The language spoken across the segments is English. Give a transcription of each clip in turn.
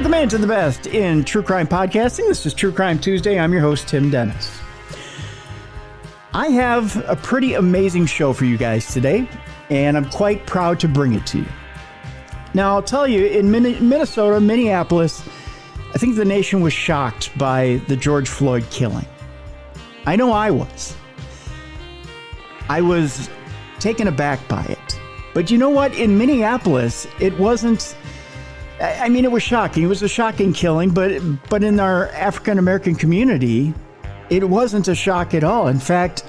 Welcome into the best in true crime podcasting. This is True Crime Tuesday. I'm your host, Tim Dennis. I have a pretty amazing show for you guys today, and I'm quite proud to bring it to you. Now, I'll tell you, in Minnesota, Minneapolis, I think the nation was shocked by the George Floyd killing. I know I was. I was taken aback by it. But you know what? In Minneapolis, it wasn't... I mean, it was shocking. It was a shocking killing, but in our African-American community, it wasn't a shock at all. In fact,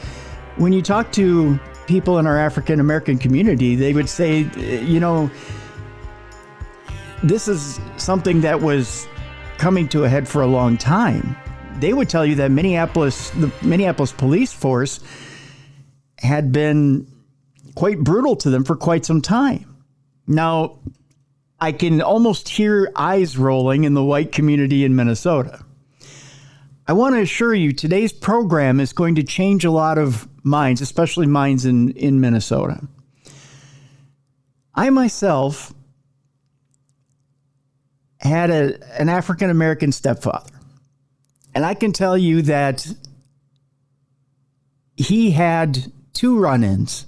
when you talk to people in our African-American community, they would say, you know, this is something that was coming to a head for a long time. They would tell you that the Minneapolis police force had been quite brutal to them for quite some time. Now, I can almost hear eyes rolling in the white community in Minnesota. I want to assure you today's program is going to change a lot of minds, especially minds in Minnesota. I myself had an African-American stepfather, and I can tell you that he had two run-ins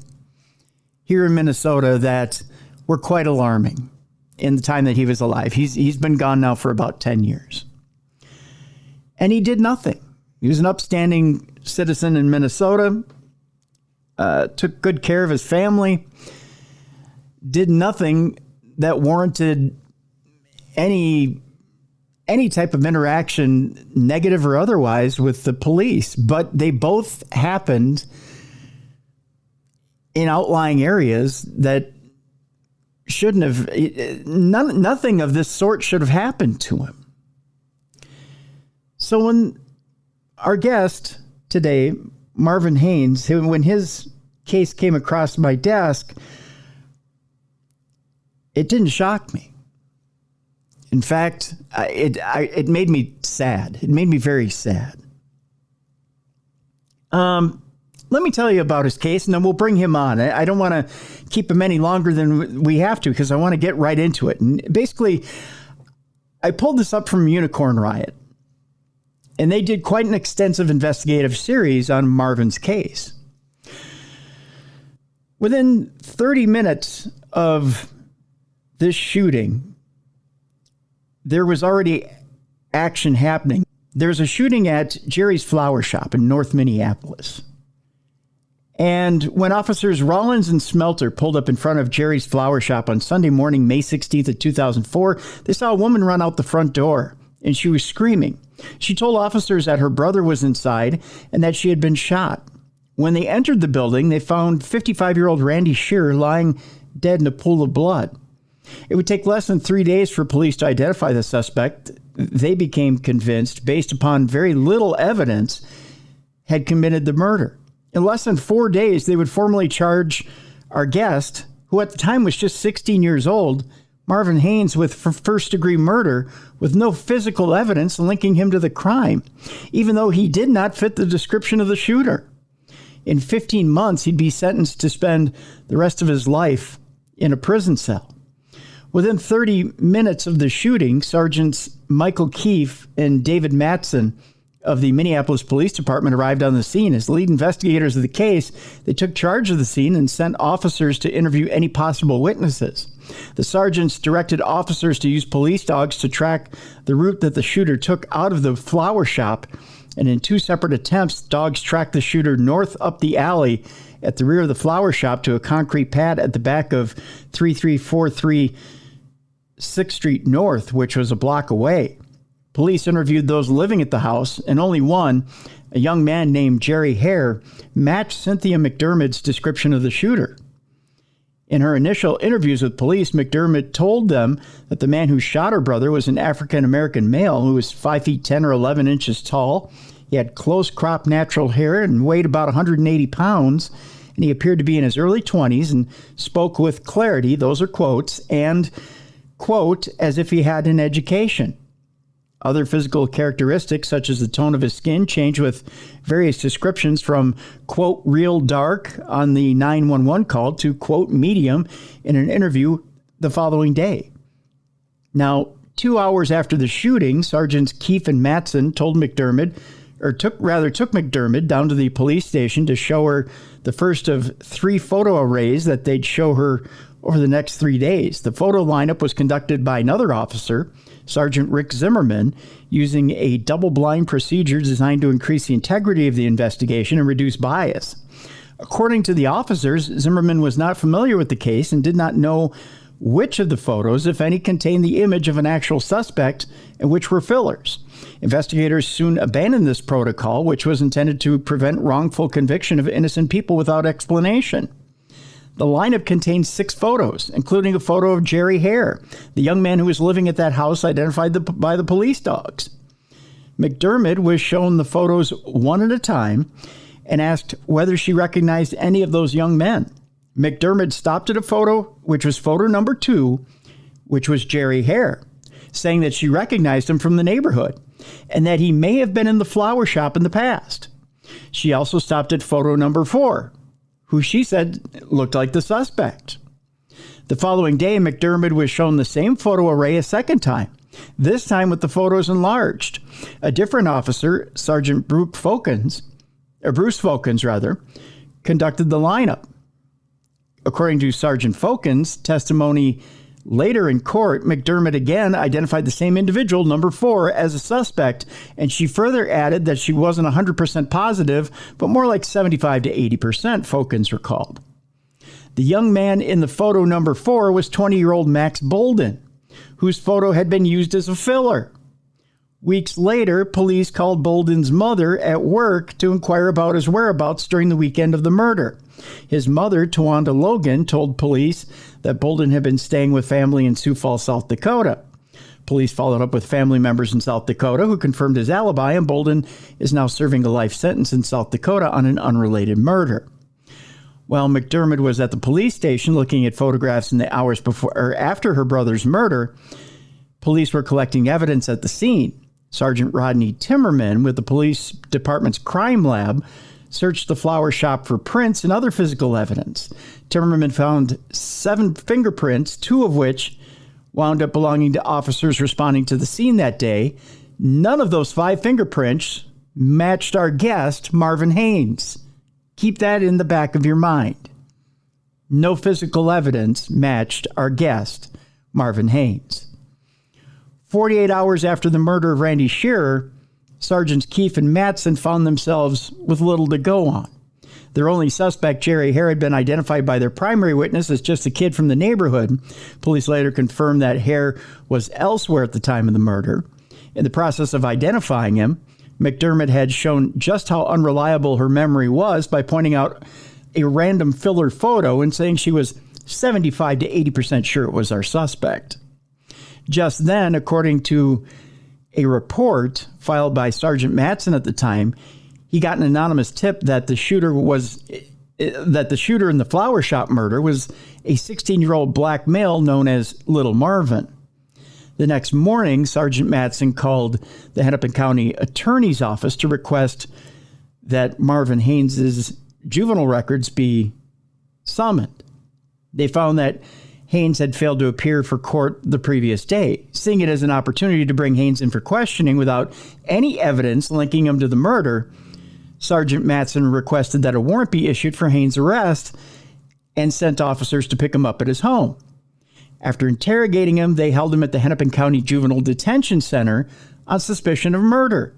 here in Minnesota that were quite alarming in the time that he was alive. He's been gone now for about 10 years. And he did nothing. He was an upstanding citizen in Minnesota, took good care of his family, did nothing that warranted any type of interaction, negative or otherwise, with the police. But they both happened in outlying areas that shouldn't have, nothing of this sort should have happened to him. So when our guest today, Marvin Haynes, when his case came across my desk, it didn't shock me. In fact, it made me sad. It made me very sad. Let me tell you about his case, and then we'll bring him on. I don't want to keep him any longer than we have to because I want to get right into it. And basically, I pulled this up from Unicorn Riot, and they did quite an extensive investigative series on Marvin's case. Within 30 minutes of this shooting, there was already action happening. There was a shooting at Jerry's Flower Shop in North Minneapolis. And when officers Rollins and Smelter pulled up in front of Jerry's Flower Shop on Sunday morning, May 16th of 2004, they saw a woman run out the front door, and she was screaming. She told officers that her brother was inside and that she had been shot. When they entered the building, they found 55-year-old Randy Shearer lying dead in a pool of blood. It would take less than 3 days for police to identify the suspect. They became convinced, based upon very little evidence, had committed the murder. In less than 4 days, they would formally charge our guest, who at the time was just 16 years old, Marvin Haynes, with first-degree murder with no physical evidence linking him to the crime, even though he did not fit the description of the shooter. In 15 months, he'd be sentenced to spend the rest of his life in a prison cell. Within 30 minutes of the shooting, Sergeants Michael Keefe and David Matson of the Minneapolis Police Department arrived on the scene. As lead investigators of the case, they took charge of the scene and sent officers to interview any possible witnesses. The sergeants directed officers to use police dogs to track the route that the shooter took out of the flower shop, and in two separate attempts, dogs tracked the shooter north up the alley at the rear of the flower shop to a concrete pad at the back of 3343 6th Street North, which was a block away. Police interviewed those living at the house, and only one, a young man named Jerry Hare, matched Cynthia McDermid's description of the shooter. In her initial interviews with police, McDermid told them that the man who shot her brother was an African-American male who was 5 feet 10 or 11 inches tall. He had close-cropped natural hair and weighed about 180 pounds, and he appeared to be in his early 20s and spoke with clarity, those are quotes, and, quote, as if he had an education. Other physical characteristics, such as the tone of his skin, changed with various descriptions from, quote, real dark on the 911 call to, quote, medium in an interview the following day. Now, 2 hours after the shooting, Sergeants Keefe and Matson took McDermid down to the police station to show her the first of 3 photo arrays that they'd show her over the next 3 days. The photo lineup was conducted by another officer, Sergeant Rick Zimmerman, using a double-blind procedure designed to increase the integrity of the investigation and reduce bias. According to the officers, Zimmerman was not familiar with the case and did not know which of the photos, if any, contained the image of an actual suspect and which were fillers. Investigators soon abandoned this protocol, which was intended to prevent wrongful conviction of innocent people without explanation. The lineup contained 6 photos, including a photo of Jerry Hare, the young man who was living at that house identified by the police dogs. McDermid was shown the photos one at a time and asked whether she recognized any of those young men. McDermid stopped at a photo, which was photo number 2, which was Jerry Hare, saying that she recognized him from the neighborhood and that he may have been in the flower shop in the past. She also stopped at photo number 4, who she said looked like the suspect. The following day, McDermid was shown the same photo array a second time, this time with the photos enlarged. A different officer, Sergeant Bruce Folkens, conducted the lineup. According to Sergeant Folkens' testimony later in court, McDermid again identified the same individual, number 4, as a suspect, and she further added that she wasn't 100% positive, but more like 75 to 80%, Folkens recalled. The young man in the photo number 4 was 20-year-old Max Bolden, whose photo had been used as a filler. Weeks later, police called Bolden's mother at work to inquire about his whereabouts during the weekend of the murder. His mother, Tawanda Logan, told police that Bolden had been staying with family in Sioux Falls, South Dakota. Police followed up with family members in South Dakota who confirmed his alibi, and Bolden is now serving a life sentence in South Dakota on an unrelated murder. While McDermid was at the police station looking at photographs in the hours before or after her brother's murder, police were collecting evidence at the scene. Sergeant Rodney Timmerman with the police department's crime lab searched the flower shop for prints and other physical evidence. Timmerman found 7 fingerprints, 2 of which wound up belonging to officers responding to the scene that day. None of those 5 fingerprints matched our guest, Marvin Haynes. Keep that in the back of your mind. No physical evidence matched our guest, Marvin Haynes. 48 hours after the murder of Randy Shearer, Sergeants Keefe and Matson found themselves with little to go on. Their only suspect, Jerry Hare, had been identified by their primary witness as just a kid from the neighborhood. Police later confirmed that Hare was elsewhere at the time of the murder. In the process of identifying him, McDermid had shown just how unreliable her memory was by pointing out a random filler photo and saying she was 75 to 80% sure it was our suspect. Just then, according to a report filed by Sergeant Matson at the time, he got an anonymous tip that the shooter in the flower shop murder was a 16-year-old black male known as Little Marvin. The next morning, Sergeant Matson called the Hennepin County Attorney's Office to request that Marvin Haynes' juvenile records be summoned. They found that Haynes had failed to appear for court the previous day. Seeing it as an opportunity to bring Haynes in for questioning without any evidence linking him to the murder, Sergeant Matson requested that a warrant be issued for Haynes' arrest and sent officers to pick him up at his home. After interrogating him, they held him at the Hennepin County Juvenile Detention Center on suspicion of murder.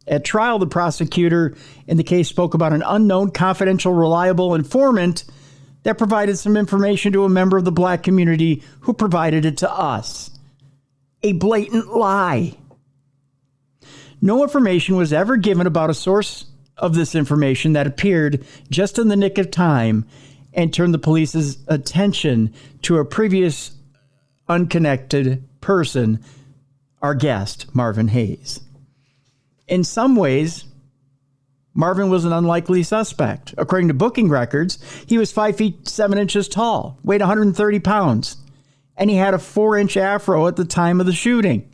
At trial, the prosecutor in the case spoke about an unknown, confidential, reliable informant that provided some information to a member of the black community who provided it to us. A blatant lie. No information was ever given about a source of this information that appeared just in the nick of time and turned the police's attention to a previous unconnected person, our guest, Marvin Haynes. In some ways, Marvin was an unlikely suspect. According to booking records, he was 5 feet 7 inches tall, weighed 130 pounds, and he had a 4-inch afro at the time of the shooting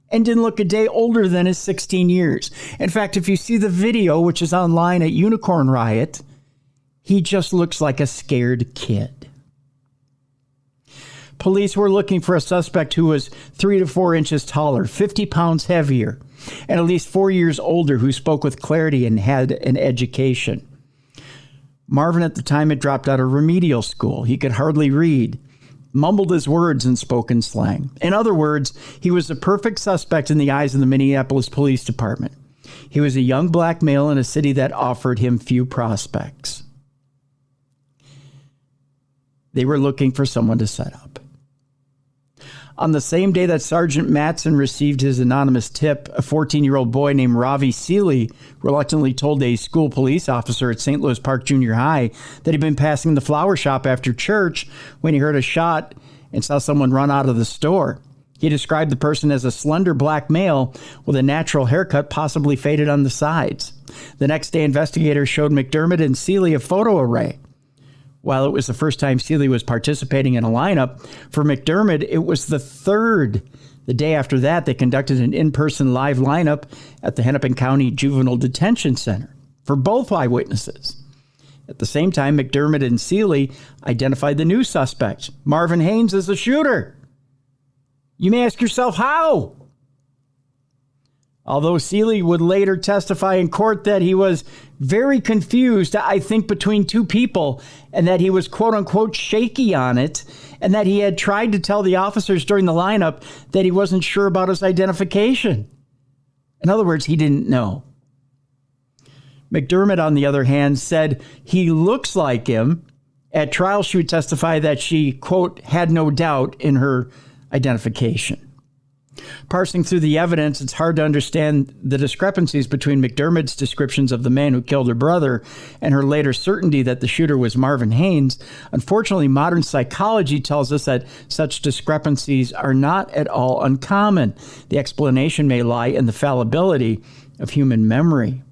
and didn't look a day older than his 16 years. In fact, if you see the video, which is online at Unicorn Riot, he just looks like a scared kid. police were looking for a suspect who was 3 to 4 inches taller, 50 pounds heavier, and at least 4 years older, who spoke with clarity and had an education. Marvin at the time had dropped out of remedial school. He could hardly read, mumbled his words in spoken slang. In other words, he was the perfect suspect in the eyes of the Minneapolis Police Department. He was a young black male in a city that offered him few prospects. They were looking for someone to set up. On the same day that Sergeant Matson received his anonymous tip, a 14-year-old boy named Ravi Seeley reluctantly told a school police officer at St. Louis Park Junior High that he'd been passing the flower shop after church when he heard a shot and saw someone run out of the store. He described the person as a slender black male with a natural haircut, possibly faded on the sides. The next day, investigators showed McDermid and Seeley a photo array. While it was the first time Seeley was participating in a lineup, for McDermid, it was the third. The day after that, they conducted an in-person live lineup at the Hennepin County Juvenile Detention Center for both eyewitnesses. At the same time, McDermid and Seeley identified the new suspect, Marvin Haynes, as the shooter. You may ask yourself, how? Although Seeley would later testify in court that he was very confused, I think, between two people, and that he was, quote unquote, shaky on it, and that he had tried to tell the officers during the lineup that he wasn't sure about his identification. In other words, he didn't know. McDermid, on the other hand, said he looks like him. At trial, she would testify that she, quote, had no doubt in her identification. Parsing through the evidence, it's hard to understand the discrepancies between McDermid's descriptions of the man who killed her brother and her later certainty that the shooter was Marvin Haynes. Unfortunately, modern psychology tells us that such discrepancies are not at all uncommon. The explanation may lie in the fallibility of human memory.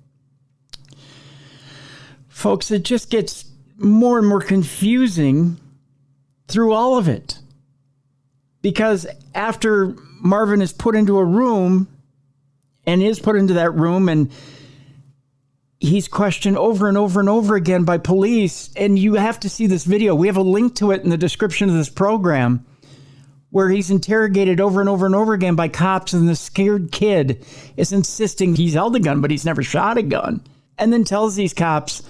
Folks, it just gets more and more confusing through all of it. Because after Marvin is put into a room and is put into that room and he's questioned over and over and over again by police, and you have to see this video. We have a link to it in the description of this program where he's interrogated over and over and over again by cops, and the scared kid is insisting he's held a gun, but he's never shot a gun, and then tells these cops,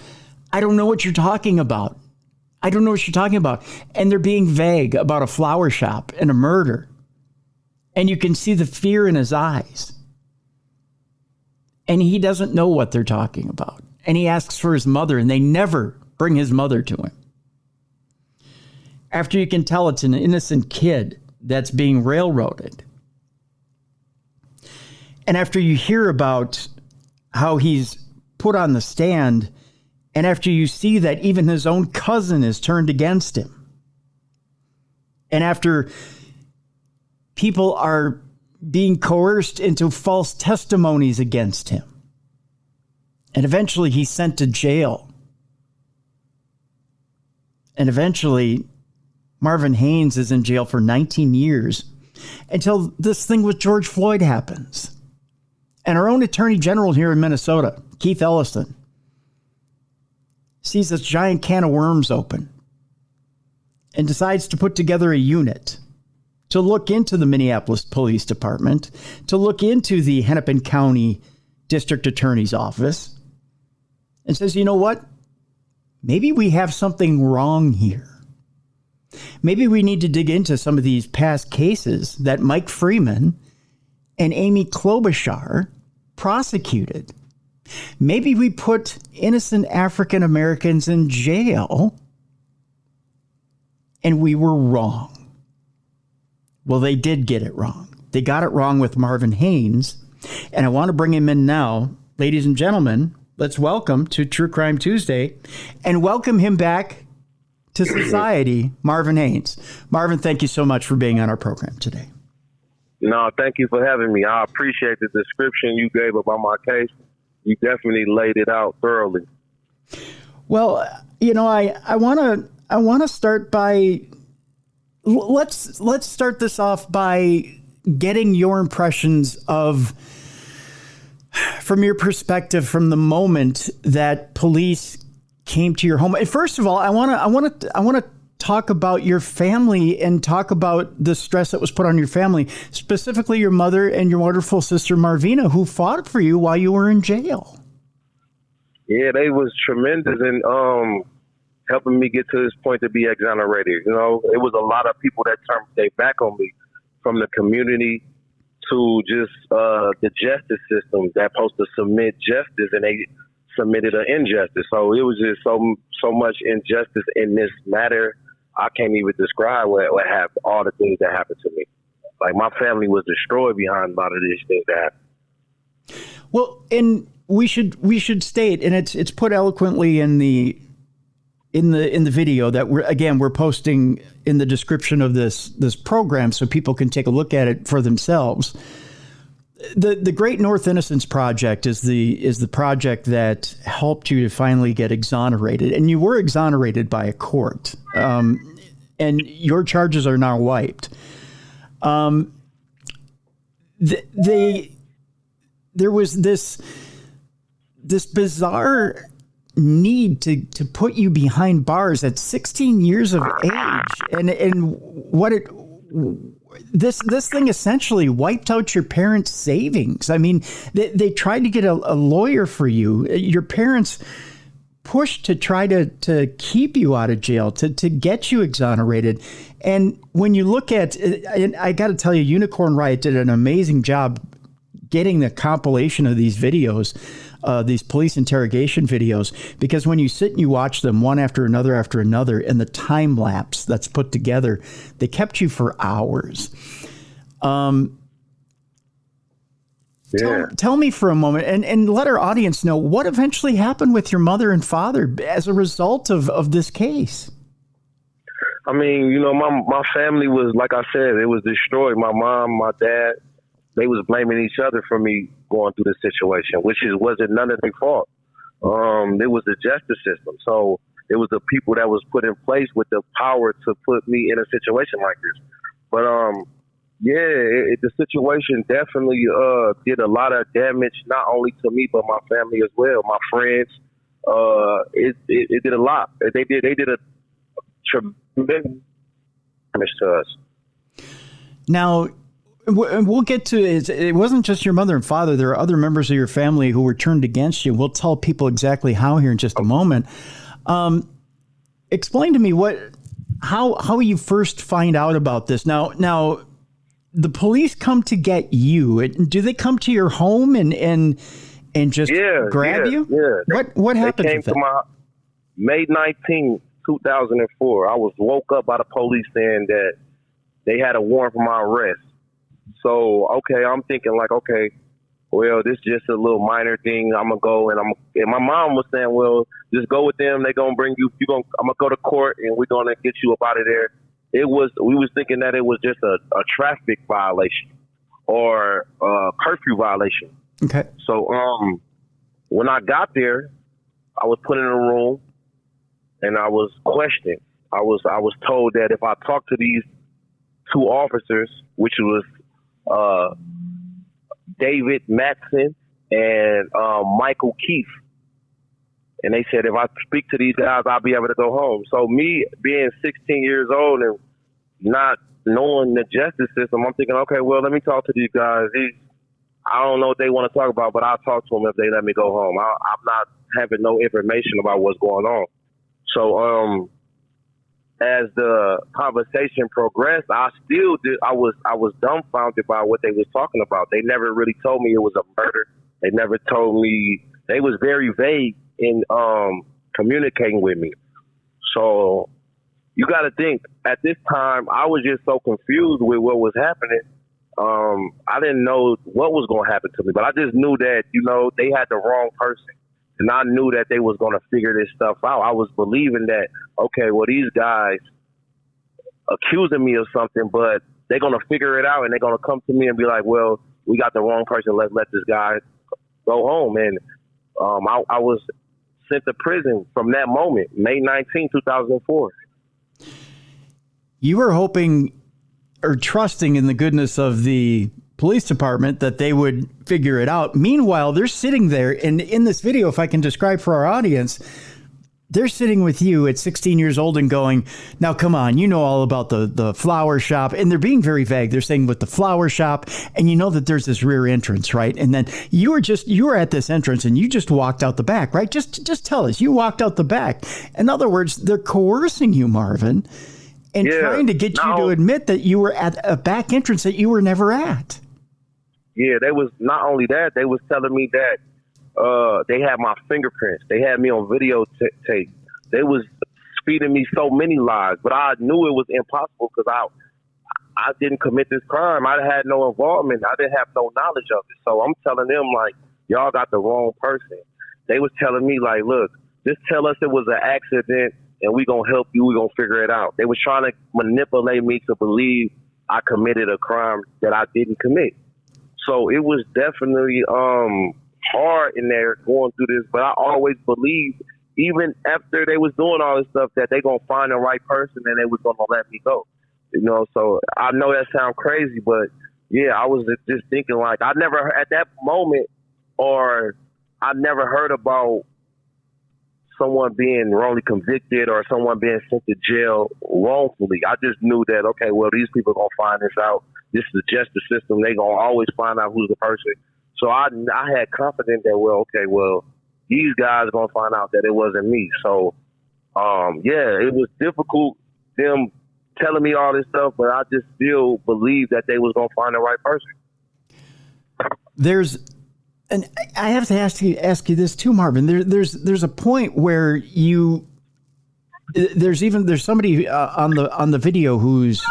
I don't know what you're talking about. I don't know what you're talking about. And they're being vague about a flower shop and a murder. And you can see the fear in his eyes. And he doesn't know what they're talking about. And he asks for his mother, and they never bring his mother to him. After you can tell it's an innocent kid that's being railroaded. And after you hear about how he's put on the stand, and after you see that even his own cousin is turned against him, and after people are being coerced into false testimonies against him, and eventually he's sent to jail, and eventually Marvin Haynes is in jail for 19 years until this thing with George Floyd happens. And our own Attorney General here in Minnesota, Keith Ellison, sees this giant can of worms open and decides to put together a unit to look into the Minneapolis Police Department, to look into the Hennepin County District Attorney's Office, and says, you know what? Maybe we have something wrong here. Maybe we need to dig into some of these past cases that Mike Freeman and Amy Klobuchar prosecuted. Maybe we put innocent African Americans in jail and we were wrong. Well, they did get it wrong. They got it wrong with Marvin Haynes. And I want to bring him in now. Ladies and gentlemen, let's welcome to True Crime Tuesday and welcome him back to society, Marvin Haynes. Marvin, thank you so much for being on our program today. No, thank you for having me. I appreciate the description you gave about my case. You definitely laid it out thoroughly. Well, you know, I want to start by let's start this off by getting your impressions of, from your perspective, from the moment that police came to your home. First of all, I want to talk about your family and talk about the stress that was put on your family, specifically your mother and your wonderful sister Marvina, who fought for you while you were in jail. Yeah, they was tremendous in helping me get to this point to be exonerated. You know, it was a lot of people that turned their back on me, from the community to just the justice system that supposed to submit justice, and they submitted an injustice. So it was just so much injustice in this matter. I can't even describe what happened, all the things that happened to me. Like, my family was destroyed behind a lot of these things that happened. Well, and we should state, and it's put eloquently in the video that we're posting in the description of this program, so people can take a look at it for themselves. The Great North Innocence Project is the project that helped you to finally get exonerated, and you were exonerated by a court, and your charges are now wiped. There was this bizarre need to put you behind bars at 16 years of age, and what this thing essentially wiped out your parents' savings. I mean, they tried to get a lawyer for you. Your parents pushed to try to keep you out of jail, to get you exonerated. And when you look at, and I got to tell you, Unicorn Riot did an amazing job getting the compilation of these videos, these police interrogation videos, because when you sit and you watch them one after another, and the time lapse that's put together, they kept you for hours. Tell me for a moment, and let our audience know what eventually happened with your mother and father as a result of this case. I mean, you know, my family was, like I said, it was destroyed. My mom, my dad, they was blaming each other for me going through this situation, which wasn't none of their fault. It was the justice system. So it was the people that was put in place with the power to put me in a situation like this. But the situation definitely did a lot of damage, not only to me but my family as well, my friends. It did a lot. They did a tremendous damage to us. Now, we'll get to it. It wasn't just your mother and father. There are other members of your family who were turned against you. We'll tell people exactly how here in just a moment. Explain to me how you first find out about this. Now, the police come to get you. Do they come to your home and just grab you? Yeah. What happened? They came to my May 19, 2004. I was woke up by the police saying that they had a warrant for my arrest. So, okay, I'm thinking like, okay, well, this is just a little minor thing. I'm going to go and my mom was saying, well, just go with them. They're going to bring you, I'm going to go to court and we're going to get you up out of there. We was thinking that it was just a traffic violation or a curfew violation. Okay. So, when I got there, I was put in a room and I was questioned. I was told that if I talked to these two officers, which was David Matson and Michael Keefe. And they said, if I speak to these guys, I'll be able to go home. So me being 16 years old and not knowing the justice system, I'm thinking, okay, well, let me talk to these guys. I don't know what they want to talk about, but I'll talk to them if they let me go home. I'm not having no information about what's going on. So as the conversation progressed, I was dumbfounded by what they was talking about. They never really told me it was a murder. They never told me. They was very vague in communicating with me. So you got to think, at this time, I was just so confused with what was happening. I didn't know what was going to happen to me, but I just knew that, they had the wrong person. And I knew that they was going to figure this stuff out. I was believing that, okay, well, these guys accusing me of something, but they're going to figure it out and they're going to come to me and be like, well, we got the wrong person. Let's let this guy go home. And I was sent to prison from that moment, May 19, 2004. You were hoping or trusting in the goodness of the police department that they would figure it out. Meanwhile, they're sitting there, and in this video, if I can describe for our audience, they're sitting with you at 16 years old and going, now, come on, you know all about the flower shop. And they're being very vague. They're saying with the flower shop, and you know that there's this rear entrance, right? And then you were at this entrance and you just walked out the back, right? Just tell us, you walked out the back. In other words, they're coercing you, Marvin, and trying to get you to admit that you were at a back entrance that you were never at. Yeah, they was not only that, they was telling me that they had my fingerprints. They had me on videotape. They was feeding me so many lies, but I knew it was impossible because I didn't commit this crime. I had no involvement. I didn't have no knowledge of it. So I'm telling them, like, y'all got the wrong person. They was telling me, like, look, just tell us it was an accident and we going to help you. We going to figure it out. They was trying to manipulate me to believe I committed a crime that I didn't commit. So it was definitely hard in there going through this, but I always believed, even after they was doing all this stuff, that they gonna find the right person and they was gonna let me go. You know, so I know that sounds crazy, but yeah, I was just thinking, like, I never at that moment, or I never heard about someone being wrongly convicted or someone being sent to jail wrongfully. I just knew that, okay, well, these people gonna find this out. This is the justice system. They gonna always find out who's the person. So I had confidence that, well, okay, well, these guys are going to find out that it wasn't me. So, yeah, it was difficult, them telling me all this stuff, but I just still believed that they was going to find the right person. And I have to ask you this too, Marvin. There's a point where there's somebody on the video who's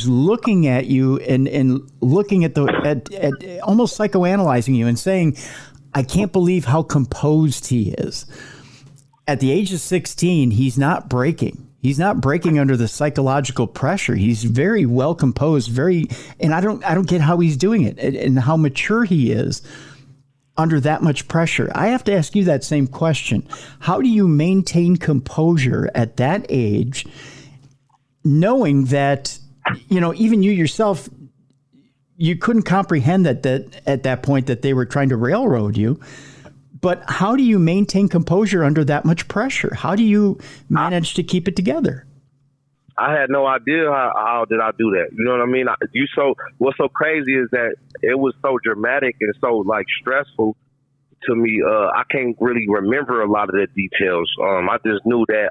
looking at you and looking at almost psychoanalyzing you and saying, I can't believe how composed he is. At the age of 16, he's not breaking. He's not breaking under the psychological pressure. He's very well composed, and I don't get how he's doing it and how mature he is under that much pressure. I have to ask you that same question. How do you maintain composure at that age, knowing that, you know, even you yourself, you couldn't comprehend that at that point that they were trying to railroad you, but how do you maintain composure under that much pressure? How do you manage to keep it together? I had no idea how did I do that. You know what I mean? What's so crazy is that it was so dramatic and so, like, stressful to me. I can't really remember a lot of the details. I just knew that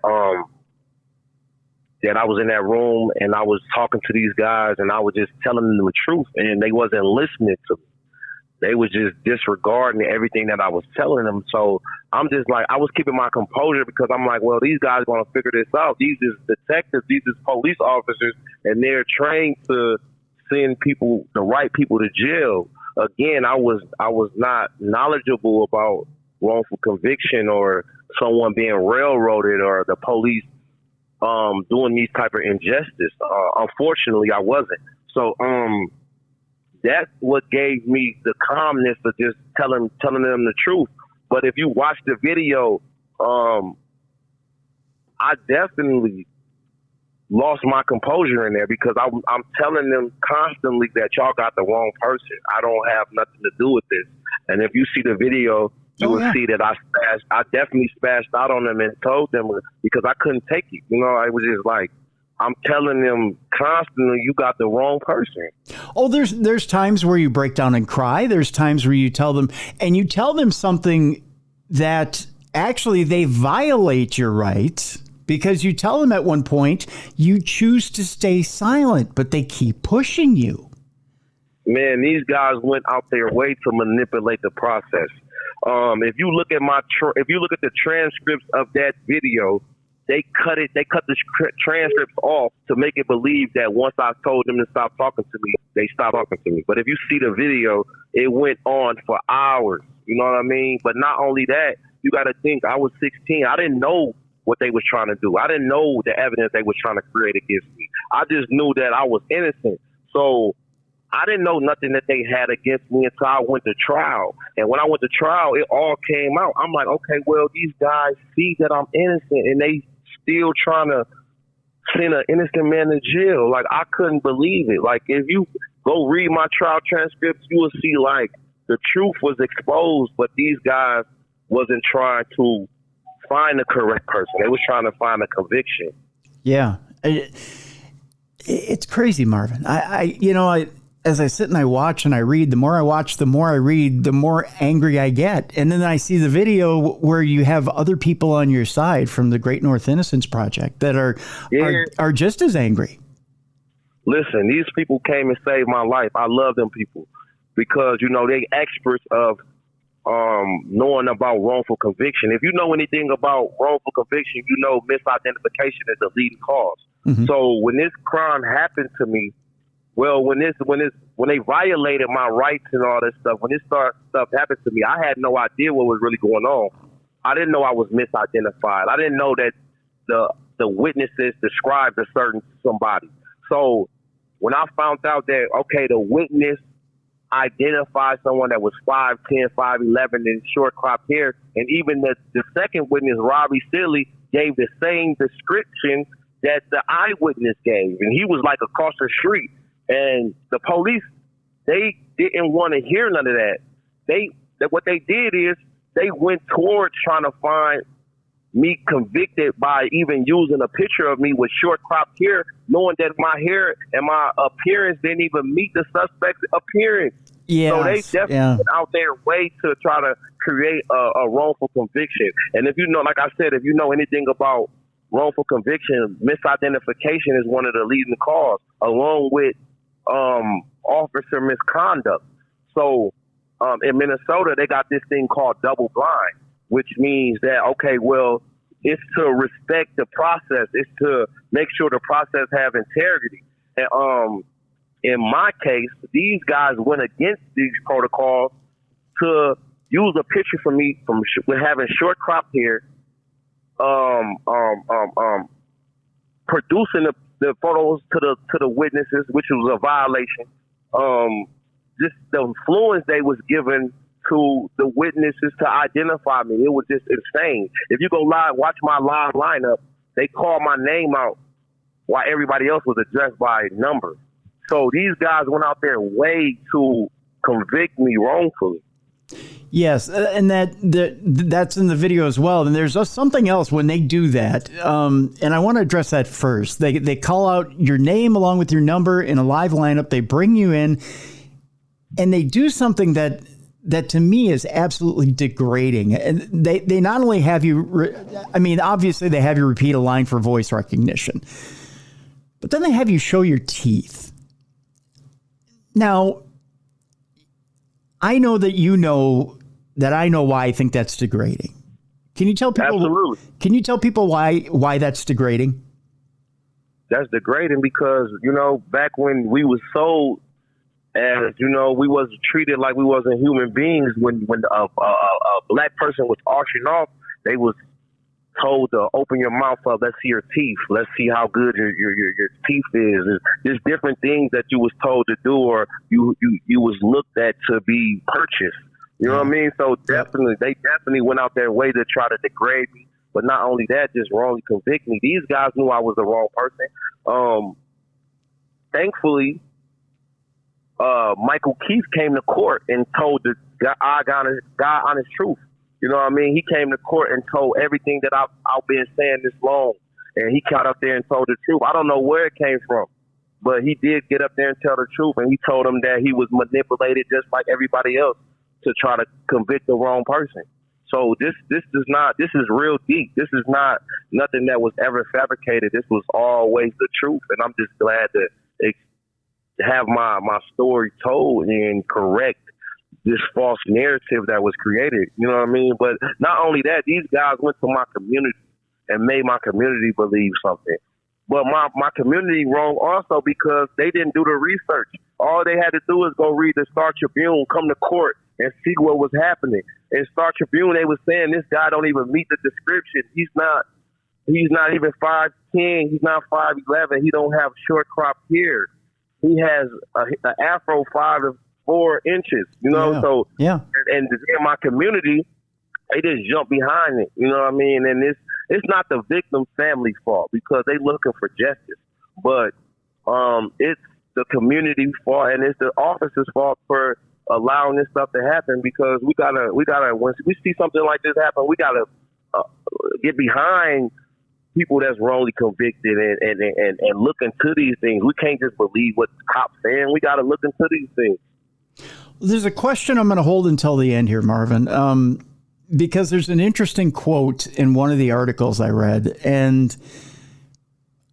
that I was in that room and I was talking to these guys and I was just telling them the truth, and they wasn't listening to me. They was just disregarding everything that I was telling them. So I'm just like, I was keeping my composure because I'm like, well, these guys are going to figure this out. These is detectives, these is police officers, and they're trained to send people, the right people, to jail. Again, I was not knowledgeable about wrongful conviction or someone being railroaded or the police doing these type of injustice. Unfortunately, I wasn't. So that's what gave me the calmness of just telling them the truth. But if you watch the video, I definitely lost my composure in there because I'm telling them constantly that y'all got the wrong person. I don't have nothing to do with this. And if you see the video, you will see that I definitely spazzed out on them and told them because I couldn't take it. You know, I was just like, I'm telling them constantly, you got the wrong person. Oh, there's times where you break down and cry. There's times where you tell them something that actually they violate your rights because you tell them at one point you choose to stay silent, but they keep pushing you. Man, these guys went out their way to manipulate the process. If you look at the transcripts of that video, they cut the transcripts off to make it believe that once I told them to stop talking to me, they stopped talking to me. But if you see the video, it went on for hours. You know what I mean? But not only that, you got to think I was 16. I didn't know what they was trying to do. I didn't know the evidence they was trying to create against me. I just knew that I was innocent. So I didn't know nothing that they had against me until I went to trial. And when I went to trial, it all came out. I'm like, okay, well, these guys see that I'm innocent and they still trying to send an innocent man to jail. Like, I couldn't believe it. Like, if you go read my trial transcripts, you will see, like, the truth was exposed, but these guys wasn't trying to find the correct person. They was trying to find a conviction. Yeah. It's crazy, Marvin. As I sit and I watch and I read, the more I watch, the more I read, the more angry I get. And then I see the video where you have other people on your side from the Great North Innocence Project that are just as angry. Listen, these people came and saved my life. I love them people because, they experts of knowing about wrongful conviction. If you know anything about wrongful conviction, misidentification is the leading cause. Mm-hmm. So when this crime happened to me, well, when they violated my rights and all this stuff, when this stuff happened to me, I had no idea what was really going on. I didn't know I was misidentified. I didn't know that the witnesses described a certain somebody. So when I found out that, okay, the witness identified someone that was 5'10", 5'11", and short cropped hair, and even the second witness, Robbie Silly, gave the same description that the eyewitness gave, and he was like across the street. And the police, they didn't want to hear none of that. What they did is they went towards trying to find me convicted by even using a picture of me with short cropped hair, knowing that my hair and my appearance didn't even meet the suspect's appearance. Yes, so they definitely went out their way to try to create a wrongful conviction. And if like I said, if you know anything about wrongful conviction, misidentification is one of the leading causes, along with officer misconduct. So in Minnesota, they got this thing called double blind, which means that, okay, well, it's to respect the process. It's to make sure the process have integrity. And in my case, these guys went against these protocols to use a picture for me with having short cropped hair, producing the photos to the witnesses, which was a violation. Just the influence they was given to the witnesses to identify me, it was just insane. If you go watch my live lineup, they called my name out while everybody else was addressed by number. So these guys went out their way to convict me wrongfully. Yes, and that's in the video as well. And there's something else when they do that, and I want to address that first. They call out your name along with your number in a live lineup. They bring you in, and they do something that to me is absolutely degrading. And they not only have you, obviously they have you repeat a line for voice recognition, but then they have you show your teeth. Now, I know that you know that I know why I think that's degrading. Can you tell people? Absolutely. Can you tell people why that's degrading? That's degrading because, back when we was sold as, we was treated like we wasn't human beings. When a black person was auctioned off, they was told to open your mouth up. Let's see your teeth. Let's see how good your teeth is. There's different things that you was told to do, or you was looked at to be purchased. You know what I mean? So they definitely went out their way to try to degrade me. But not only that, just wrongly convict me. These guys knew I was the wrong person. Thankfully, Michael Keith came to court and told the guy honest truth. You know what I mean? He came to court and told everything that I've been saying this long. And he got up there and told the truth. I don't know where it came from, but he did get up there and tell the truth. And he told them that he was manipulated just like everybody else to try to convict the wrong person. So this is real deep. This is not nothing that was ever fabricated. This was always the truth. And I'm just glad to have my story told and correct this false narrative that was created. You know what I mean? But not only that, these guys went to my community and made my community believe something. But my community wrong also because they didn't do the research. All they had to do is go read the Star Tribune, come to court, and see what was happening. In Star Tribune, they was saying this guy don't even meet the description. He's not even 5'10". He's not 5'11". He don't have short cropped hair. He has an afro 5 to 4 inches. You know, yeah. So yeah. And in my community, they just jump behind it. You know what I mean? And it's not the victim's family fault because they looking for justice, but it's the community fault and it's the officer's fault for allowing this stuff to happen because we gotta when we see something like this happen, we gotta get behind people that's wrongly convicted and look into these things. We can't just believe what the cops saying. We got to look into these things. There's a question I'm going to hold until the end here, Marvin, because there's an interesting quote in one of the articles I read, and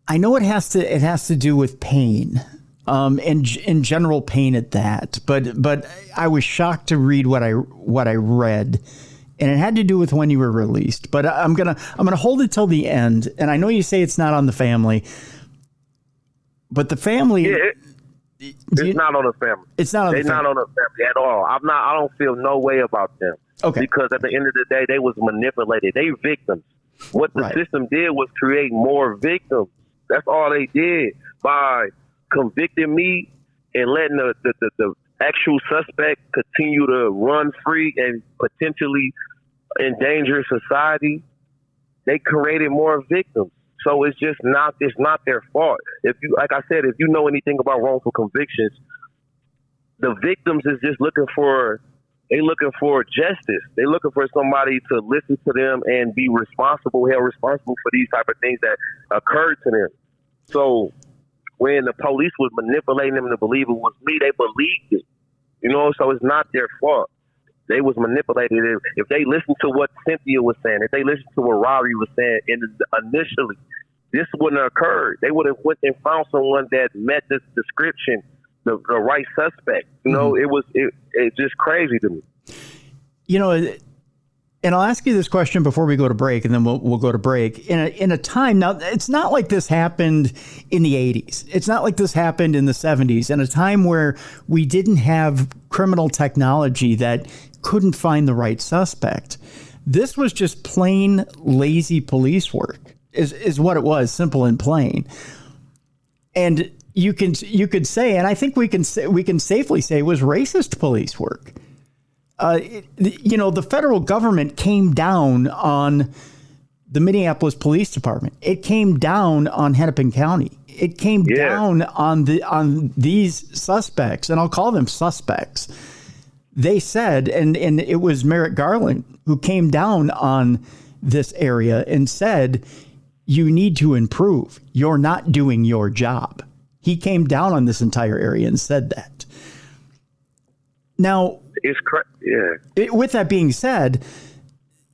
I know it has to do with pain, and in general pain at that. But I was shocked to read what I read, and it had to do with when you were released. But I'm gonna hold it till the end. And I know you say it's not on the family, but the family. Yeah, it's not on the family. It's not on the family. They're not on the family at all. I don't feel no way about them. Okay. Because at the end of the day, they was manipulated. They victims. What the system did was create more victims. That's all they did by convicting me and letting the actual suspect continue to run free and potentially endanger society. They created more victims. So it's not their fault. If you, like I said, if you know anything about wrongful convictions, the victims is just looking for justice. They're looking for somebody to listen to them and be held responsible for these type of things that occurred to them. So when the police was manipulating them to believe it was me, they believed it. So it's not their fault. They was manipulated. If they listened to what Cynthia was saying, if they listened to what Robbie was saying initially, this wouldn't have occurred. They would have went and found someone that met this description, the right suspect. It's just crazy to me. And I'll ask you this question before we go to break, and then we'll go to break. In a time, now, it's not like this happened in the 80s. It's not like this happened in the 70s, in a time where we didn't have criminal technology that couldn't find the right suspect. This was just plain lazy police work, is what it was, simple and plain. And you could say, and I think we can safely say, it was racist police work. The federal government came down on the Minneapolis Police Department. It came down on Hennepin County. It came down on these suspects, and I'll call them suspects. They said, and it was Merrick Garland who came down on this area and said, you need to improve. You're not doing your job. He came down on this entire area and said that. Now, with that being said,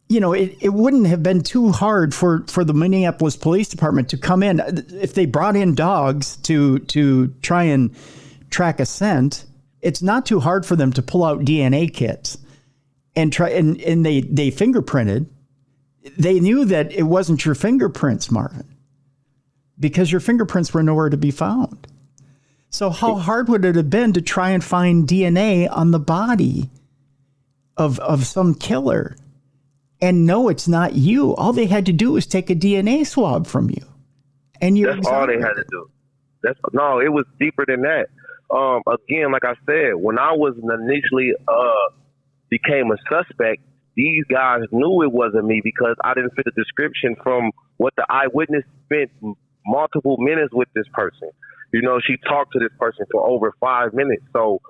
it wouldn't have been too hard for the Minneapolis Police Department to come in if they brought in dogs to try and track a scent. It's not too hard for them to pull out DNA kits and try and they fingerprinted. They knew that it wasn't your fingerprints, Marvin, because your fingerprints were nowhere to be found. So how hard would it have been to try and find DNA on the body of some killer? And no, it's not you. All they had to do was take a DNA swab from you. And that's all they had to do. It was deeper than that. Again, like I said, when I was initially became a suspect, these guys knew it wasn't me because I didn't fit the description from what the eyewitness spent multiple minutes with this person. She talked to this person for over 5 minutes. So,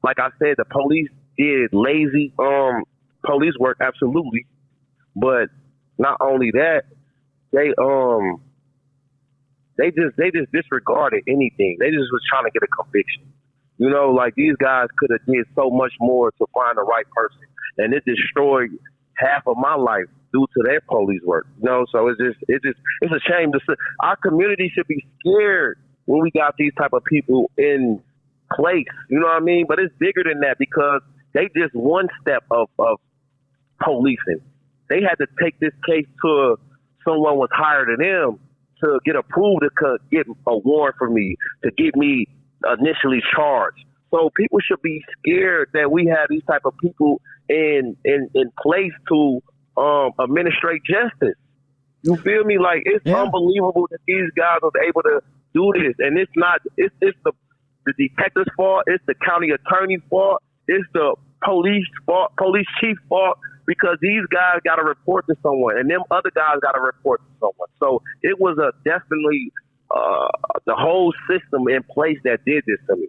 like I said, the police did lazy police work, absolutely. But not only that, they just disregarded anything. They just was trying to get a conviction. These guys could have did so much more to find the right person, and it destroyed half of my life due to their police work. So it's a shame to say. Our community should be scared when we got these type of people in place. You know what I mean? But it's bigger than that because they just one step of policing. They had to take this case to someone was higher than them to get approved to get a warrant for me, to get me initially charged. So people should be scared that we have these type of people in place to administrate justice. You feel me? Like, it's unbelievable that these guys are able to do this. And it's the detective's fault. It's the county attorney's fault. It's the police chief fault, because these guys got to report to someone, and them other guys got to report to someone. So it was definitely the whole system in place that did this to me.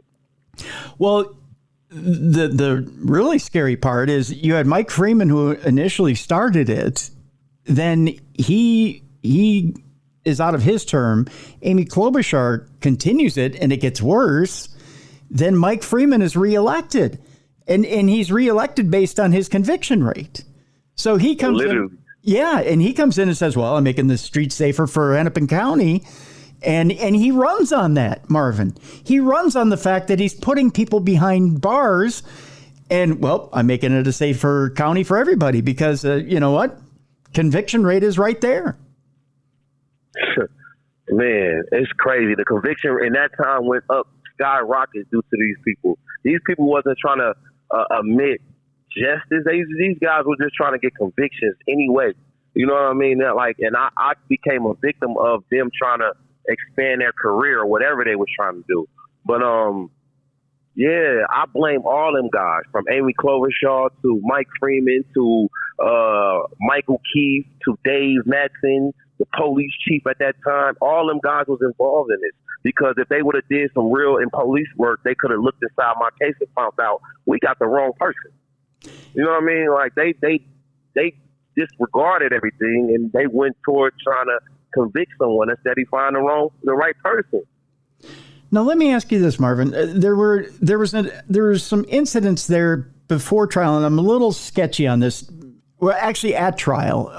Well, the really scary part is you had Mike Freeman, who initially started it, then he is out of his term. Amy Klobuchar continues it, and it gets worse. Then Mike Freeman is reelected, and he's reelected based on his conviction rate. So he comes in, and he comes in and says, "Well, I'm making the streets safer for Hennepin County." And he runs on that, Marvin. He runs on the fact that he's putting people behind bars. And, well, I'm making it a safer county for everybody because, you know what? Conviction rate is right there. Man, it's crazy. The conviction in that time went up skyrocket due to these people. These people wasn't trying to admit justice. These guys were just trying to get convictions anyway. You know what I mean? And I became a victim of them trying to expand their career or whatever they was trying to do. But yeah, I blame all them guys, from Amy Klobuchar to Mike Freeman to Michael Keith to Dave Matson, the police chief at that time. All them guys was involved in this, because if they would have did some real in police work, they could have looked inside my case and found out we got the wrong person. You know what I mean? Like they disregarded everything and they went toward trying to convict someone instead of find the right person. Now, let me ask you this, Marvin. There were some incidents there before trial, and I'm a little sketchy on this. Well, actually, at trial.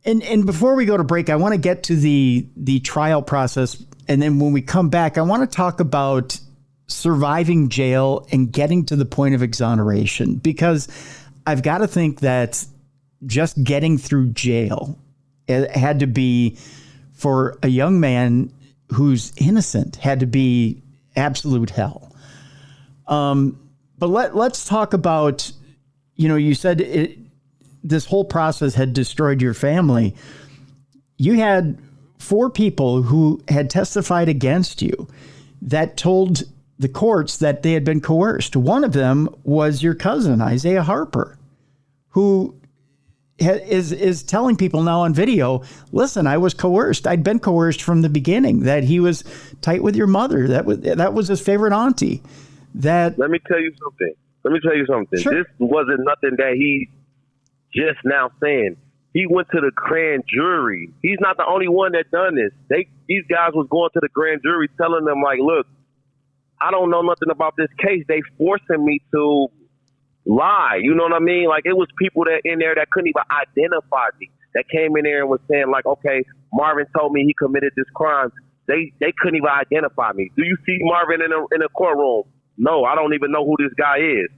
And before we go to break, I want to get to the trial process, and then when we come back, I want to talk about surviving jail and getting to the point of exoneration, because I've got to think that just getting through jail, it had to be, for a young man who's innocent, had to be absolute hell. But let's talk about, you said this whole process had destroyed your family. You had 4 people who had testified against you that told the courts that they had been coerced. One of them was your cousin, Isaiah Harper, who is telling people now on video, listen, I was coerced. I'd been coerced from the beginning, that he was tight with your mother. That was his favorite auntie. Let me tell you something. Sure. This wasn't nothing that he just now saying. He went to the grand jury. He's not the only one that done this. These guys was going to the grand jury telling them, like, look, I don't know nothing about this case. They forcing me to lie. You know what I mean? Like, it was people that in there that couldn't even identify me, that came in there and was saying, like, okay, Marvin told me he committed this crime. They couldn't even identify me. Do you see Marvin in a courtroom? No, I don't even know who this guy is.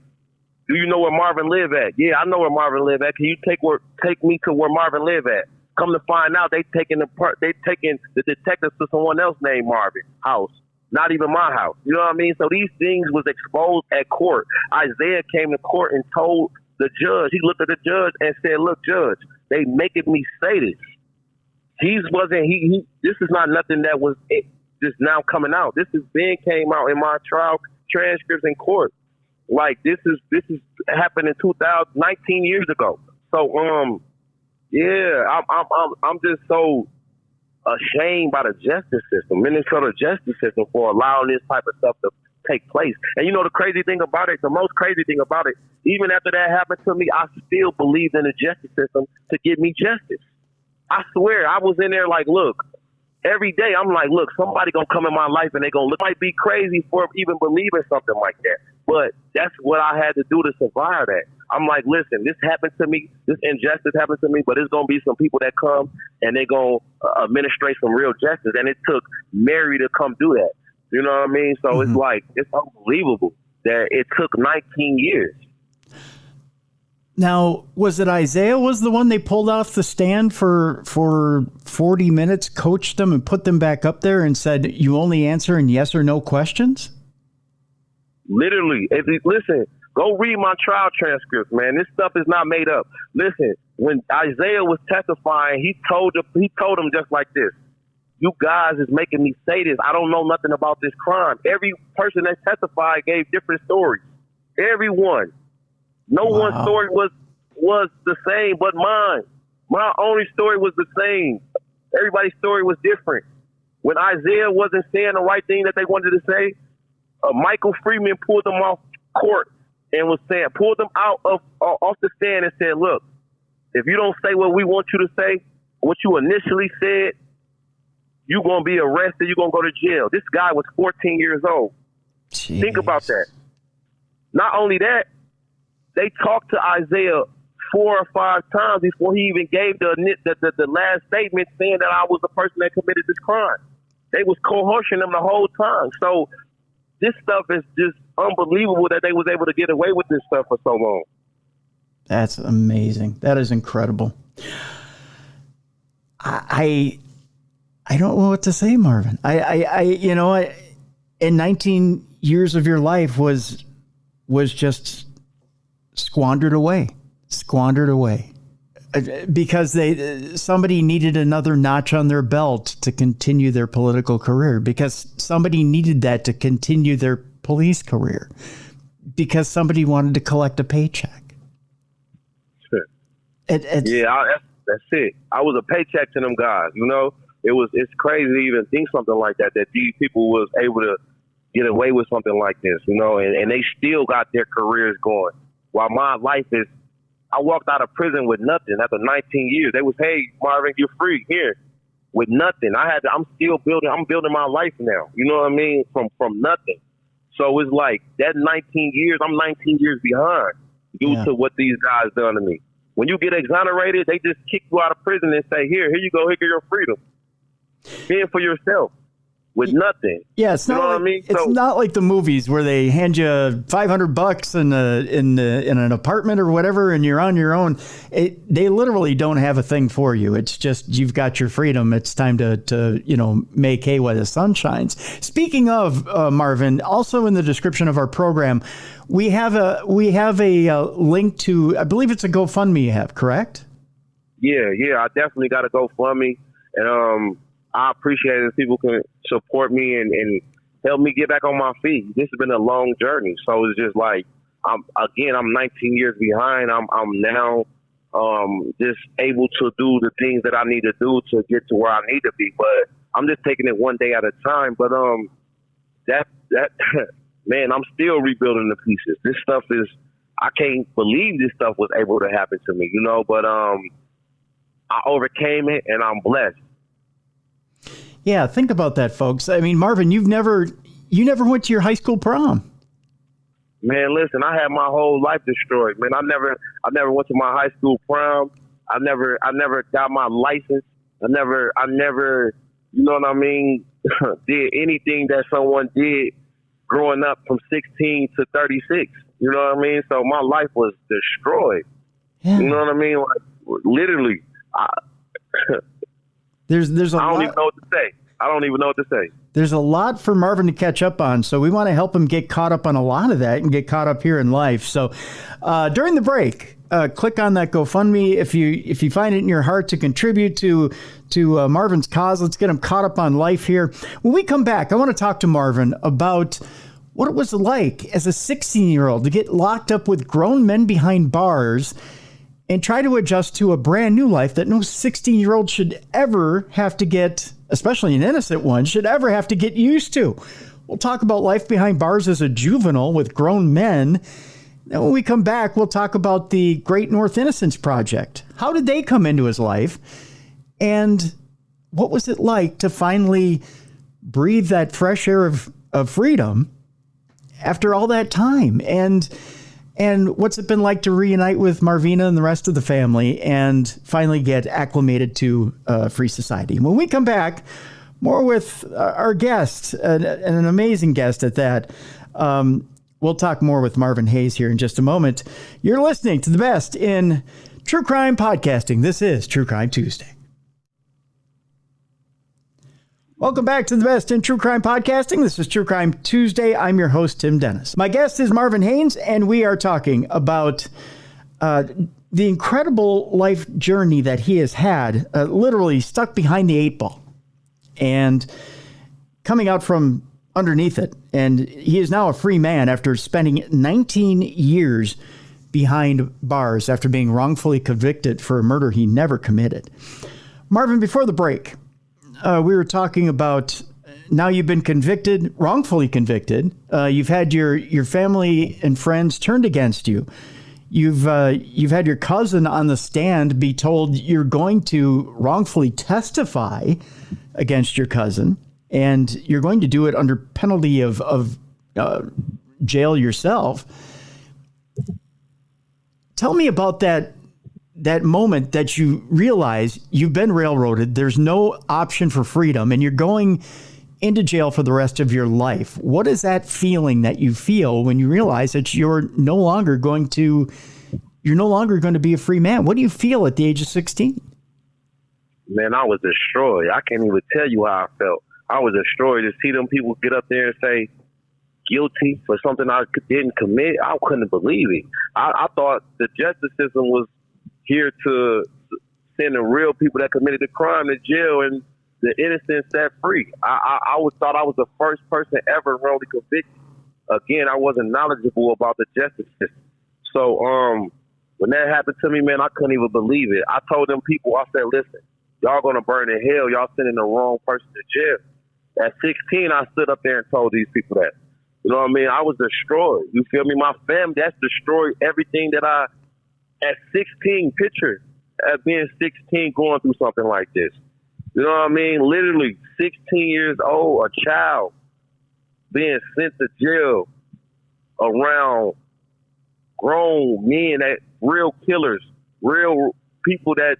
Do you know where Marvin live at? Yeah, I know where Marvin live at. Can you take me to where Marvin live at? Come to find out, they taking the detectives to someone else named Marvin house. Not even my house. You know what I mean? So these things was exposed at court. Isaiah came to court and told the judge. He looked at the judge and said, look, judge, they making me say this. This is not nothing that was just now coming out. This has been came out in my trial transcripts in court. Like, this is happened in 19 years ago. So, yeah, I'm just so ashamed by the justice system, Minnesota justice system, for allowing this type of stuff to take place. And the crazy thing about it, the most crazy thing about it, even after that happened to me, I still believed in the justice system to give me justice. I swear, I was in there like, look, every day I'm like, look, somebody gonna come in my life and they gonna look, might be crazy for even believing something like that. But that's what I had to do to survive that. I'm like, listen, this happened to me. This injustice happened to me, but there's going to be some people that come and they're going to administrate some real justice. And it took Mary to come do that. You know what I mean? So It's like, it's unbelievable that it took 19 years. Now, was it Isaiah was the one they pulled off the stand for 40 minutes, coached them and put them back up there and said, you only answer in yes or no questions? Literally. Listen, go read my trial transcripts, man. This stuff is not made up. Listen, when Isaiah was testifying, he told them just like this. You guys is making me say this. I don't know nothing about this crime. Every person that testified gave different stories. Everyone. No one's story was the same but mine. My only story was the same. Everybody's story was different. When Isaiah wasn't saying the right thing that they wanted to say, Michael Freeman pulled them off court and pulled them out off the stand and said, look, if you don't say what we want you to say, what you initially said, you're going to be arrested. You're going to go to jail. This guy was 14 years old. Jeez. Think about that. Not only that, they talked to Isaiah 4 or 5 times before he even gave the last statement saying that I was the person that committed this crime. They was coercing him the whole time. So this stuff is just unbelievable that they was able to get away with this stuff for so long. That's amazing. That is incredible. I don't know what to say, Marvin. In 19 years of your life was just squandered away because somebody needed another notch on their belt to continue their political career, because somebody needed that to continue their police career, because somebody wanted to collect a paycheck. Sure. That's it. I was a paycheck to them guys. It's crazy to even think something like that these people was able to get away with something like this, and they still got their careers going. While my life is, I walked out of prison with nothing after 19 years. They was, hey, Marvin, you're free here with nothing. I'm building my life now. You know what I mean? From nothing. So it's like that 19 years, I'm 19 years behind due to what these guys done to me. When you get exonerated, they just kick you out of prison and say, here you go, here get your freedom. Being for yourself with nothing. Yeah, it's not it's not like the movies where they hand you $500 in an apartment or whatever, and you're on your own. They literally don't have a thing for you. It's just you've got your freedom. It's time to make hay while the sun shines. Speaking of Marvin, also in the description of our program, we have a link to, I believe it's a GoFundMe you have, correct? Yeah, I definitely got a GoFundMe, and I appreciate it if people can support me and help me get back on my feet. This has been a long journey. So it's just like, I'm 19 years behind. I'm now just able to do the things that I need to do to get to where I need to be. But I'm just taking it one day at a time. But man, I'm still rebuilding the pieces. This stuff is, I can't believe this stuff was able to happen to me, but I overcame it and I'm blessed. Yeah, think about that, folks. I mean, Marvin, you never went to your high school prom. Man, listen, I had my whole life destroyed. Man, I never went to my high school prom. I never got my license. I never, you know what I mean, did anything that someone did growing up from 16 to 36. You know what I mean? So my life was destroyed. Yeah. You know what I mean? Like, literally. There's a lot. I don't even know what to say. There's a lot for Marvin to catch up on, so we want to help him get caught up on a lot of that and get caught up here in life. So during the break, click on that GoFundMe if you find it in your heart to contribute to Marvin's cause. Let's get him caught up on life here. When we come back, I want to talk to Marvin about what it was like as a 16-year-old to get locked up with grown men behind bars and try to adjust to a brand new life that no 16-year-old should ever have to get, especially an innocent one, should ever have to get used to. We'll talk about life behind bars as a juvenile with grown men. Then when we come back, we'll talk about the Great North Innocence Project. How did they come into his life? And what was it like to finally breathe that fresh air of freedom after all that time? And what's it been like to reunite with Marvina and the rest of the family and finally get acclimated to free society? When we come back, more with our guest, and an amazing guest at that. We'll talk more with Marvin Haynes here in just a moment. You're listening to the best in true crime podcasting. This is True Crime Tuesday. Welcome back to the best in true crime podcasting. This is True Crime Tuesday. I'm your host, Tim Dennis. My guest is Marvin Haynes, and we are talking about the incredible life journey that he has had, literally stuck behind the 8 ball and coming out from underneath it. And he is now a free man after spending 19 years behind bars after being wrongfully convicted for a murder he never committed. Marvin, before the break, we were talking about now you've been convicted, wrongfully convicted. You've had your family and friends turned against you. You've had your cousin on the stand be told you're going to wrongfully testify against your cousin, and you're going to do it under penalty of jail yourself. Tell me about that moment that you realize you've been railroaded. There's no option for freedom, and you're going into jail for the rest of your life. What is that feeling that you feel when you realize that you're no longer going to be a free man? What do you feel at the age of 16? Man, I was destroyed. I can't even tell you how I felt. I was destroyed to see them people get up there and say guilty for something I didn't commit. I couldn't believe it. I thought the justice system was here to send the real people that committed the crime to jail and the innocent set free. I thought I was the first person ever wrongly convicted. Again, I wasn't knowledgeable about the justice system. So when that happened to me, man, I couldn't even believe it. I told them people, I said, listen, y'all gonna burn in hell. Y'all sending the wrong person to jail. At 16, I stood up there and told these people that. You know what I mean? I was destroyed. You feel me? My family, that's destroyed everything that I, at 16, picture at being 16 going through something like this. You know what I mean? Literally 16 years old, a child being sent to jail around grown men, that real killers, real people that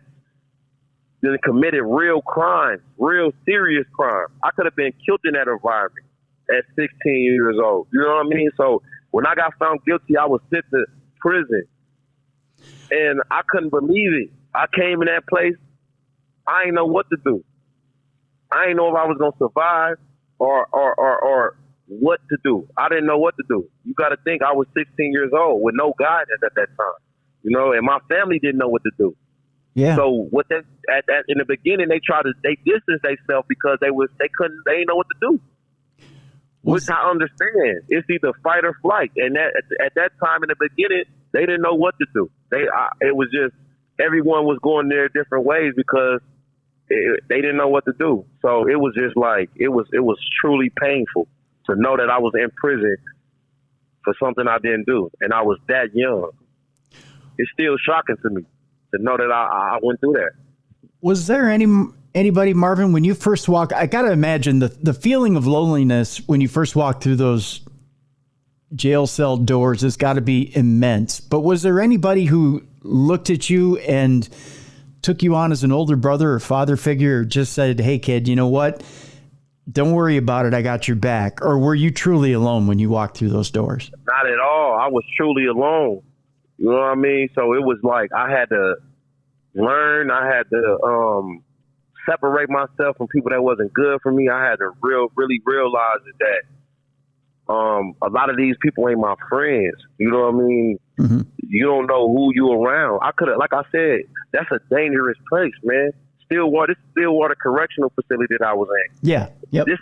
committed real crimes, real serious crimes. I could have been killed in that environment at 16 years old. You know what I mean? So when I got found guilty, I was sent to prison. And I couldn't believe it. I came in that place. I didn't know what to do. I didn't know if I was going to survive or what to do. I didn't know what to do. You got to think I was 16 years old with no guidance at that time, you know, and my family didn't know what to do. Yeah. So what they in the beginning they distanced themselves because they didn't know what to do. Which I understand. It's either fight or flight, and at that time in the beginning they didn't know what to do. It was just everyone was going their different ways because they didn't know what to do. So it was just like it was truly painful to know that I was in prison for something I didn't do, and I was that young. It's still shocking to me to know that I went through that. Was there anybody, Marvin, when you first walked? I got to imagine the feeling of loneliness when you first walked through those jail cell doors has got to be immense. But was there anybody who looked at you and took you on as an older brother or father figure, or just said, hey, kid, you know what? Don't worry about it. I got your back. Or were you truly alone when you walked through those doors? Not at all. I was truly alone. You know what I mean? So it was like I had to learn. I had to separate myself from people that wasn't good for me. I had to really realize that a lot of these people ain't my friends. You know what I mean? Mm-hmm. You don't know who you around. I could have, like I said, that's a dangerous place, man. This Stillwater Correctional Facility that I was in. Yeah. Yep. This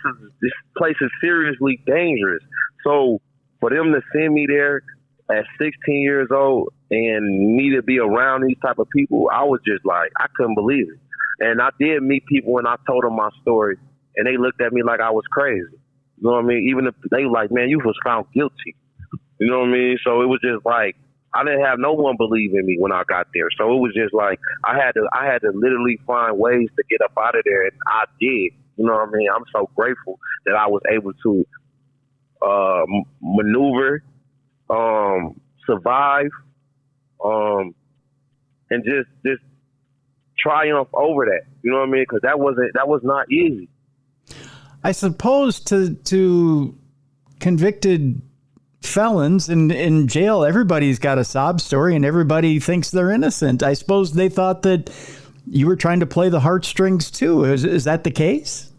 place is seriously dangerous. So for them to send me there at 16 years old and me to be around these type of people, I was just like, I couldn't believe it. And I did meet people when I told them my story, and they looked at me like I was crazy. You know what I mean? Even if they were like, man, you was found guilty. You know what I mean? So it was just like, I didn't have no one believe in me when I got there. So it was just like, I had to literally find ways to get up out of there, and I did. You know what I mean? I'm so grateful that I was able to maneuver, survive, and just triumph over that. You know what I mean? Because that was not easy. I suppose to convicted felons in jail, everybody's got a sob story and everybody thinks they're innocent. I suppose they thought that you were trying to play the heartstrings too. Is that the case?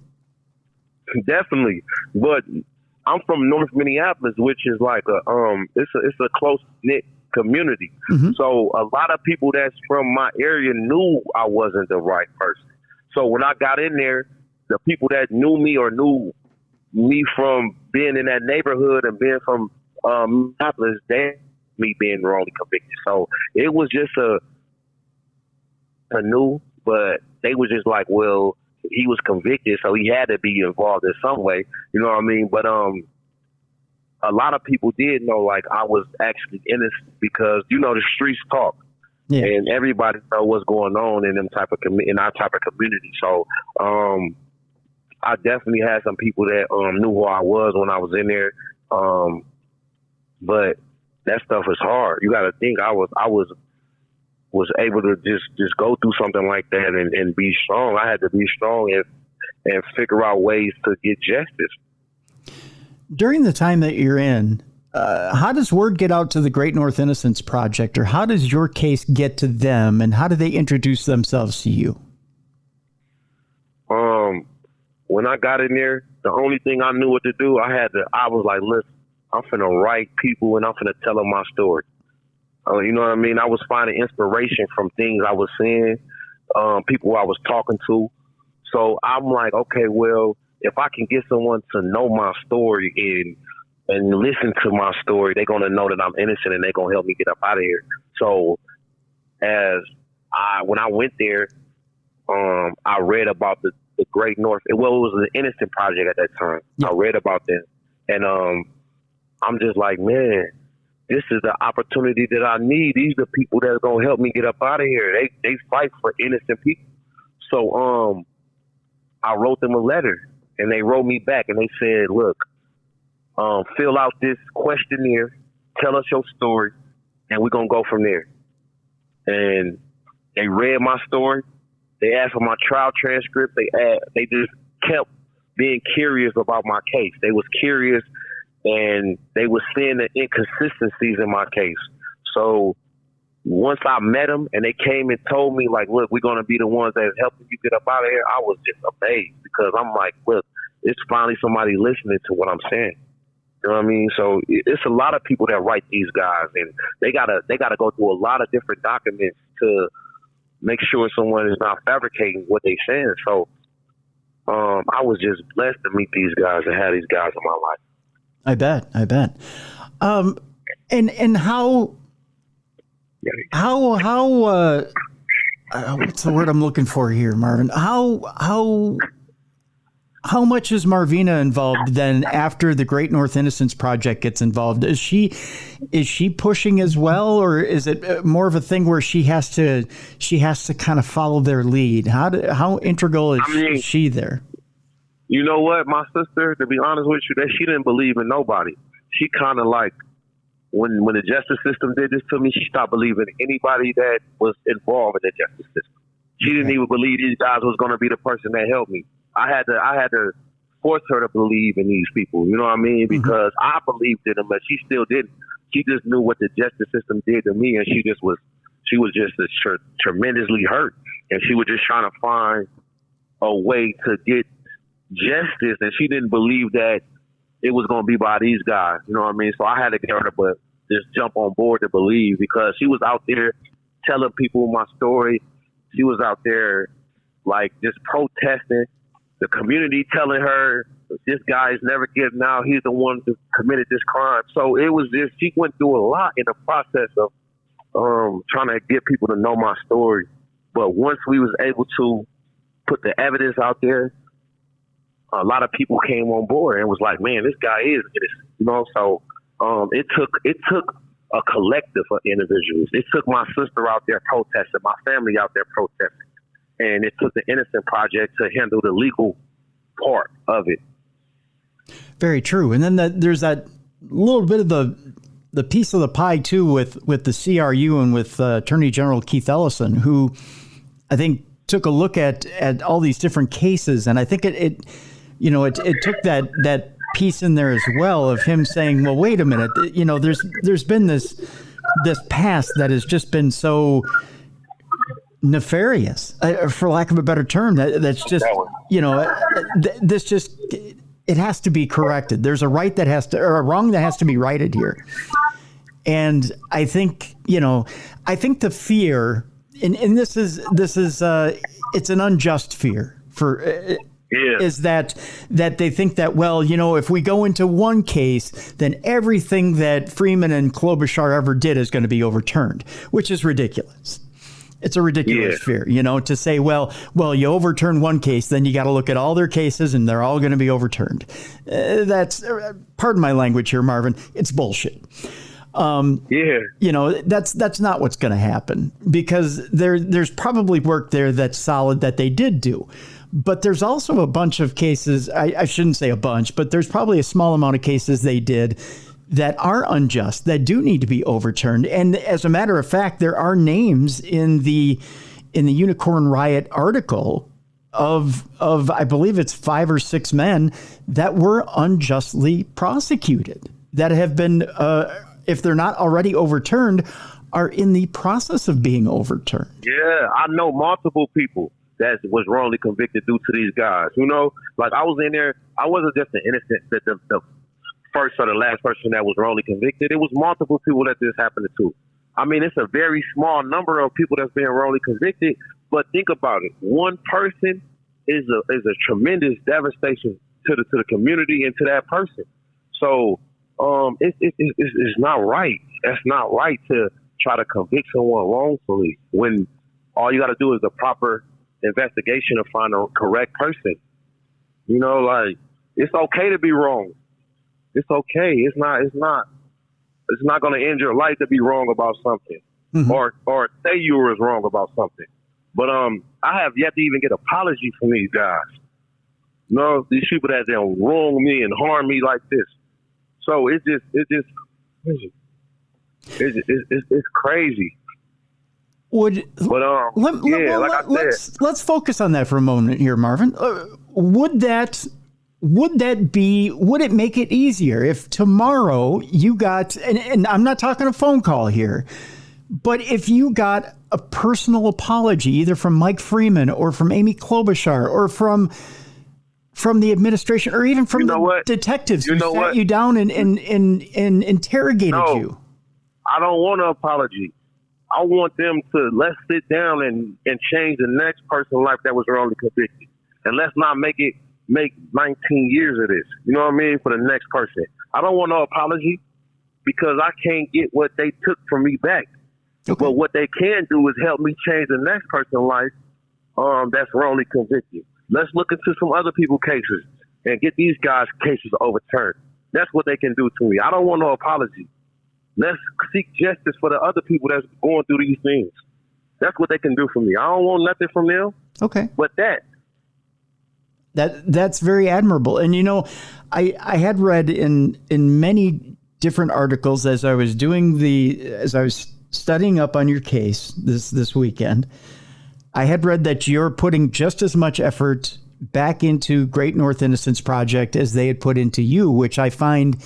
Definitely. But I'm from North Minneapolis, which is like it's a close knit community. Mm-hmm. So a lot of people that's from my area knew I wasn't the right person. So when I got in there, the people that knew me or knew me from being in that neighborhood and being from Minneapolis, me being wrongly convicted. So it was just a new, but they was just like, well, he was convicted, so he had to be involved in some way. You know what I mean? But a lot of people did know, like, I was actually innocent because, the streets talk. Yeah. And everybody know what's going on in in our type of community. So I definitely had some people that knew who I was when I was in there. But that stuff is hard. You got to think I was able to just go through something like that and be strong. I had to be strong and figure out ways to get justice. During the time that you're in, how does word get out to the Great North Innocence Project, or how does your case get to them, and how do they introduce themselves to you? When I got in there, the only thing I knew what to do, I was like, listen, I'm finna write people and I'm finna tell them my story. You know what I mean? I was finding inspiration from things I was seeing, people I was talking to. So I'm like, okay, well, if I can get someone to know my story and listen to my story, they're going to know that I'm innocent and they're going to help me get up out of here. So when I went there, I read about the Great North. It was the Innocent Project at that time. Yeah. I read about them. And I'm just like, man, this is the opportunity that I need. These are the people that are going to help me get up out of here. They fight for innocent people. So I wrote them a letter, and they wrote me back, and they said, look, fill out this questionnaire, tell us your story, and we're going to go from there. And they read my story. They asked for my trial transcript. They just kept being curious about my case. They was curious, and they were seeing the inconsistencies in my case. So once I met them and they came and told me, like, look, we're going to be the ones that helping you get up out of here, I was just amazed because I'm like, look, it's finally somebody listening to what I'm saying. You know what I mean? So it's a lot of people that write these guys, and they gotta go through a lot of different documents to make sure someone is not fabricating what they're saying. So I was just blessed to meet these guys and have these guys in my life. I bet. And how what's the word I'm looking for here, Marvin? How much is Marvina involved then after the Great North Innocence Project gets involved? Is she pushing as well, or is it more of a thing where she has to kind of follow their lead? How integral is she there? You know what, my sister, to be honest with you, that she didn't believe in nobody. She kind of like, when the justice system did this to me, she stopped believing in anybody that was involved in the justice system. She didn't even believe these guys was going to be the person that helped me. I had to force her to believe in these people. You know what I mean? Because I believed in them, but she still didn't. She just knew what the justice system did to me, and she was just tremendously hurt, and she was just trying to find a way to get justice, and she didn't believe that it was going to be by these guys. You know what I mean? So I had to get her to just jump on board to believe, because she was out there telling people my story. She was out there like just protesting. The community telling her this guy is never getting out. He's the one who committed this crime. So it was just, she went through a lot in the process of trying to get people to know my story. But once we was able to put the evidence out there, a lot of people came on board and was like, man, this guy is innocent, you know? So it took a collective of individuals. It took my sister out there protesting, my family out there protesting. And it took the Innocent Project to handle the legal part of it. Very true. And then there's that little bit of the piece of the pie, too, with the CRU and with Attorney General Keith Ellison, who I think took a look at all these different cases. And I think it took that piece in there as well of him saying, well, wait a minute, there's been this past that has just been so nefarious, for lack of a better term, that's just, this just, it has to be corrected. There's a right that has to, or a wrong that has to be righted here. And I think, the fear, and this is it's an unjust fear is that they think that, well, if we go into one case, then everything that Freeman and Klobuchar ever did is going to be overturned, which is ridiculous. It's a ridiculous fear, to say, well, you overturn one case, then you got to look at all their cases and they're all going to be overturned. That's, pardon my language here, Marvin, it's bullshit. That's not what's going to happen, because there's probably work there that's solid that they did do. But there's also a bunch of cases, I shouldn't say a bunch, but there's probably a small amount of cases they did that are unjust, that do need to be overturned. And as a matter of fact, there are names in the Unicorn Riot article of I believe it's 5 or 6 men that were unjustly prosecuted, that have been, if they're not already overturned, are in the process of being overturned. Yeah, I know multiple people that was wrongly convicted due to these guys. Like I was in there, I wasn't just the innocent, the first or the last person that was wrongly convicted. It was multiple people that this happened to. I mean, it's a very small number of people that's being wrongly convicted, but think about it. One person is a tremendous devastation to the community and to that person. So it's not right. That's not right to try to convict someone wrongfully when all you got to do is the proper investigation to find a correct person. Like, it's okay to be wrong. It's okay. It's not going to end your life to be wrong about something, or say you were wrong about something. But I have yet to even get an apology from these guys. These people that don't wrong me and harm me like this. So it's crazy. Let's focus on that for a moment here, Marvin. Would it make it easier if tomorrow you got, and I'm not talking a phone call here, but if you got a personal apology, either from Mike Freeman or from Amy Klobuchar or from the administration or even from the detectives who sat you down and interrogated you? I don't want an apology. I want them to, let's sit down and change the next person's life that was wrongly convicted. And let's not make 19 years of this. You know what I mean? For the next person. I don't want no apology because I can't get what they took from me back. Okay. But what they can do is help me change the next person's life that's wrongly convicted. Let's look into some other people's cases and get these guys' cases overturned. That's what they can do to me. I don't want no apology. Let's seek justice for the other people that's going through these things. That's what they can do for me. I don't want nothing from them. Okay. But that's very admirable. And I had read in many different articles as I was studying up on your case this weekend, I had read that you're putting just as much effort back into Great North Innocence Project as they had put into you, which I find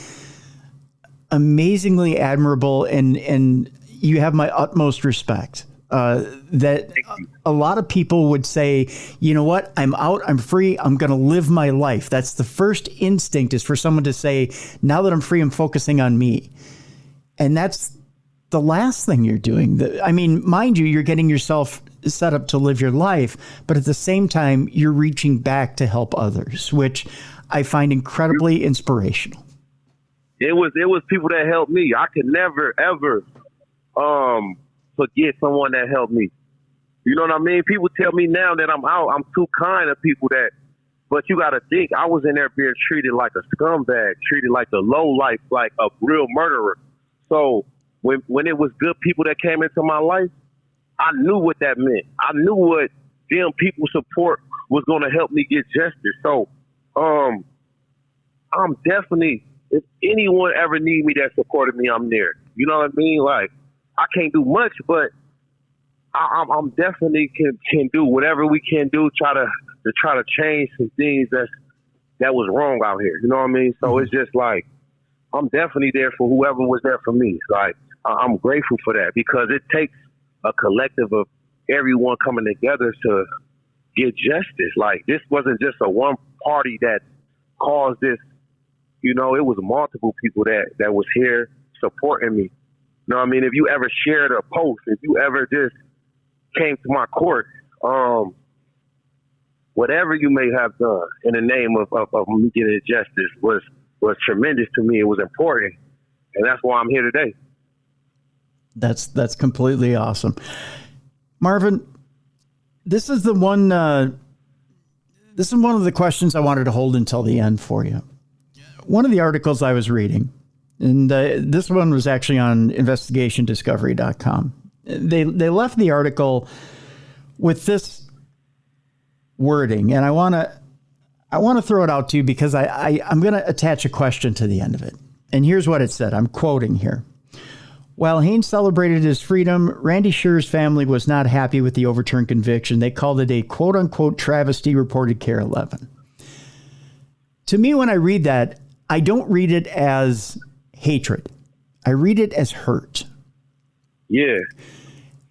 amazingly admirable, and you have my utmost respect. That a lot of people would say, you know what, I'm out, I'm free, I'm going to live my life. That's the first instinct, is for someone to say, now that I'm free, I'm focusing on me. And that's the last thing you're doing. I mean, mind you, you're getting yourself set up to live your life, but at the same time, you're reaching back to help others, which I find incredibly inspirational. It was people that helped me. I could never, ever forget someone that helped me. You know what I mean? People tell me now that I'm out, I'm too kind to people that, but you got to think, I was in there being treated like a scumbag, treated like a low life, like a real murderer. So when it was good people that came into my life, I knew what that meant. I knew what them people support was going to help me get justice. So I'm definitely, if anyone ever need me that supported me, I'm there. You know what I mean? Like, I can't do much, but I'm definitely can do whatever we can do to try to change some things that was wrong out here. You know what I mean? So it's just like, I'm definitely there for whoever was there for me. Like, I'm grateful for that, because it takes a collective of everyone coming together to get justice. Like, this wasn't just a one party that caused this. You know, it was multiple people that was here supporting me. You know what I mean? If you ever shared a post, if you ever just came to my court, whatever you may have done in the name of me getting justice was tremendous to me. It was important. And that's why I'm here today. That's completely awesome. Marvin, this is the one. This is one of the questions I wanted to hold until the end for you. One of the articles I was reading, and this one was actually on investigationdiscovery.com. They left the article with this wording, and I want to throw it out to you because I'm going to attach a question to the end of it. And here's what it said. I'm quoting here. While Haynes celebrated his freedom, Randy Shearer's family was not happy with the overturned conviction. They called it a quote-unquote travesty, reported KARE 11. To me, when I read that, I don't read it as hatred. I read it as hurt. Yeah.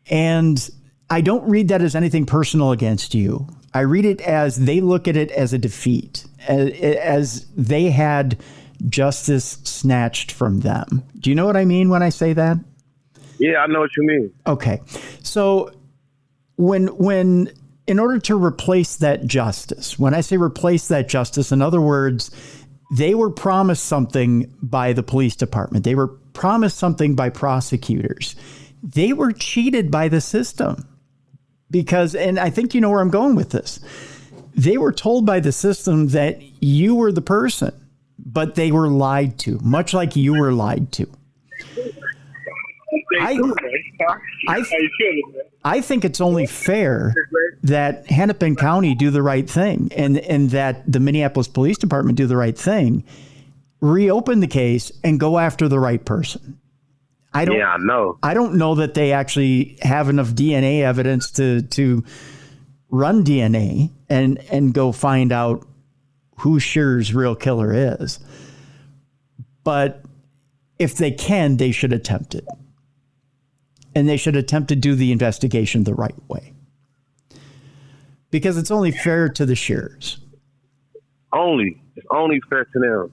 And I don't read that as anything personal against you. I read it as they look at it as a defeat, as they had justice snatched from them. Do you know what I mean when I say that? Yeah, I know what you mean. Okay. So when in order to replace that justice, when I say replace that justice, in other words, they were promised something by the police department. They were promised something by prosecutors. They were cheated by the system because, and I think you know where I'm going with this. They were told by the system that you were the person, but they were lied to, much like you were lied to. I think it's only fair that Hennepin County do the right thing and that the Minneapolis Police Department do the right thing, reopen the case and go after the right person. I don't know that they actually have enough DNA evidence to run DNA and go find out who Shearer's real killer is. But if they can, they should attempt it. And they should attempt to do the investigation the right way. Because it's only fair to the Shearers. It's only fair to them.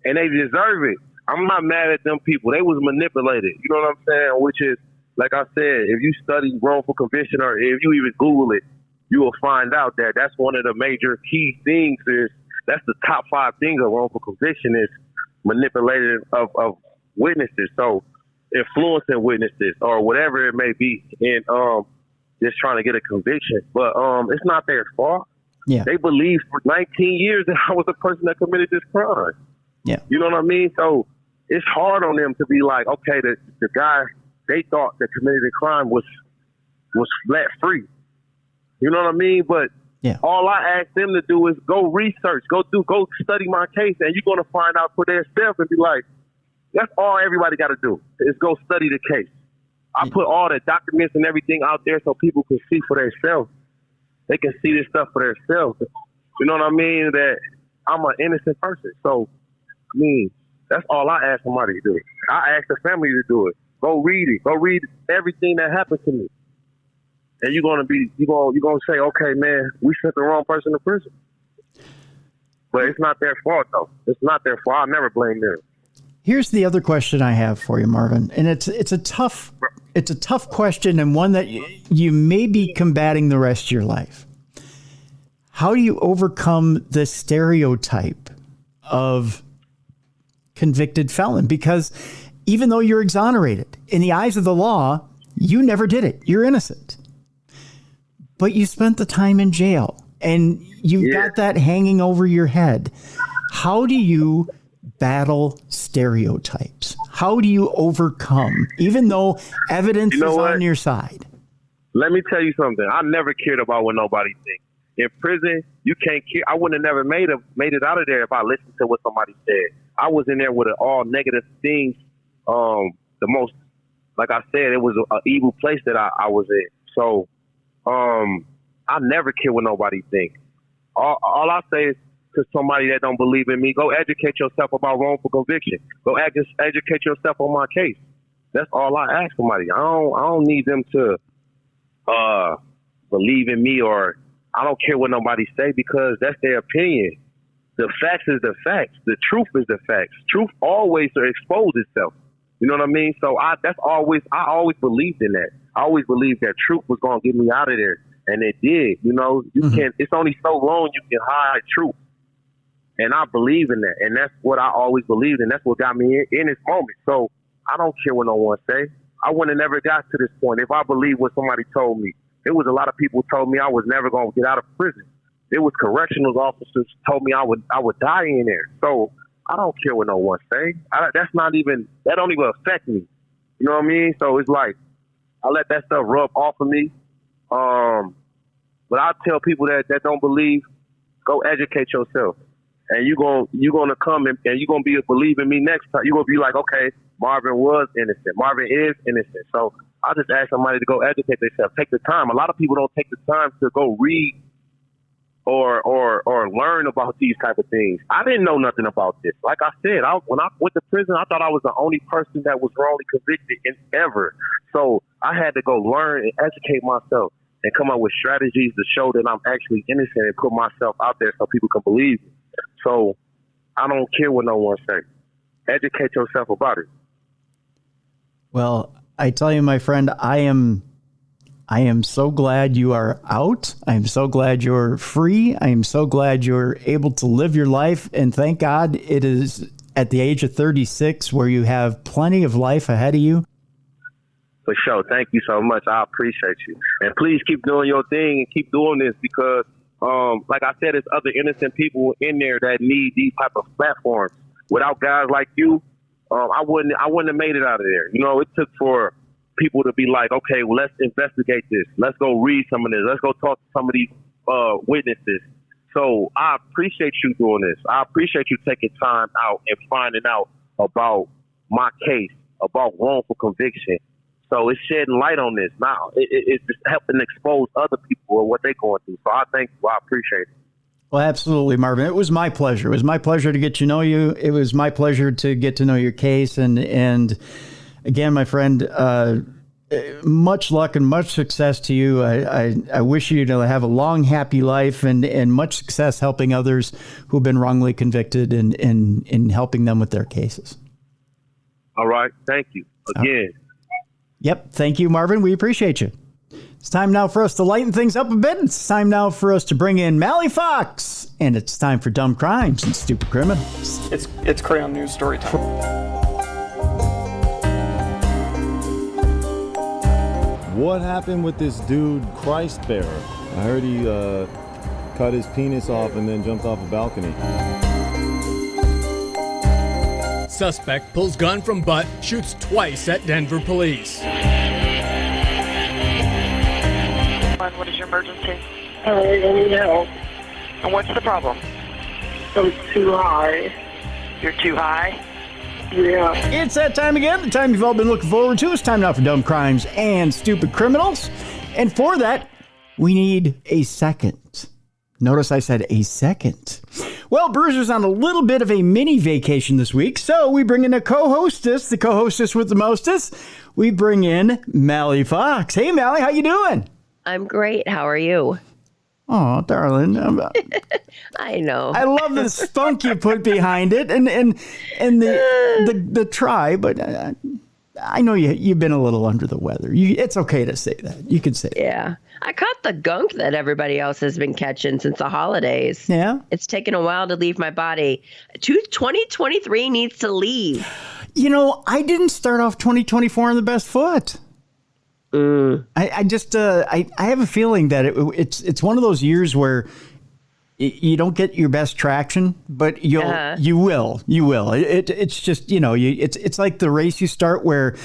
And they deserve it. I'm not mad at them people. They was manipulated. You know what I'm saying? Which is, like I said, if you study wrongful conviction or if you even Google it, you will find out that that's one of the major key things is that's the top 5 things of wrongful conviction is manipulated of witnesses. So influencing witnesses or whatever it may be and just trying to get a conviction. But it's not their fault. Yeah. They believed for 19 years that I was the person that committed this crime. Yeah. You know what I mean? So it's hard on them to be like, okay, the guy they thought that committed the crime was let free. You know what I mean? But yeah. All I ask them to do is go research, go study my case, and you're going to find out for themselves and be like, that's all everybody got to do is go study the case. I put all the documents and everything out there so people can see for themselves. They can see this stuff for themselves. You know what I mean? That I'm an innocent person. So, I mean, that's all I ask somebody to do. I ask the family to do it. Go read it. Go read everything that happened to me. And you're gonna say, okay, man, we sent the wrong person to prison. But it's not their fault, though. It's not their fault. I'll never blame them. Here's the other question I have for you, Marvin, and it's a tough question and one that you may be combating the rest of your life. How do you overcome the stereotype of convicted felon? Because even though you're exonerated, in the eyes of the law, you never did it. You're innocent. But you spent the time in jail and you've got that hanging over your head. How do you battle stereotypes? How do you overcome, even though evidence is on your side? Let me tell you something. I never cared about what nobody thinks. In prison, you can't care. I wouldn't have never made it out of there if I listened to what somebody said. I was in there with all negative things. The most, like I said, it was an evil place that I was in. So, I never care what nobody thinks. All I say is to somebody that don't believe in me, go educate yourself about wrongful conviction. Go educate yourself on my case. That's all I ask somebody. I don't need them to believe in me, or I don't care what nobody say because that's their opinion. The facts is the facts. The truth is the facts. Truth always expose itself. You know what I mean? So I always believed in that. I always believed that truth was going to get me out of there. And it did. You know, you can't, it's only so long you can hide truth. And I believe in that. And that's what I always believed in. That's what got me in this moment. So I don't care what no one say. I wouldn't have never got to this point if I believed what somebody told me. It was a lot of people told me I was never going to get out of prison. It was correctional officers told me I would die in there. So I don't care what no one say. That don't even affect me. You know what I mean? So it's like I let that stuff rub off of me. But I tell people that don't believe, go educate yourself. And you're gonna come and you're gonna be a believer in me next time. You're gonna be like, okay, Marvin was innocent. Marvin is innocent. So I just ask somebody to go educate themselves. Take the time. A lot of people don't take the time to go read or learn about these type of things. I didn't know nothing about this. Like I said, when I went to prison, I thought I was the only person that was wrongly convicted ever. So I had to go learn and educate myself and come up with strategies to show that I'm actually innocent and put myself out there so people can believe me. So I don't care what no one says. Educate yourself about it. Well, I tell you, my friend, I am so glad you are out. I am so glad you're free. I am so glad you're able to live your life. And thank God it is at the age of 36 where you have plenty of life ahead of you. For sure. Thank you so much. I appreciate you. And please keep doing your thing and keep doing this because, like I said, there's other innocent people in there that need these type of platforms. Without guys like you, I wouldn't have made it out of there. You know, it took for people to be like, okay, well, let's investigate this. Let's go read some of this. Let's go talk to some of these witnesses. So I appreciate you doing this. I appreciate you taking time out and finding out about my case, about wrongful conviction. So it's shedding light on this now. It's just helping expose other people or what they're going through. So I thank you. I appreciate it. Well, absolutely, Marvin. It was my pleasure. It was my pleasure to get to know you. It was my pleasure to get to know your case. And again, my friend, much luck and much success to you. I wish you to have a long, happy life and much success helping others who've been wrongly convicted and in helping them with their cases. All right. Thank you again. Yep. Thank you, Marvin. We appreciate you. It's time now for us to lighten things up a bit. It's time now for us to bring in Mally Fox. And it's time for Dumb Crimes and Stupid Criminals. It's Crayon News story time. What happened with this dude, Christ Bearer? I heard he cut his penis off and then jumped off a balcony. Suspect pulls gun from butt, shoots twice at Denver police. What is your emergency? I need help. And what's the problem? I'm too high. You're too high? Yeah. It's that time again, the time you've all been looking forward to. It's time now for Dumb Crimes and Stupid Criminals. And for that, we need a second. Notice I said a second. Well, Bruiser's on a little bit of a mini vacation this week, so we bring in a co-hostess, the co-hostess with the mostest. We bring in Mally Fox. Hey, Mally, how you doing? I'm great. How are you? Oh, darling. I know. I love the spunk you put behind it and the try, but I know you've been a little under the weather. It's okay to say that. You can say that. Yeah. I caught the gunk that everybody else has been catching since the holidays. Yeah. It's taken a while to leave my body. 2023 needs to leave. You know, I didn't start off 2024 on the best foot. I just I have a feeling that it's one of those years where you don't get your best traction, but you will. It's just, you know, it's like the race you start where,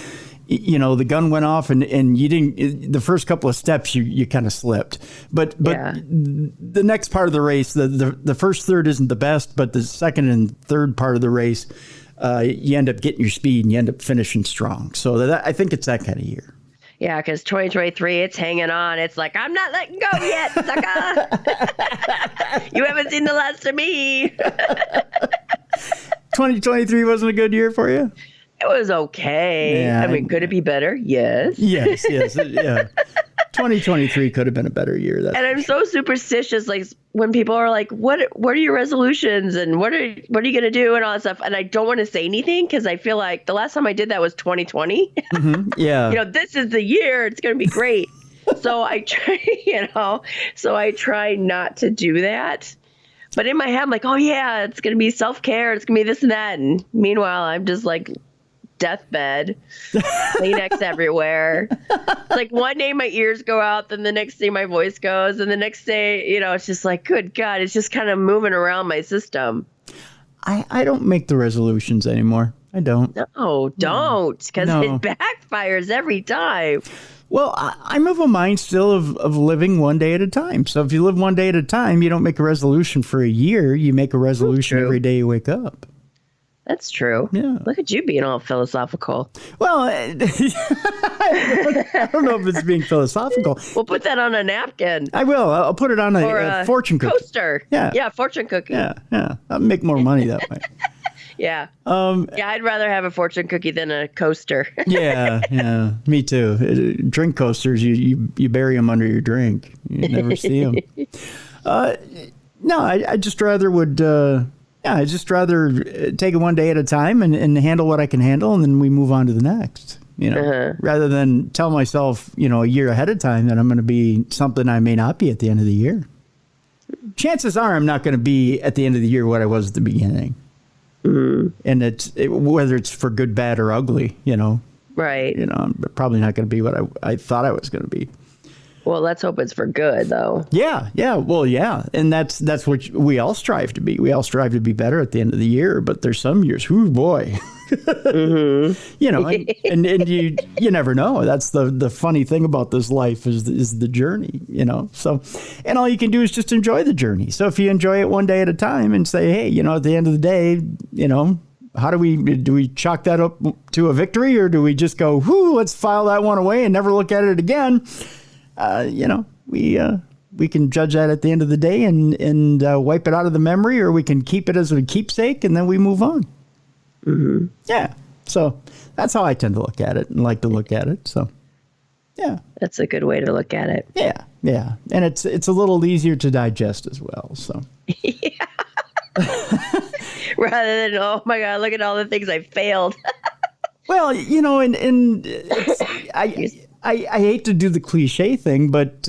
you know, the gun went off and you didn't, the first couple of steps you kind of slipped, but the next part of the race, the first third isn't the best, but the second and third part of the race, you end up getting your speed and you end up finishing strong. So I think it's that kind of year. Yeah, because 2023, it's hanging on. It's like, I'm not letting go yet, sucker. You haven't seen the last of me. 2023 wasn't a good year for you? It was okay. Yeah, I mean, could it be better? Yes. Yes. Yeah. 2023 could have been a better year. And I'm so superstitious. Like when people are like, "What are your resolutions and what are you going to do?" and all that stuff, and I don't want to say anything because I feel like the last time I did that was 2020. Mm-hmm. Yeah. You know, this is the year. It's going to be great. So I try not to do that. But in my head, I'm like, "Oh yeah, it's going to be self-care. It's going to be this and that." And meanwhile, I'm just like deathbed, Kleenex everywhere. It's like one day my ears go out, then the next day my voice goes, and the next day, it's just like, good God, it's just kind of moving around my system. I don't make the resolutions anymore. I don't. No, don't, because it backfires every time. Well, I'm of a mind still of living one day at a time. So if you live one day at a time, you don't make a resolution for a year. You make a resolution every day you wake up. That's true. Yeah. Look at you being all philosophical. Well, I don't know if it's being philosophical. We'll put that on a napkin. I will. I'll put it on a fortune cookie. Coaster. Yeah. Yeah, fortune cookie. Yeah. I'll make more money that way. Yeah. I'd rather have a fortune cookie than a coaster. Yeah. Me too. Drink coasters, you bury them under your drink. You never see them. No, I just rather would. I just rather take it one day at a time and handle what I can handle, and then we move on to the next. Rather than tell myself, a year ahead of time that I'm going to be something I may not be at the end of the year. Chances are I'm not going to be at the end of the year what I was at the beginning. And whether it's for good, bad, or ugly, Right. I'm probably not going to be what I thought I was going to be. Well, let's hope it's for good, though. Yeah. Well, yeah. And that's what we all strive to be. We all strive to be better at the end of the year, but there's some years, whoo, boy. Mm-hmm. and you never know. That's the funny thing about this life is the journey, So, and all you can do is just enjoy the journey. So if you enjoy it one day at a time and say, hey, at the end of the day, how do we chalk that up to a victory, or do we just go, whoo, let's file that one away and never look at it again? We can judge that at the end of the day and wipe it out of the memory, or we can keep it as a keepsake and then we move on. Mm-hmm. Yeah. So that's how I tend to look at it and like to look at it. So, yeah. That's a good way to look at it. Yeah. Yeah. And it's a little easier to digest as well. So. Yeah. Rather than, oh my God, look at all the things I failed. Well, and I hate to do the cliche thing, but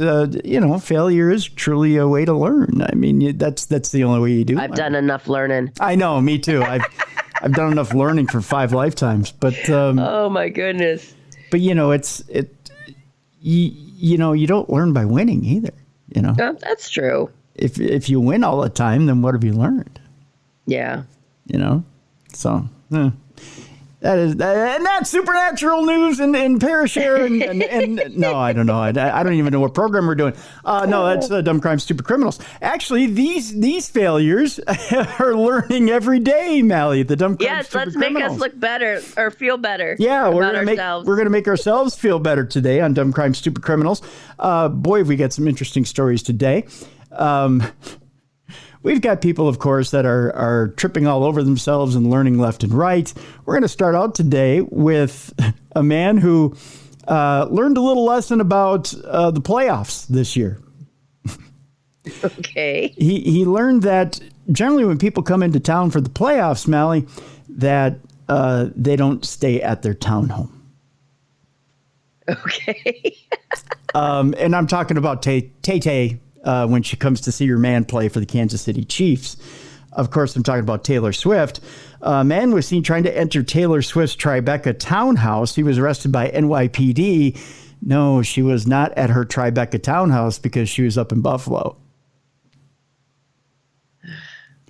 failure is truly a way to learn. I mean, that's the only way you do. I've done enough learning. I know, me too. I've done enough learning for 5 lifetimes, but oh my goodness. But you don't learn by winning either. Oh, that's true. If you win all the time, then what have you learned? Yeah. So. And that's supernatural news and Parashare and no, I don't know. I don't even know what program we're doing. No, that's Dumb Crime, Stupid Criminals. Actually, these failures are learning every day, Mally. The Dumb Crime, Stupid Criminals. Yes, let's make us look better or feel better. Yeah, we're gonna make ourselves feel better today on Dumb Crime, Stupid Criminals. Boy, we got some interesting stories today. We've got people, of course, that are tripping all over themselves and learning left and right. We're going to start out today with a man who learned a little lesson about the playoffs this year. Okay. He learned that generally when people come into town for the playoffs, Mally, that they don't stay at their townhome. Okay. And I'm talking about Tay-Tay. When she comes to see her man play for the Kansas City Chiefs. Of course, I'm talking about Taylor Swift. A man was seen trying to enter Taylor Swift's Tribeca townhouse. He was arrested by NYPD. No, she was not at her Tribeca townhouse because she was up in Buffalo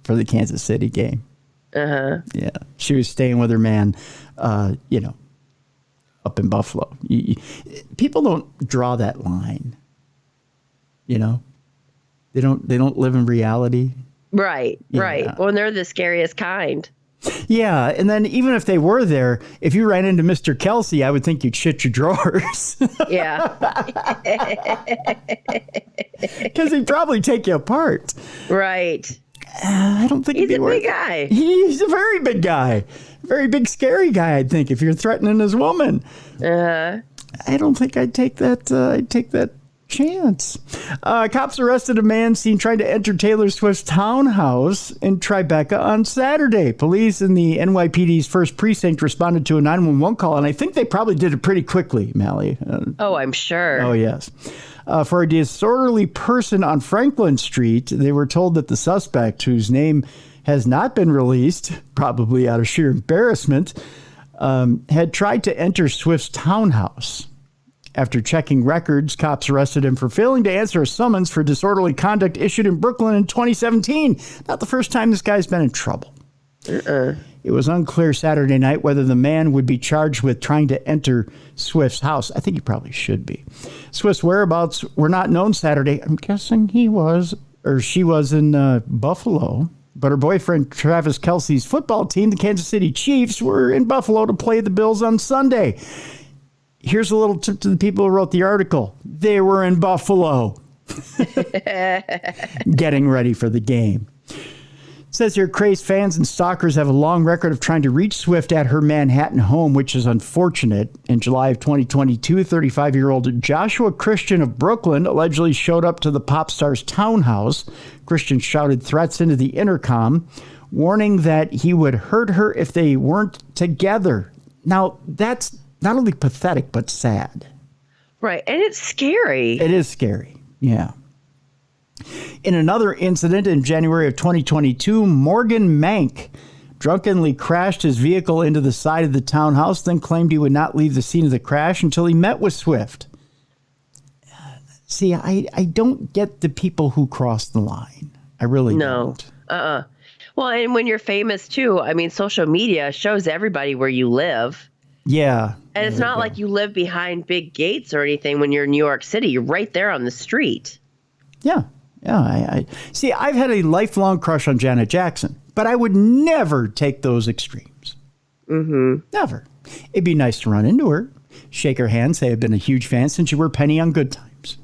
for the Kansas City game. Uh-huh. Yeah. She was staying with her man, up in Buffalo. People don't draw that line. They don't live in reality. Right. Well, they're the scariest kind. Yeah, and then even if they were there, if you ran into Mr. Kelsey, I would think you'd shit your drawers. Yeah. Because he'd probably take you apart. Right. I don't think he's a big guy. He's a very big guy. Very big, scary guy, I'd think, if you're threatening his woman. I don't think I'd take that chance. Cops arrested a man seen trying to enter Taylor Swift's townhouse in Tribeca on Saturday. Police in the NYPD's first precinct responded to a 911 call, and I think they probably did it pretty quickly, Mally. I'm sure. Oh, yes. For a disorderly person on Franklin Street, they were told that the suspect, whose name has not been released, probably out of sheer embarrassment, had tried to enter Swift's townhouse. After checking records, cops arrested him for failing to answer a summons for disorderly conduct issued in Brooklyn in 2017. Not the first time this guy's been in trouble. It was unclear Saturday night whether the man would be charged with trying to enter Swift's house. I think he probably should be. Swift's whereabouts were not known Saturday. I'm guessing she was in Buffalo. But her boyfriend, Travis Kelce's football team, the Kansas City Chiefs, were in Buffalo to play the Bills on Sunday. Here's a little tip to the people who wrote the article. They were in Buffalo getting ready for the game. It says here, crazed fans and stalkers have a long record of trying to reach Swift at her Manhattan home, which is unfortunate. In July of 2022, 35-year-old Joshua Christian of Brooklyn allegedly showed up to the pop star's townhouse. Christian shouted threats into the intercom, warning that he would hurt her if they weren't together. Now, that's not only pathetic, but sad. Right. And it's scary. It is scary. Yeah. In another incident in January of 2022, Morgan Mank drunkenly crashed his vehicle into the side of the townhouse, then claimed he would not leave the scene of the crash until he met with Swift. See, I don't get the people who cross the line. I really don't. Well, and when you're famous, too, I mean, social media shows everybody where you live. Yeah. And it's not like you live behind big gates or anything when you're in New York City. You're right there on the street. Yeah. Yeah, see, I've had a lifelong crush on Janet Jackson, but I would never take those extremes. Mm-hmm. Never. It'd be nice to run into her, shake her hand, say I've been a huge fan since you were Penny on Good Times.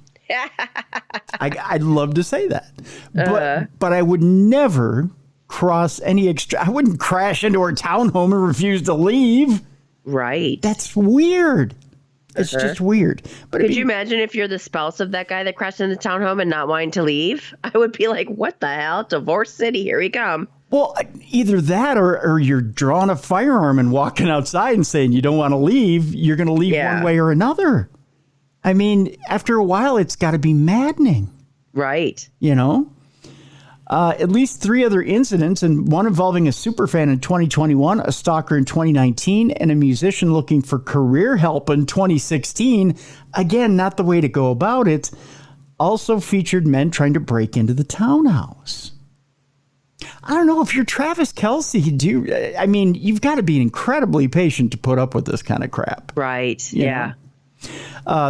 I'd love to say that. But I would never cross any I wouldn't crash into her townhome and refuse to leave. Right. That's weird. It's just weird. But could you imagine if you're the spouse of that guy that crashed in the townhome and not wanting to leave? I would be like, what the hell? Divorce City, here we come. Well, either that or you're drawing a firearm and walking outside and saying you don't want to leave. You're going to leave one way or another. I mean, after a while, it's got to be maddening. Right. You know? At least 3 other incidents, and one involving a superfan in 2021, a stalker in 2019, and a musician looking for career help in 2016. Again, not the way to go about it. Also featured men trying to break into the townhouse. I don't know if you're Travis Kelce, I mean, you've got to be incredibly patient to put up with this kind of crap. Right. You know?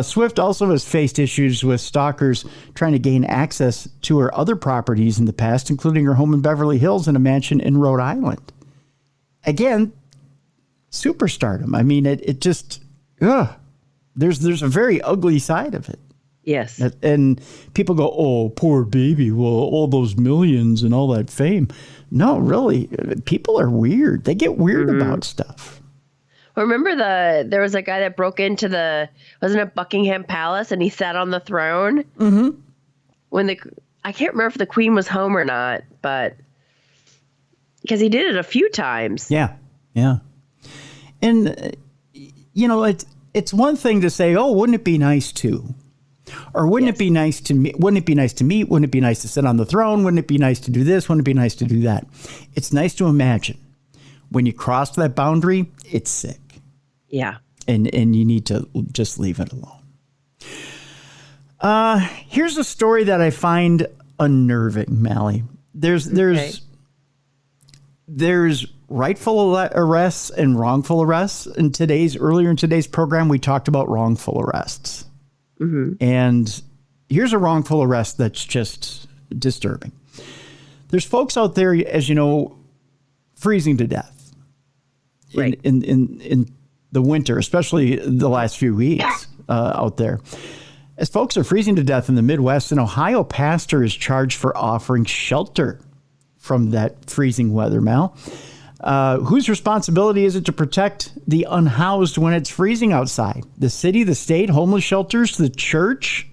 Swift also has faced issues with stalkers trying to gain access to her other properties in the past, including her home in Beverly Hills and a mansion in Rhode Island. Again, superstardom. I mean, it just, there's a very ugly side of it. Yes. And people go, oh, poor baby. Well, all those millions and all that fame. No, really, people are weird. They get weird about stuff. Remember there was a guy that broke into wasn't it Buckingham Palace, and he sat on the throne? Mm-hmm. I can't remember if the Queen was home or not, but because he did it a few times. Yeah. And, it's one thing to say, oh, wouldn't it be nice to? Or wouldn't it be nice to meet? Wouldn't it be nice to meet? Wouldn't it be nice to sit on the throne? Wouldn't it be nice to do this? Wouldn't it be nice to do that? It's nice to imagine. When you cross that boundary, it's sick. Yeah. And you need to just leave it alone. Here's a story that I find unnerving, Mally. There's rightful arrests and wrongful arrests. Earlier in today's program, we talked about wrongful arrests. Mm-hmm. And here's a wrongful arrest that's just disturbing. There's folks out there, as you know, freezing to death. Right. In the winter, especially the last few weeks out there. As folks are freezing to death in the Midwest, an Ohio pastor is charged for offering shelter from that freezing weather, Mal. Whose responsibility is it to protect the unhoused when it's freezing outside? The city, the state, homeless shelters, the church?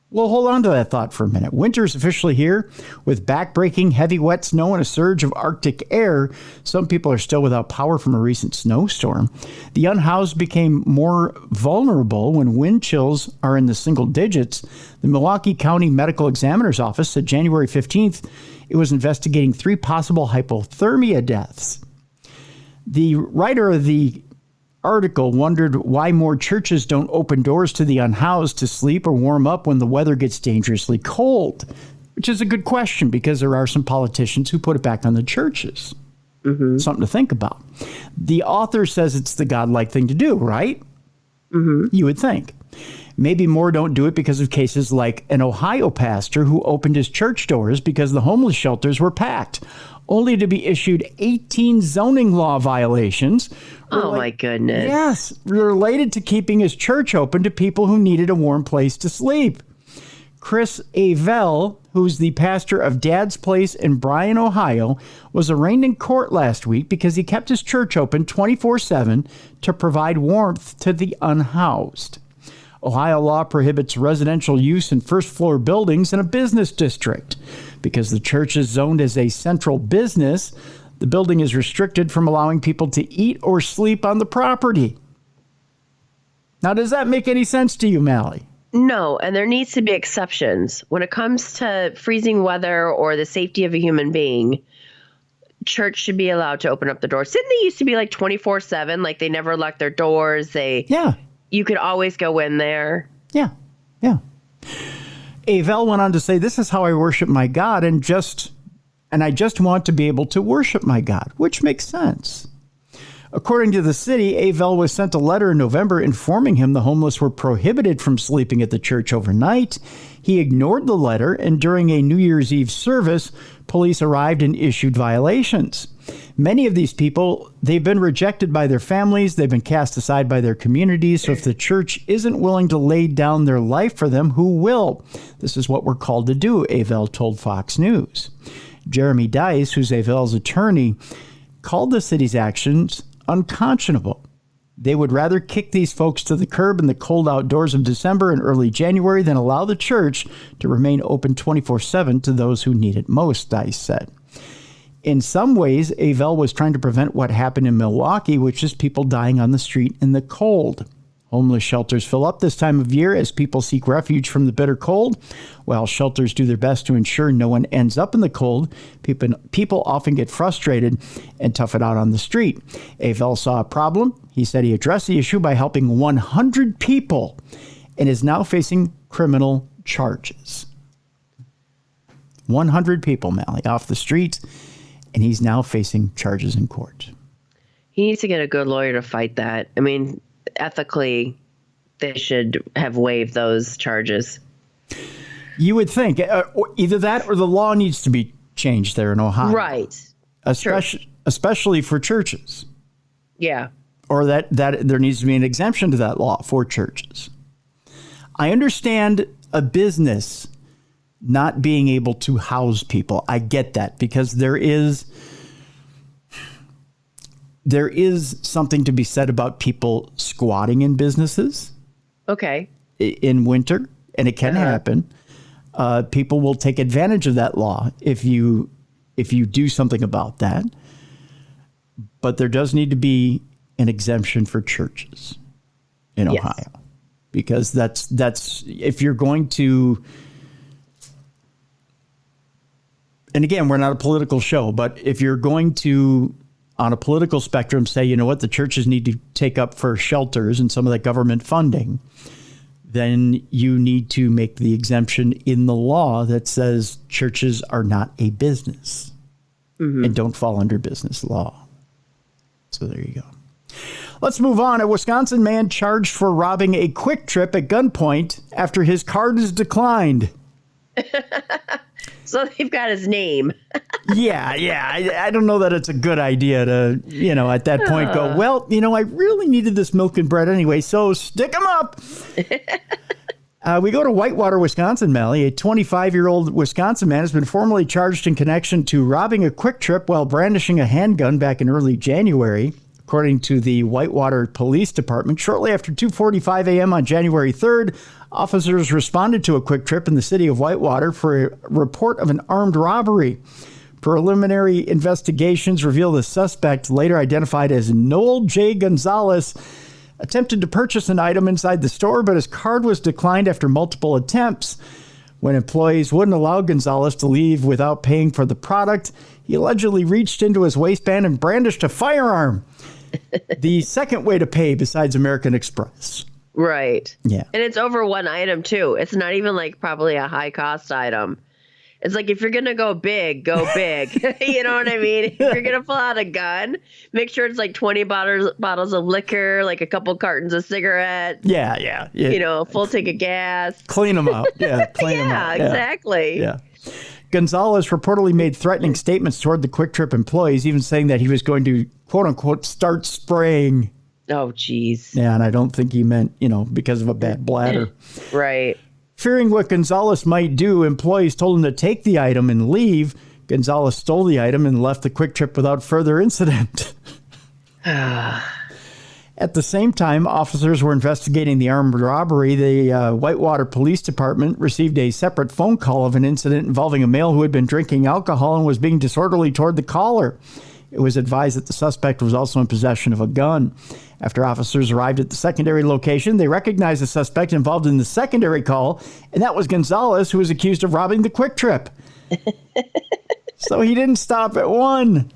Well, hold on to that thought for a minute. Winter's officially here. With backbreaking, heavy, wet snow and a surge of Arctic air, some people are still without power from a recent snowstorm. The unhoused became more vulnerable when wind chills are in the single digits. The Milwaukee County Medical Examiner's Office said January 15th it was investigating 3 possible hypothermia deaths. The writer of the article wondered why more churches don't open doors to the unhoused to sleep or warm up when the weather gets dangerously cold, which is a good question because there are some politicians who put it back on the churches. Something to think about. The author says it's the godlike thing to do, right? You would think. Maybe more don't do it because of cases like an Ohio pastor who opened his church doors because the homeless shelters were packed, only to be issued 18 zoning law violations. Oh, my goodness. Yes, related to keeping his church open to people who needed a warm place to sleep. Chris Avell, who's the pastor of Dad's Place in Bryan, Ohio, was arraigned in court last week because he kept his church open 24/7 to provide warmth to the unhoused. Ohio law prohibits residential use in first-floor buildings in a business district. Because the church is zoned as a central business, the building is restricted from allowing people to eat or sleep on the property. Now, does that make any sense to you, Mally? No, and there needs to be exceptions. When it comes to freezing weather or the safety of a human being, church should be allowed to open up the doors. Didn't they used to be like 24/7? Like they never locked their doors. You could always go in there. Yeah. Avell went on to say, "This is how I worship my God, and I just want to be able to worship my God," which makes sense. According to the city, Avell was sent a letter in November informing him the homeless were prohibited from sleeping at the church overnight. He ignored the letter, and during a New Year's Eve service, police arrived and issued violations. Many of these people, they've been rejected by their families, they've been cast aside by their communities, so if the church isn't willing to lay down their life for them, who will? This is what we're called to do, Avell told Fox News. Jeremy Dice, who's Avell's attorney, called the city's actions unconscionable. They would rather kick these folks to the curb in the cold outdoors of December and early January than allow the church to remain open 24/7 to those who need it most, Dice said. In some ways, Avell was trying to prevent what happened in Milwaukee, which is people dying on the street in the cold. Homeless shelters fill up this time of year as people seek refuge from the bitter cold. While shelters do their best to ensure no one ends up in the cold, people often get frustrated and tough it out on the street. Avell saw a problem. He said he addressed the issue by helping 100 people and is now facing criminal charges. 100 people, Mally, off the streets, and he's now facing charges in court. He needs to get a good lawyer to fight that. I mean, ethically, they should have waived those charges. You would think either that or the law needs to be changed there in Ohio. Right. Especially for churches. Yeah. Or that there needs to be an exemption to that law for churches. I understand a business not being able to house people. I get that because there is something to be said about people squatting in businesses. Okay. In winter, and it can happen. People will take advantage of that law if you do something about that. But there does need to be an exemption for churches in Ohio, because that's if you're going to. And again, we're not a political show, but if you're going to, on a political spectrum, say, you know what, the churches need to take up for shelters and some of that government funding, then you need to make the exemption in the law that says churches are not a business and don't fall under business law. So there you go. Let's move on. A Wisconsin man charged for robbing a Quick Trip at gunpoint after his card is declined. So they've got his name. Yeah. I don't know that it's a good idea to, at that point go, well, I really needed this milk and bread anyway, so stick them up. We go to Whitewater, Wisconsin, Mally. A 25-year-old Wisconsin man has been formally charged in connection to robbing a Quick Trip while brandishing a handgun back in early January. According to the Whitewater Police Department, shortly after 2:45 a.m. on January 3rd, officers responded to a Quick Trip in the city of Whitewater for a report of an armed robbery. Preliminary investigations reveal the suspect, later identified as Noel J. Gonzalez, attempted to purchase an item inside the store, but his card was declined after multiple attempts. When employees wouldn't allow Gonzalez to leave without paying for the product, he allegedly reached into his waistband and brandished a firearm. The second way to pay besides American Express. Right. Yeah. And it's over one item, too. It's not even like probably a high cost item. It's like if you're going to go big, go big. You know what I mean? If you're going to pull out a gun, make sure it's like 20 bottles of liquor, like a couple cartons of cigarettes. Yeah. You know, full tank of gas. Clean them out. Yeah, clean them out. Yeah, exactly. Yeah. Gonzalez reportedly made threatening statements toward the Quick Trip employees, even saying that he was going to, quote unquote, start spraying. Oh, geez. Yeah, and I don't think he meant, because of a bad bladder. Right. Fearing what Gonzalez might do, employees told him to take the item and leave. Gonzalez stole the item and left the Quick Trip without further incident. At the same time, officers were investigating the armed robbery. The Whitewater Police Department received a separate phone call of an incident involving a male who had been drinking alcohol and was being disorderly toward the caller. It was advised that the suspect was also in possession of a gun. After officers arrived at the secondary location, they recognized the suspect involved in the secondary call, and that was Gonzalez, who was accused of robbing the Quick Trip. So he didn't stop at one.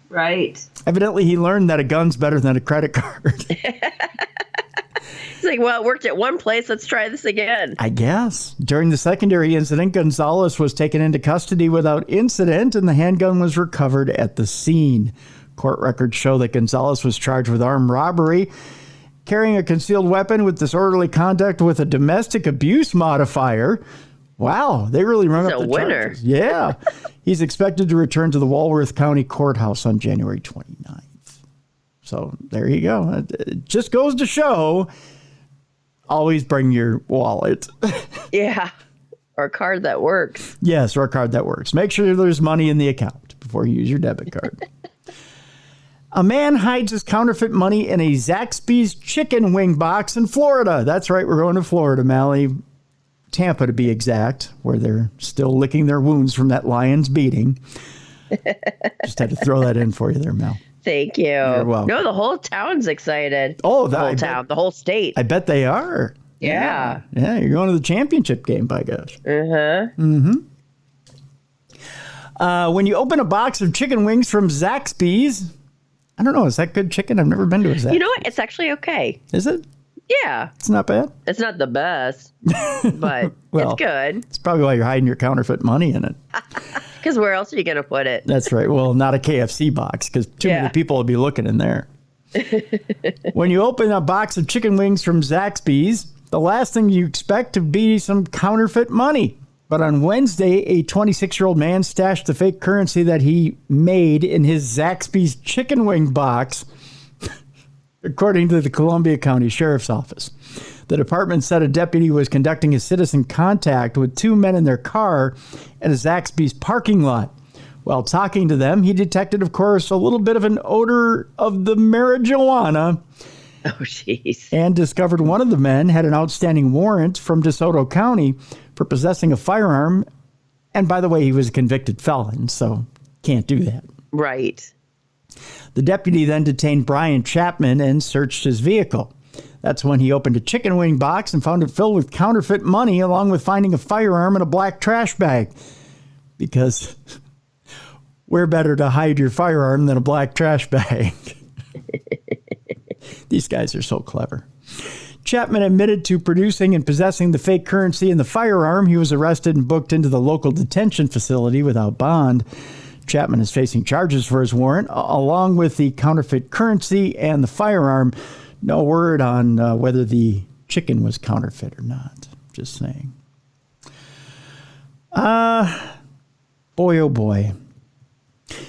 Right. Evidently, he learned that a gun's better than a credit card. It's like, well, it worked at one place. Let's try this again. I guess. During the secondary incident, Gonzalez was taken into custody without incident, and the handgun was recovered at the scene. Court records show that Gonzalez was charged with armed robbery, carrying a concealed weapon with disorderly conduct with a domestic abuse modifier. Wow, they really run up the winner. charges. Yeah. He's expected to return to the Walworth County Courthouse on January 29th. So there you go. It just goes to show, always bring your wallet. Yeah. Or a card that works. Yes, or a card that works. Make sure there's money in the account before you use your debit card. A man hides his counterfeit money in a Zaxby's chicken wing box in Florida. That's right, we're going to Florida, Mally. Tampa, to be exact, where they're still licking their wounds from that Lions beating. Just had to throw that in for you there, Mel. Thank you. You're welcome. No, the whole town's excited. Oh, the whole town, the whole state. I bet they are. Yeah. Yeah, you're going to the championship game, by gosh. Uh-huh. Mm-hmm. When you open a box of chicken wings from Zaxby's, I don't know, is that good chicken? I've never been to a Zaxby's. You know what? It's actually okay. Is it? Yeah. It's not bad? It's not the best, but Well, it's good. It's probably why you're hiding your counterfeit money in it. Because where else are you going to put it? That's right. Well, not a KFC box, because too many people will be looking in there. When you open a box of chicken wings from Zaxby's, the last thing you expect to be some counterfeit money. But on Wednesday, a 26-year-old man stashed the fake currency that he made in his Zaxby's chicken wing box, according to the Columbia County Sheriff's Office. The department said a deputy was conducting a citizen contact with two men in their car at a Zaxby's parking lot. While talking to them, he detected, of course, a little bit of an odor of the marijuana. Oh, jeez. And discovered one of the men had an outstanding warrant from DeSoto County for possessing a firearm. And by the way, he was a convicted felon, so can't do that. Right. The deputy then detained Brian Chapman and searched his vehicle. That's when he opened a chicken wing box and found it filled with counterfeit money, along with finding a firearm in a black trash bag. Because where better to hide your firearm than a black trash bag? These guys are so clever. Chapman admitted to producing and possessing the fake currency and the firearm. He was arrested and booked into the local detention facility without bond. Chapman is facing charges for his warrant, along with the counterfeit currency and the firearm. No word on whether the chicken was counterfeit or not. Just saying. Boy, oh boy.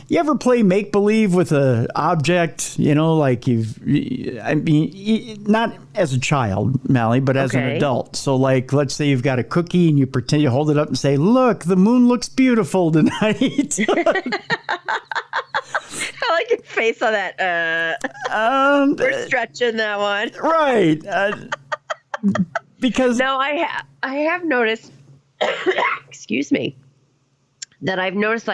You ever play make-believe with an object, like not as a child, Mally, but as an adult. So like, let's say you've got a cookie and you pretend you hold it up and say, look, the moon looks beautiful tonight. I like your face on that. We're stretching that one. Right. Because no, I have noticed, excuse me, that I've noticed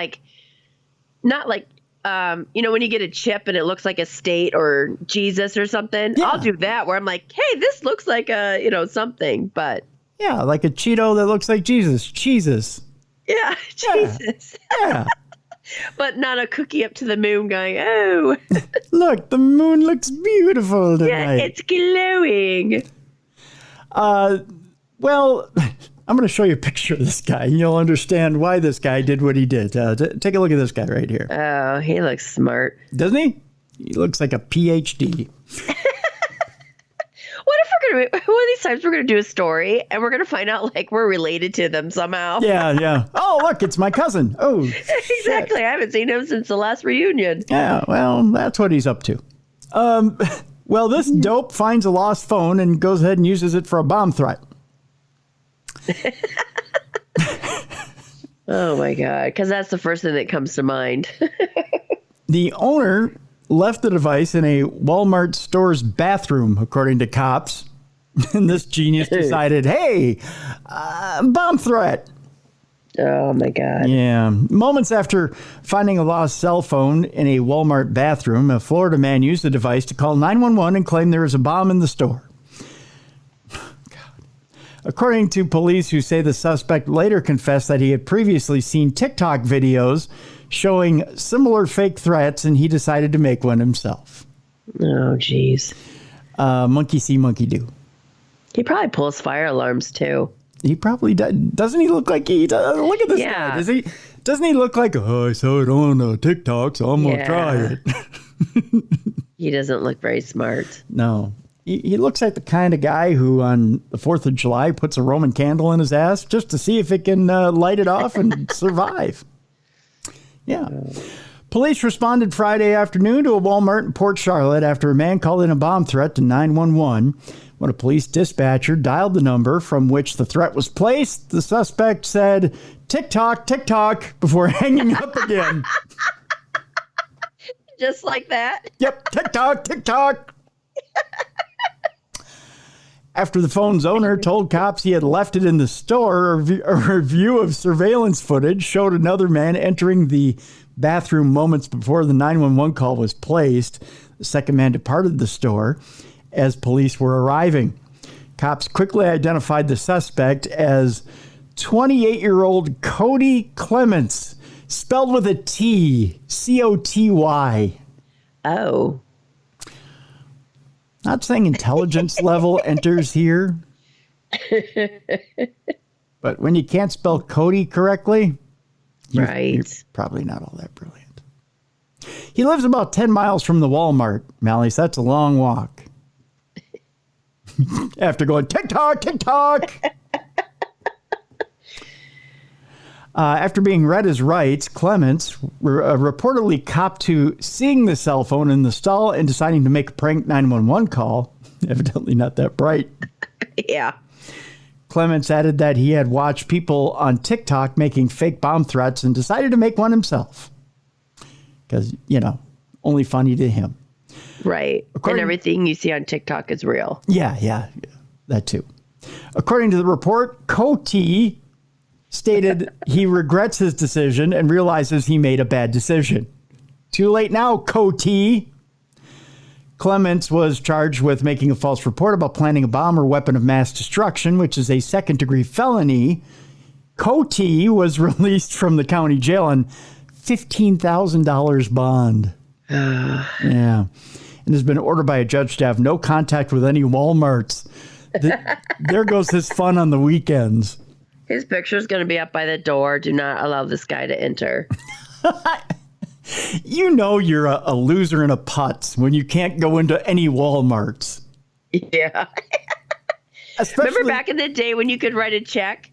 not like, when you get a chip and it looks like a state or Jesus or something, I'll do that where I'm like, hey, this looks like a, something, but. Yeah, like a Cheeto that looks like Jesus. Yeah, Jesus. Yeah. But not a cookie up to the moon going, oh. Look, the moon looks beautiful tonight. Yeah, it's glowing. Well, I'm going to show you a picture of this guy, and you'll understand why this guy did what he did. Take a look at this guy right here. Oh, he looks smart. Doesn't he? He looks like a PhD. What if one of these times we're going to do a story and we're going to find out like we're related to them somehow? Yeah. Oh, look, it's my cousin. Oh, exactly. shit. I haven't seen him since the last reunion. Yeah, well, that's what he's up to. Well, this dope finds a lost phone and goes ahead and uses it for a bomb threat. Oh, my God. Because that's the first thing that comes to mind. The owner left the device in a Walmart store's bathroom, according to cops. And this genius decided, hey, bomb threat. Oh, my God. Yeah. Moments after finding a lost cell phone in a Walmart bathroom, a Florida man used the device to call 911 and claim there was a bomb in the store. According to police who say the suspect later confessed that he had previously seen TikTok videos showing similar fake threats, and he decided to make one himself. Oh, geez. Monkey see, monkey do. He probably pulls fire alarms, too. He probably does. Doesn't he look like he does? Look at this guy. Doesn't he look like, oh, I saw it on TikTok, so I'm going to try it. He doesn't look very smart. No. He looks like the kind of guy who on the 4th of July puts a Roman candle in his ass just to see if it can light it off and survive. Yeah. Police responded Friday afternoon to a Walmart in Port Charlotte after a man called in a bomb threat to 911. When a police dispatcher dialed the number from which the threat was placed, the suspect said, "Tick-tock, tick-tock," before hanging up again. Just like that? Yep, tick-tock, tick-tock. After the phone's owner told cops he had left it in the store, a review of surveillance footage showed another man entering the bathroom moments before the 911 call was placed. The second man departed the store as police were arriving. Cops quickly identified the suspect as 28-year-old Cody Clements, spelled with a T, C-O-T-Y. Oh. Not saying intelligence level enters here, but when you can't spell Cody correctly, you're probably not all that brilliant. He lives about 10 miles from the Walmart, Mally's. That's a long walk. After going, tick-tock, tick-tock. After being read his rights, Clements reportedly copped to seeing the cell phone in the stall and deciding to make a prank 911 call. Evidently not that bright. Yeah. Clements added that he had watched people on TikTok making fake bomb threats and decided to make one himself. Because, only funny to him. Right. And everything you see on TikTok is real. Yeah. That too. According to the report, Coty stated he regrets his decision and realizes he made a bad decision. Too late now, Coty. Clements was charged with making a false report about planning a bomb or weapon of mass destruction, which is a second-degree felony. Coty was released from the county jail on $15,000 bond. Yeah. And has been ordered by a judge to have no contact with any Walmarts. There goes his fun on the weekends. His picture's going to be up by the door. Do not allow this guy to enter. You're a loser and a putz when you can't go into any Walmarts. Yeah. Remember back in the day when you could write a check?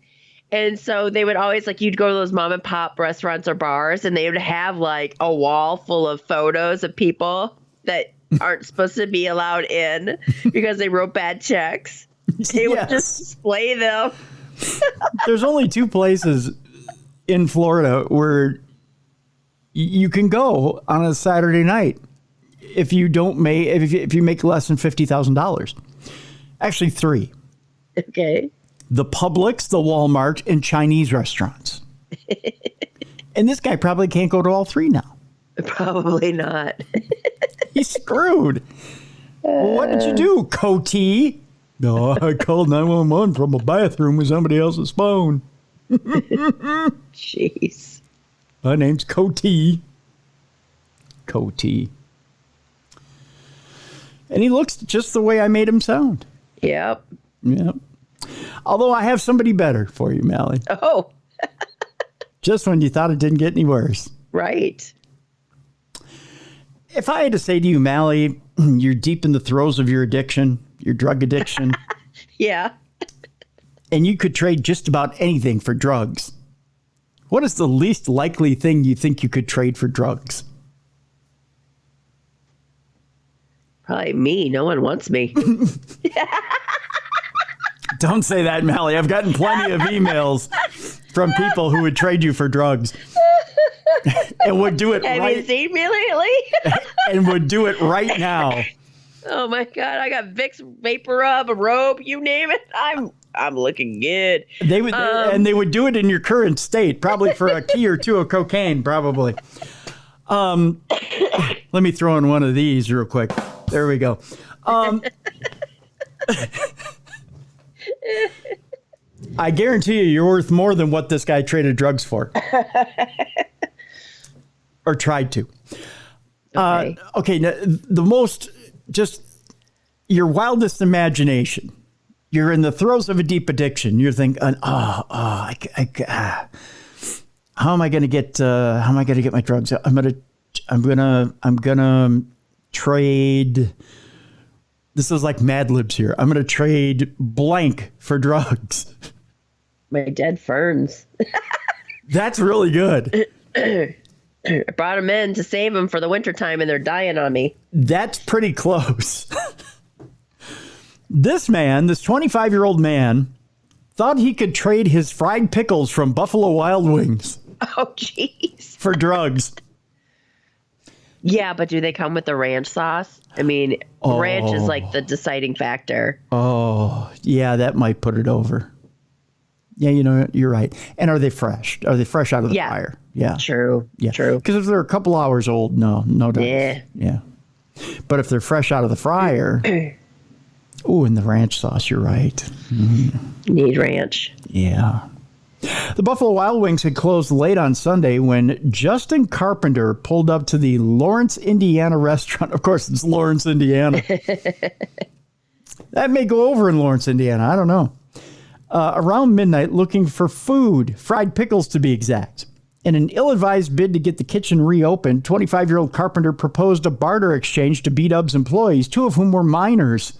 And so they would always, you'd go to those mom and pop restaurants or bars, and they would have, a wall full of photos of people that aren't supposed to be allowed in because they wrote bad checks. They would just display them. There's only two places in Florida where you can go on a Saturday night if you make less than $50,000. Actually, three. Okay. The Publix, the Walmart, and Chinese restaurants. And this guy probably can't go to all three now. Probably not. He's screwed. What did you do, Coty? No, I called 911 from a bathroom with somebody else's phone. Jeez. My name's Coty. Coty. And he looks just the way I made him sound. Yep. Yep. Although I have somebody better for you, Mally. Oh. Just when you thought it didn't get any worse. Right. If I had to say to you, Mally, you're deep in the throes of your addiction, your drug addiction. Yeah. And you could trade just about anything for drugs. What is the least likely thing you think you could trade for drugs? Probably me. No one wants me. Don't say that, Mally. I've gotten plenty of emails from people who would trade you for drugs. And would do it Have right. you seen me lately? And would do it right now. Oh my God. I got Vicks Vapor Rub, a robe, you name it. I'm looking good. They would, and they would do it in your current state, probably for a key or two of cocaine, probably. Let me throw in one of these real quick. There we go. I guarantee you're worth more than what this guy traded drugs for. Or tried to. Okay, now, the most, just your wildest imagination. You're in the throes of a deep addiction. You're thinking, how am I going to get my drugs? I'm gonna trade. This is like Mad Libs here. I'm gonna trade blank for drugs. My dead ferns. That's really good. I brought them in to save them for the wintertime and they're dying on me. That's pretty close. This 25-year-old man, thought he could trade his fried pickles from Buffalo Wild Wings. Oh, jeez. For drugs. Yeah, but do they come with the ranch sauce? I mean, ranch is like the deciding factor. Oh, yeah, that might put it over. Yeah, you're right. And are they fresh? Are they fresh out of the fire? Yeah. True. Yeah. True. Because if they're a couple hours old, no doubt. Yeah. Yeah. But if they're fresh out of the fryer, and the ranch sauce, you're right. Mm-hmm. Need ranch. Yeah. The Buffalo Wild Wings had closed late on Sunday when Justin Carpenter pulled up to the Lawrence, Indiana restaurant. Of course, it's Lawrence, Indiana. That may go over in Lawrence, Indiana. I don't know. Around midnight, looking for food, fried pickles to be exact. In an ill-advised bid to get the kitchen reopened, 25-year-old Carpenter proposed a barter exchange to B-Dub's employees, two of whom were minors.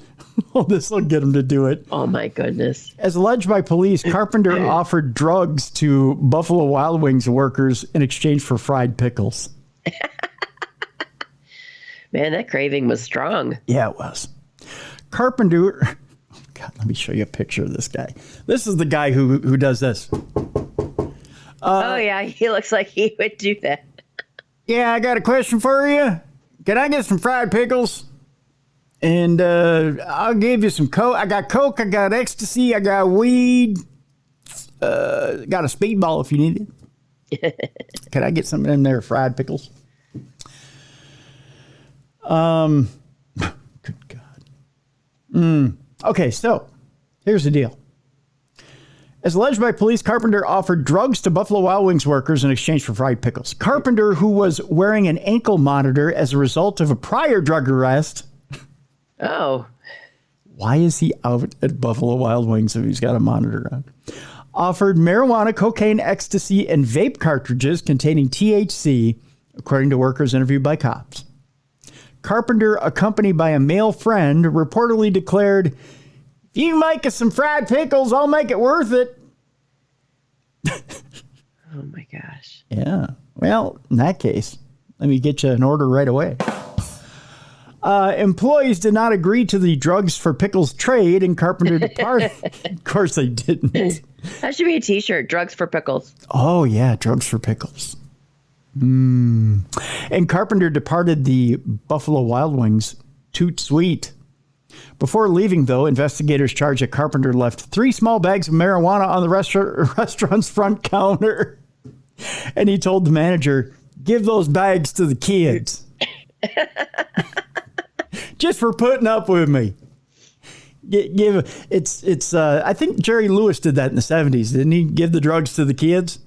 Well, this will get him to do it. Oh, my goodness. As alleged by police, Carpenter offered drugs to Buffalo Wild Wings workers in exchange for fried pickles. Man, that craving was strong. Yeah, it was. Carpenter... God, let me show you a picture of this guy. This is the guy who does this. Oh, yeah, he looks like he would do that. Yeah, I got a question for you. Can I get some fried pickles? And I'll give you some Coke. I got Coke, I got ecstasy, I got weed. Got a speedball if you need it. Can I get some of them there fried pickles? Good God. Okay, so here's the deal. As alleged by police, Carpenter offered drugs to Buffalo Wild Wings workers in exchange for fried pickles. Carpenter, who was wearing an ankle monitor as a result of a prior drug arrest. Oh. Why is he out at Buffalo Wild Wings if he's got a monitor on? Offered marijuana, cocaine, ecstasy, and vape cartridges containing THC, according to workers interviewed by cops. Carpenter, accompanied by a male friend, reportedly declared, "If you make us some fried pickles, I'll make it worth it." Oh, my gosh. Yeah. Well, in that case, let me get you an order right away. Employees did not agree to the drugs for pickles trade, and Carpenter departed. Of course they didn't. That should be a t-shirt, drugs for pickles. Oh, yeah, drugs for pickles. And Carpenter departed the Buffalo Wild Wings toot sweet. Before leaving, though, investigators charged that Carpenter left 3 small bags of marijuana on the restaurant's front counter. And he told the manager, "Give those bags to the kids." Just for putting up with me. I think Jerry Lewis did that in the 70s. Didn't he give the drugs to the kids?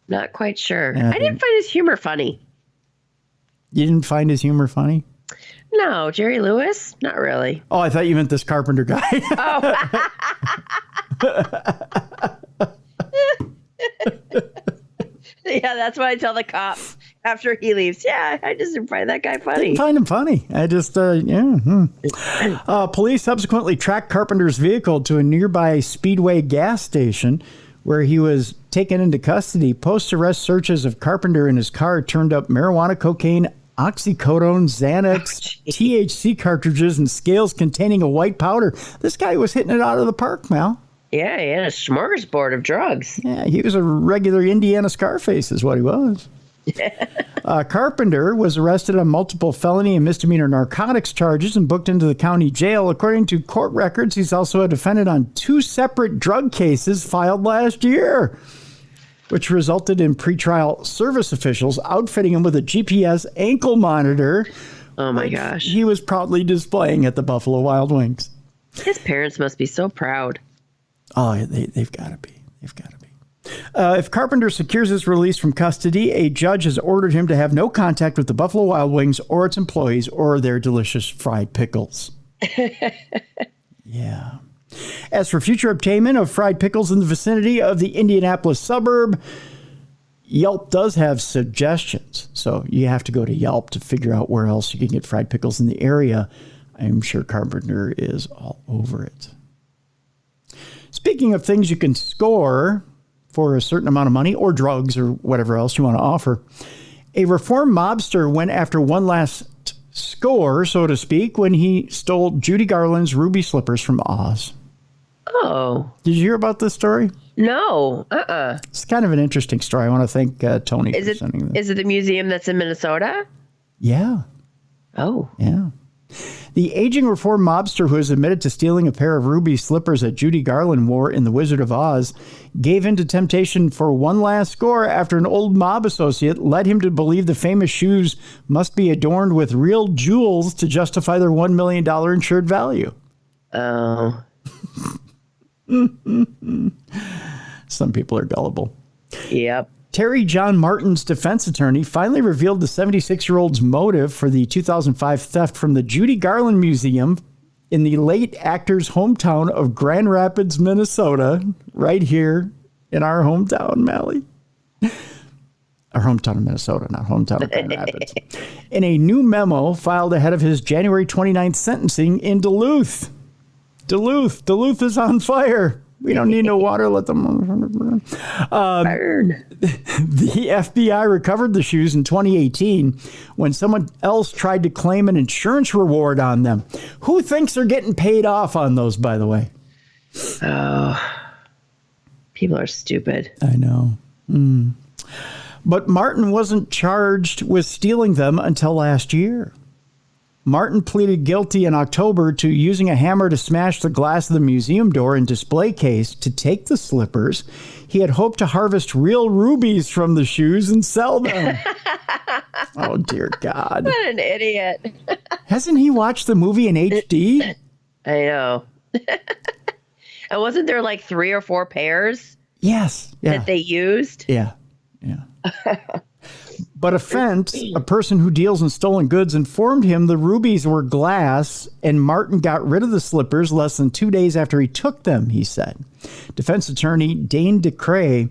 Not quite sure. Yeah, I didn't find his humor funny. You didn't find his humor funny? No, Jerry Lewis? Not really. Oh, I thought you meant this Carpenter guy. Yeah, that's what I tell the cops after he leaves. Yeah, I just didn't find that guy funny. Didn't find him funny. I just, police subsequently tracked Carpenter's vehicle to a nearby Speedway gas station where he was taken into custody. Post-arrest searches of Carpenter in his car turned up marijuana, cocaine, oxycodone, Xanax, THC cartridges, and scales containing a white powder. This guy was hitting it out of the park, Mal. Yeah, he had a smorgasbord of drugs. Yeah, he was a regular Indiana Scarface is what he was. Carpenter was arrested on multiple felony and misdemeanor narcotics charges and booked into the county jail. According to court records, he's also a defendant on 2 separate drug cases filed last year, which resulted in pretrial service officials outfitting him with a GPS ankle monitor. Oh, my gosh. He was proudly displaying at the Buffalo Wild Wings. His parents must be so proud. Oh, they've got to be. They've got to be. If Carpenter secures his release from custody, a judge has ordered him to have no contact with the Buffalo Wild Wings or its employees or their delicious fried pickles. Yeah. As for future obtainment of fried pickles in the vicinity of the Indianapolis suburb, Yelp does have suggestions. So you have to go to Yelp to figure out where else you can get fried pickles in the area. I'm sure Carpenter is all over it. Speaking of things you can score for a certain amount of money or drugs or whatever else you want to offer, a reformed mobster went after one last score, so to speak, when he stole Judy Garland's ruby slippers from Oz. Oh. Did you hear about this story? No. It's kind of an interesting story. I want to thank Tony for sending this. Is it the museum that's in Minnesota? Yeah. Oh. Yeah. The aging reformed mobster who has admitted to stealing a pair of ruby slippers that Judy Garland wore in The Wizard of Oz gave in to temptation for one last score after an old mob associate led him to believe the famous shoes must be adorned with real jewels to justify their $1 million insured value. Oh. Some people are gullible. Yep. Terry John Martin's defense attorney finally revealed the 76-year-old's motive for the 2005 theft from the Judy Garland Museum in the late actor's hometown of Grand Rapids, Minnesota, right here in our hometown, Mally. Our hometown of Minnesota, not hometown of Grand Rapids. In a new memo filed ahead of his January 29th sentencing in Duluth. Duluth is on fire. We don't need no water. Let them burn. The FBI recovered the shoes in 2018 when someone else tried to claim an insurance reward on them. Who thinks they're getting paid off on those, by the way? Oh, people are stupid. I know. But Martin wasn't charged with stealing them until last year. Martin pleaded guilty in October to using a hammer to smash the glass of the museum door and display case to take the slippers. He had hoped to harvest real rubies from the shoes and sell them. Oh, dear God. What an idiot. Hasn't he watched the movie in HD? I know. And wasn't there like 3 or 4 pairs? Yes. Yeah. That they used? Yeah. Yeah. But a fence, a person who deals in stolen goods, informed him the rubies were glass, and Martin got rid of the slippers less than 2 days after he took them, he said. Defense attorney Dane DeCray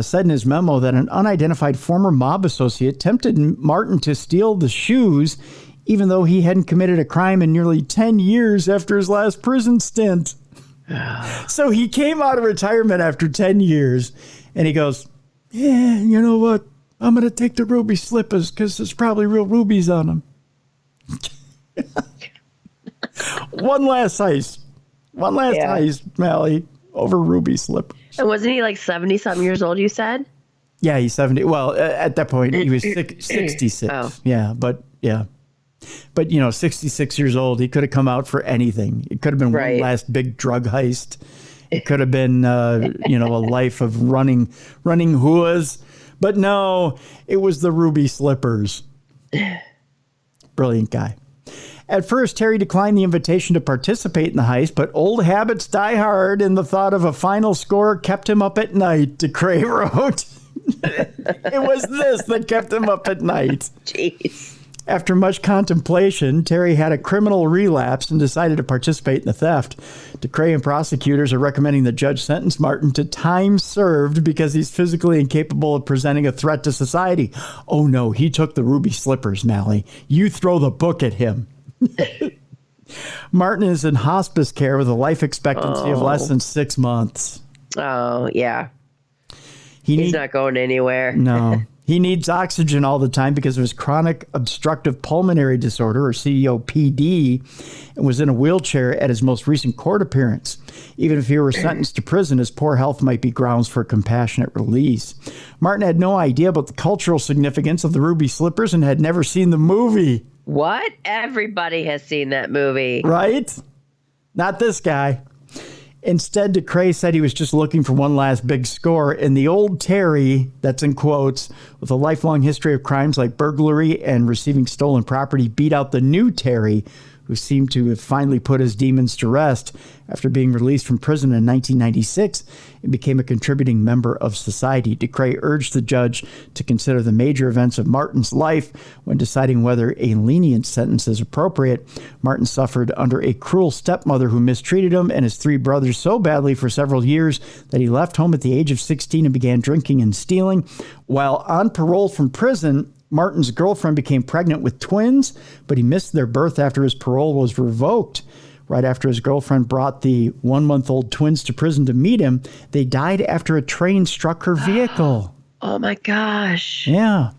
said in his memo that an unidentified former mob associate tempted Martin to steal the shoes, even though he hadn't committed a crime in nearly 10 years after his last prison stint. So he came out of retirement after 10 years, and he goes, yeah, you know what? I'm going to take the ruby slippers because there's probably real rubies on them. One last heist, Mally, over ruby slippers. And wasn't he like 70-something years old, you said? Yeah, he's 70. Well, at that point, he was 66. Oh. Yeah. But, you know, 66 years old, he could have come out for anything. It could have been one last big drug heist. It could have been, a life of running hooas. But no, it was the ruby slippers. Brilliant guy. At first, Terry declined the invitation to participate in the heist, but old habits die hard, and the thought of a final score kept him up at night, DeCray wrote. It was this that kept him up at night. Jeez. After much contemplation, Terry had a criminal relapse and decided to participate in the theft. DeCray and prosecutors are recommending the judge sentence Martin to time served because he's physically incapable of presenting a threat to society. Oh no, he took the ruby slippers, Mally. You throw the book at him. Martin is in hospice care with a life expectancy of less than 6 months. Oh, yeah. He's not going anywhere. No. He needs oxygen all the time because of his chronic obstructive pulmonary disorder, or COPD, and was in a wheelchair at his most recent court appearance. Even if he were sentenced to prison, his poor health might be grounds for compassionate release. Martin had no idea about the cultural significance of the ruby slippers and had never seen the movie. What? Everybody has seen that movie. Right? Not this guy. Instead, DeCray said he was just looking for one last big score, and the old Terry, that's in quotes, with a lifelong history of crimes like burglary and receiving stolen property, beat out the new Terry, who seemed to have finally put his demons to rest after being released from prison in 1996 and became a contributing member of society. DeCray urged the judge to consider the major events of Martin's life when deciding whether a lenient sentence is appropriate. Martin suffered under a cruel stepmother who mistreated him and his 3 brothers so badly for several years that he left home at the age of 16 and began drinking and stealing. While on parole from prison, Martin's girlfriend became pregnant with twins, but he missed their birth after his parole was revoked. Right after his girlfriend brought the 1-month-old twins to prison to meet him, they died after a train struck her vehicle. Oh, my gosh. Yeah.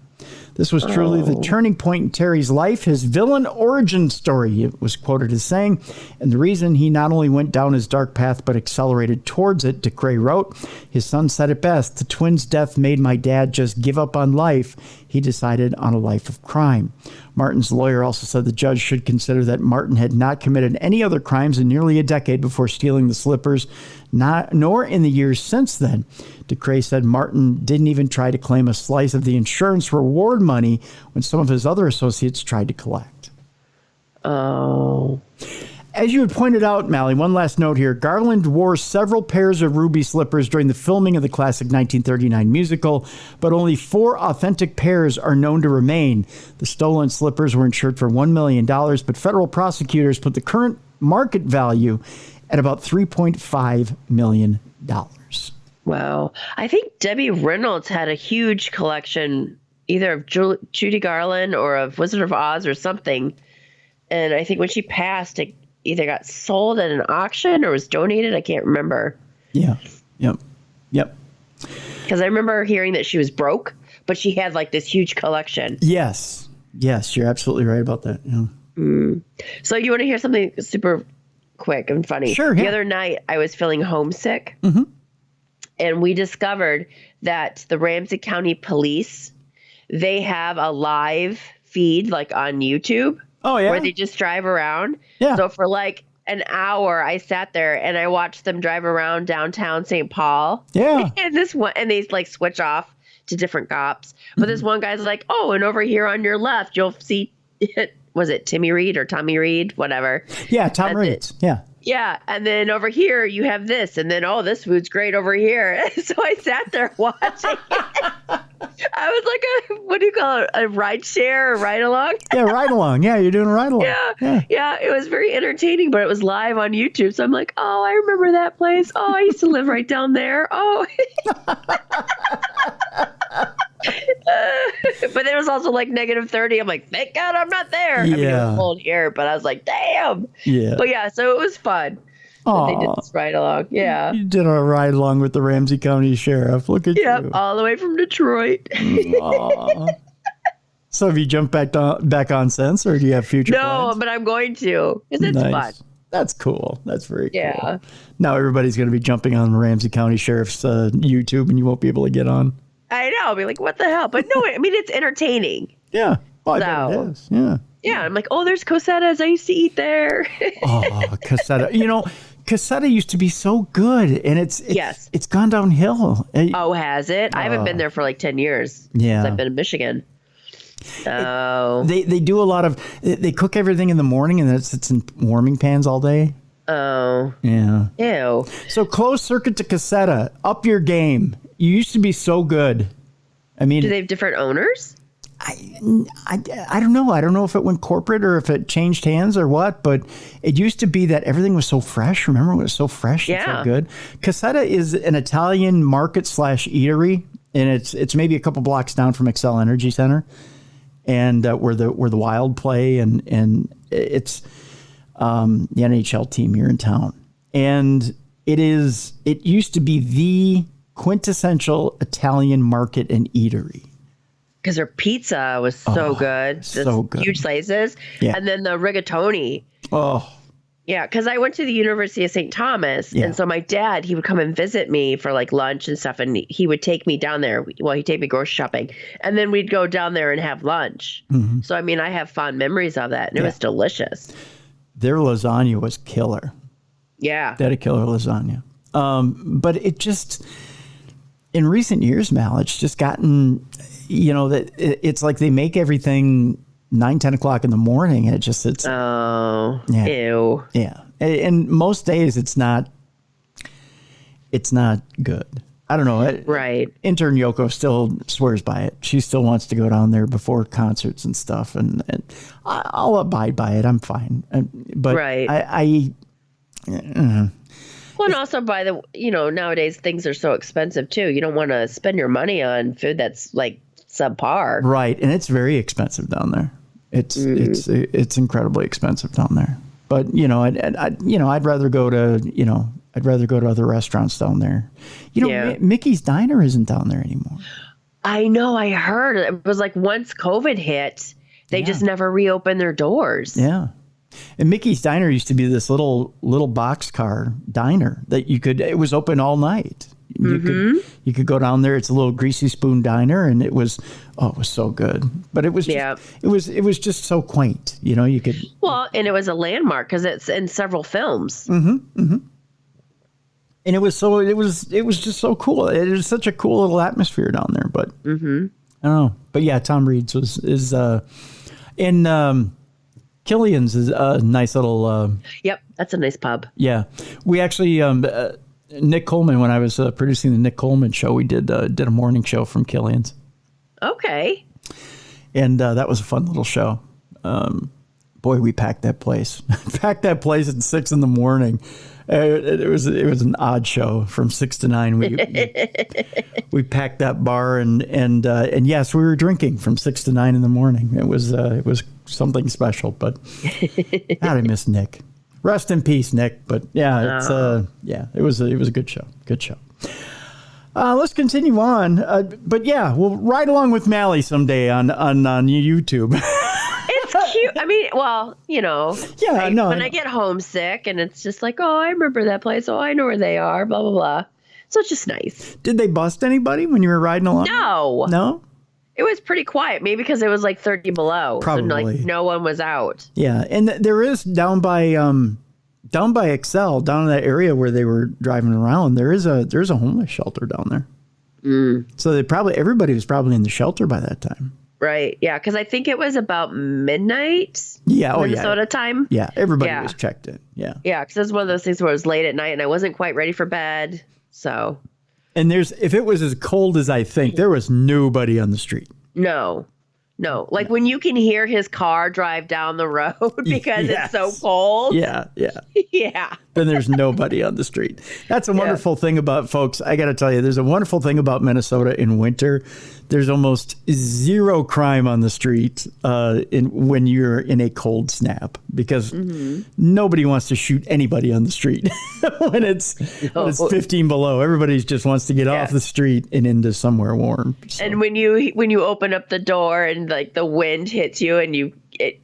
This was truly the turning point in Terry's life, his villain origin story, it was quoted as saying, and the reason he not only went down his dark path but accelerated towards it, DeCray wrote. His son said it best, "The twins' death made my dad just give up on life. He decided on a life of crime." Martin's lawyer also said the judge should consider that Martin had not committed any other crimes in nearly a decade before stealing the slippers, nor in the years since then. DeCray said Martin didn't even try to claim a slice of the insurance reward money when some of his other associates tried to collect. Oh. As you had pointed out, Mally, one last note here. Garland wore several pairs of ruby slippers during the filming of the classic 1939 musical, but only 4 authentic pairs are known to remain. The stolen slippers were insured for $1 million, but federal prosecutors put the current market value at about $3.5 million. Wow. I think Debbie Reynolds had a huge collection, either of Judy Garland or of Wizard of Oz or something. And I think when she passed, it either got sold at an auction or was donated. I can't remember. Yeah. Yep. Because I remember hearing that she was broke, but she had like this huge collection. Yes, you're absolutely right about that. Yeah. So you want to hear something super quick and funny? Sure. Yeah. The other night I was feeling homesick. Mm-hmm. And we discovered that the Ramsey County Police, they have a live feed like on YouTube. Oh, yeah. Where they just drive around. Yeah. So for like an hour, I sat there and I watched them drive around downtown St. Paul. Yeah. And they like switch off to different cops. But this one guy's like, "Oh, and over here on your left, you'll see," was it Timmy Reed or Tommy Reed? Whatever. Yeah, Tom Reed. Yeah. Yeah, and then over here you have this, and then this food's great over here. So I sat there watching. I was like what do you call it? A ride share or ride along? Yeah, ride along. Yeah, you're doing a ride along. Yeah, it was very entertaining, but it was live on YouTube. So I'm like, oh, I remember that place. Oh, I used to live right down there. Oh. But there was also like -30. I'm like, thank God I'm not there. Yeah. I mean, it was cold here, but I was like, damn. Yeah. But yeah, so it was fun. They did this ride along. Yeah. You did a ride along with the Ramsey County Sheriff. Look at you. Yep, all the way from Detroit. So have you jumped back on since, or do you have future plans? No, but I'm going to. Because it's fun. That's cool. That's very cool. Yeah. Now everybody's going to be jumping on the Ramsey County Sheriff's YouTube, and you won't be able to get on. I know. I'll be like, what the hell? But no, I mean, it's entertaining. Yeah. Well, I bet it is. Yeah. Yeah. I'm like, oh, there's Cosetta's. I used to eat there. Oh, Cosetta. Cosetta used to be so good, and it's gone downhill. Oh, has it? I haven't been there for like 10 years. Yeah. Since I've been in Michigan. Oh. They do a lot of, they cook everything in the morning and then it sits in warming pans all day. Oh. Yeah. Ew. So closed circuit to Cassetta, up your game. You used to be so good. I mean, Do they have different owners? I don't know. I don't know if it went corporate or if it changed hands or what, but it used to be that everything was so fresh. Remember when it was so fresh and so good? Cassetta is an Italian market / eatery, and it's maybe a couple blocks down from Excel Energy Center, and where the Wild play, and it's the NHL team here in town, and it used to be the quintessential Italian market and eatery. Because their pizza was so good. So good. Huge slices. Yeah. And then the rigatoni. Oh. Yeah, because I went to the University of St. Thomas. Yeah. And so my dad, he would come and visit me for like lunch and stuff. And he would take me down there. Well, he'd take me grocery shopping. And then we'd go down there and have lunch. Mm-hmm. So, I mean, I have fond memories of that. And it was delicious. Their lasagna was killer. Yeah. They had a killer lasagna. But it just, in recent years, Mal, it's just gotten... that it's like they make everything 9, 10 o'clock in the morning. And it just, it's. Oh, ew. Yeah. And most days it's not good. I don't know. Right. Intern Yoko still swears by it. She still wants to go down there before concerts and stuff. And I'll abide by it. I'm fine. But right. Well, and also nowadays things are so expensive too. You don't want to spend your money on food that's like subpar. Right. And it's very expensive down there. It's incredibly expensive down there. But, I'd rather go to, other restaurants down there. Mickey's Diner isn't down there anymore. I know. I heard it was like once COVID hit, they just never reopened their doors. Yeah. And Mickey's Diner used to be this little boxcar diner that it was open all night. You could go down there. It's a little greasy spoon diner, and it was so good. But it was it was just so quaint. You could. Well, and it was a landmark because it's in several films. Mm-hmm. Mm-hmm. And it was just so cool. It was such a cool little atmosphere down there. But I don't know. But yeah, Tom Reed's is in. Killian's is a nice little... yep, that's a nice pub. Yeah. We actually, Nick Coleman, when I was producing the Nick Coleman show, we did a morning show from Killian's. Okay. And that was a fun little show. Boy, we packed that place. Packed that place at 6 in the morning. It was an odd show from 6 to 9. We packed that bar and yes, we were drinking from 6 to 9 in the morning. It was something special, but God, I miss Nick. Rest in peace, Nick. But yeah, it was a good show. Good show. Let's continue on. But yeah, we'll ride along with Mally someday on YouTube. It's cute. I mean, well, Yeah, when I get homesick and it's just like, oh, I remember that place. Oh, I know where they are. Blah blah blah. So it's just nice. Did they bust anybody when you were riding along? No. It was pretty quiet. Maybe because it was like 30 below. Probably. So like no one was out. Yeah, and there is down by Excel, down in that area where they were driving around. There's a homeless shelter down there. So everybody was probably in the shelter by that time. Right. Yeah. Because I think it was about midnight. Yeah. Oh, Minnesota time. Yeah. Everybody was checked in. Yeah. Yeah. Because it's one of those things where it was late at night and I wasn't quite ready for bed. So. And if it was as cold as I think, there was nobody on the street. No. Like when you can hear his car drive down the road because it's so cold. Yeah. Yeah. Then there's nobody on the street. That's a wonderful thing about, folks. I got to tell you, there's a wonderful thing about Minnesota in winter. There's almost zero crime on the street when you're in a cold snap because nobody wants to shoot anybody on the street when it's 15 below. Everybody just wants to get off the street and into somewhere warm. So. And when you open up the door and like the wind hits you and you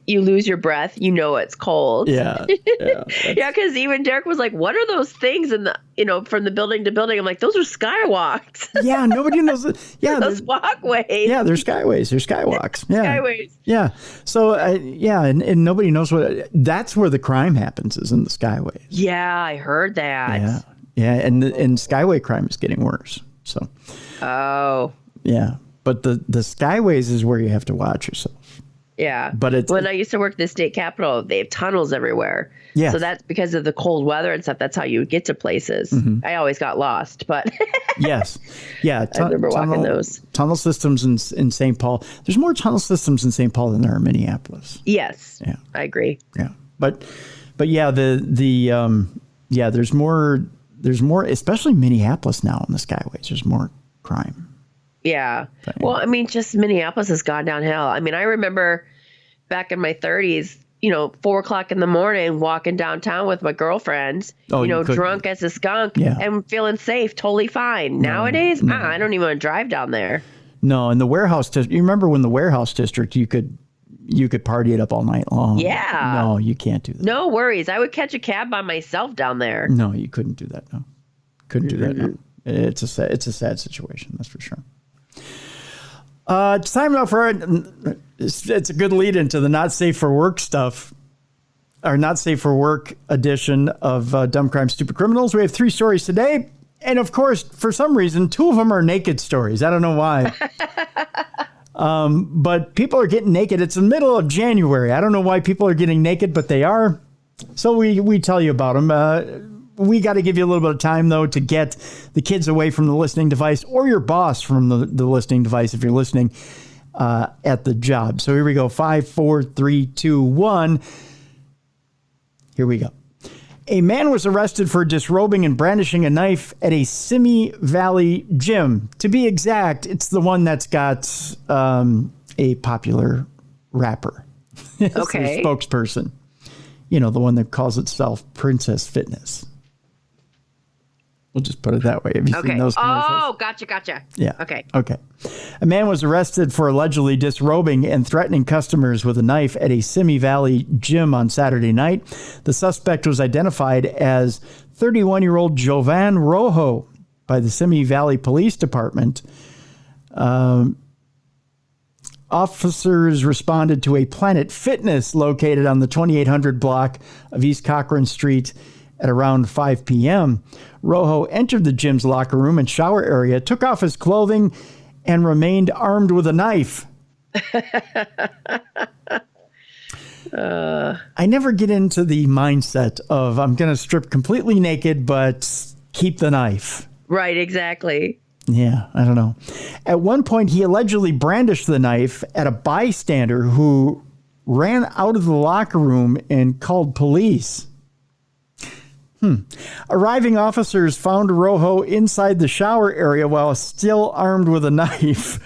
lose your breath, it's cold. Yeah. Yeah, because even Derek was like, what are those things in the from the building to building? I'm like, those are skywalks. Yeah, nobody knows. Yeah, those walkways. Yeah, they're skyways. They're skywalks. Yeah. Skyways. Yeah. So and nobody knows that's where the crime happens, is in the skyways. Yeah, I heard that. Yeah, and skyway crime is getting worse. So. Oh. Yeah. But the skyways is where you have to watch yourself. Yeah. But when I used to work at the state capitol, they have tunnels everywhere. Yes. So that's because of the cold weather and stuff. That's how you would get to places. I always got lost, but yes. Yeah. I remember walking those. Tunnel systems in St. Paul. There's more tunnel systems in St. Paul than there are in Minneapolis. Yes. Yeah. I agree. Yeah. But yeah, there's more, especially Minneapolis now in the skyways. There's more crime. Yeah. Well, I mean, just Minneapolis has gone downhill. I mean, I remember back in my 30s, 4:00 in the morning, walking downtown with my girlfriends, drunk as a skunk and feeling safe, totally fine. Nowadays, I don't even want to drive down there. No, in the warehouse district, you remember when the warehouse district, you could party it up all night long. Yeah. No, you can't do that. No worries. I would catch a cab by myself down there. No, you couldn't do that. No, couldn't do that. No. It's a sad situation. That's for sure. It's time now for it's a good lead into the not safe for work stuff, our not safe for work edition of Dumb Crime, Stupid Criminals. We have 3 stories today. And of course, for some reason, 2 of them are naked stories. I don't know why. But people are getting naked. It's the middle of January. I don't know why people are getting naked, but they are. So we tell you about them. We got to give you a little bit of time, though, to get the kids away from the listening device or your boss from the listening device if you're listening at the job. So here we go. 5, 4, 3, 2, 1. Here we go. A man was arrested for disrobing and brandishing a knife at a Simi Valley gym. To be exact, it's the one that's got a popular rapper. Okay. Their spokesperson. The one that calls itself Princess Fitness. We'll just put it that way. Have you seen those commercials? Oh, gotcha. Yeah. Okay. A man was arrested for allegedly disrobing and threatening customers with a knife at a Simi Valley gym on Saturday night. The suspect was identified as 31-year-old Jovan Rojo by the Simi Valley Police Department. Officers responded to a Planet Fitness located on the 2800 block of East Cochran Street at around 5 p.m. Rojo entered the gym's locker room and shower area, took off his clothing, and remained armed with a knife. I never get into the mindset of I'm going to strip completely naked, but keep the knife. Right, exactly. Yeah, I don't know. At one point, he allegedly brandished the knife at a bystander who ran out of the locker room and called police. Arriving officers found Rojo inside the shower area while still armed with a knife.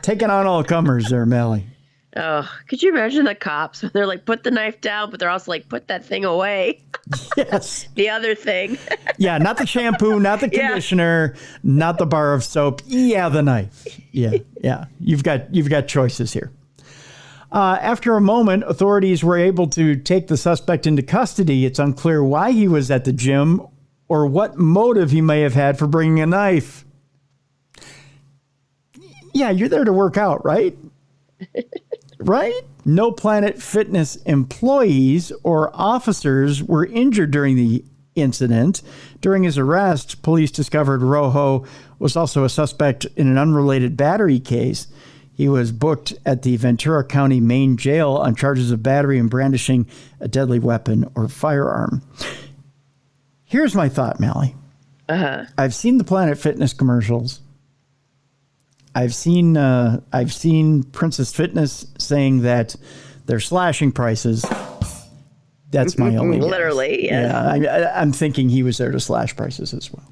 Taking on all comers there, Melly. Oh, could you imagine the cops? They're like, put the knife down, but they're also like, put that thing away. Yes. The other thing. Yeah, not the shampoo, not the conditioner, not the bar of soap. Yeah, the knife. Yeah. You've got choices here. After a moment, authorities were able to take the suspect into custody. It's unclear why he was at the gym or what motive he may have had for bringing a knife. Yeah, you're there to work out, right? Right? No Planet Fitness employees or officers were injured during the incident. During his arrest, police discovered Rojo was also a suspect in an unrelated battery case. He was booked at the Ventura County Main Jail on charges of battery and brandishing a deadly weapon or firearm. Here's my thought, Mally. I've seen the Planet Fitness commercials. I've seen Princess Fitness saying that they're slashing prices. That's my only guess. Literally, yes. Yeah, I'm thinking he was there to slash prices as well.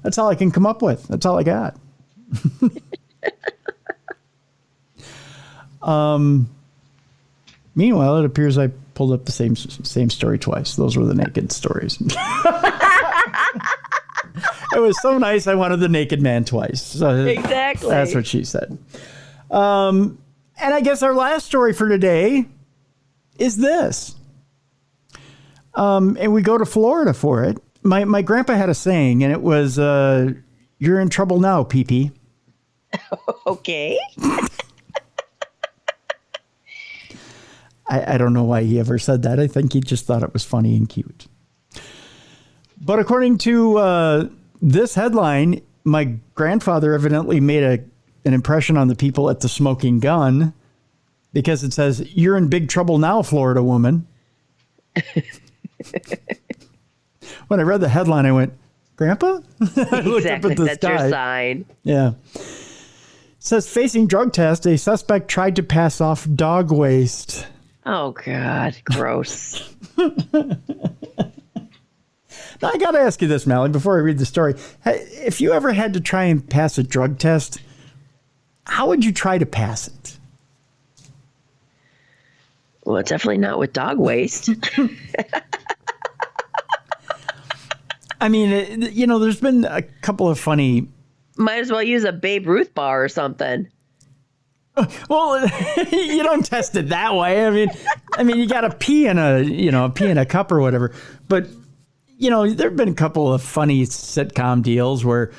That's all I can come up with. That's all I got. Meanwhile, it appears I pulled up the same story twice. Those were the naked stories. It was so nice. I wanted the naked man twice. So exactly. That's what she said. And I guess our last story for today is this. And we go to Florida for it. My grandpa had a saying, and it was, "You're in trouble now, pee-pee." Okay. I don't know why he ever said that. I think he just thought it was funny and cute. But according to this headline, my grandfather evidently made an impression on the people at the Smoking Gun, because it says, "You're in big trouble now, Florida woman." When I read the headline, I went, "Grandpa?" I looked up at the That's sky. your sign. Yeah. It says, facing drug test, a suspect tried to pass off dog waste. Oh, God. Gross. Now, I got to ask you this, Mally, before I read the story. If you ever had to try and pass a drug test, how would you try to pass it? Well, definitely not with dog waste. I mean, there's been a couple of funny... Might as well use a Babe Ruth bar or something. Well, you don't test it that way. I mean, you got to pee in a cup or whatever. But, there've been a couple of funny sitcom deals where,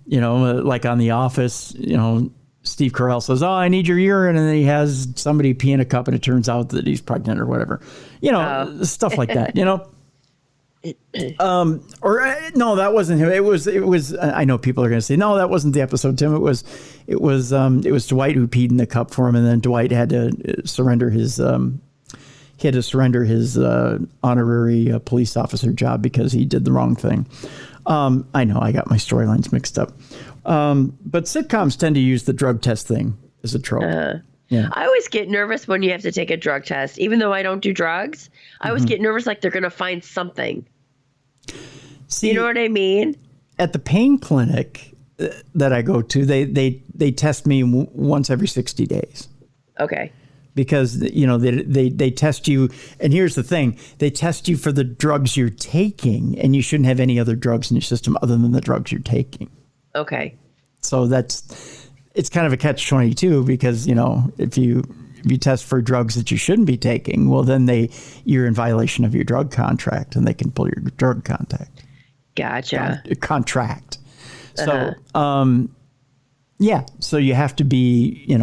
like on The Office, Steve Carell says, "Oh, I need your urine," and then he has somebody pee in a cup, and it turns out that he's pregnant or whatever. Stuff like that. No, that wasn't him. It was. I know people are going to say, "No, that wasn't the episode, Tim." It was Dwight who peed in the cup for him, and then Dwight had to surrender his honorary police officer job because he did the wrong thing. I know I got my storylines mixed up, but sitcoms tend to use the drug test thing as a trope. Yeah. I always get nervous when you have to take a drug test, even though I don't do drugs. I always get nervous like they're going to find something. See, you know what I mean? At the pain clinic that I go to, they test me once every 60 days. Okay. Because, they test you. And here's the thing. They test you for the drugs you're taking, and you shouldn't have any other drugs in your system other than the drugs you're taking. Okay. So it's kind of a catch-22 because, if you test for drugs that you shouldn't be taking, well, then you're in violation of your drug contract, and they can pull your drug Gotcha. Contract. So, so you have to be, you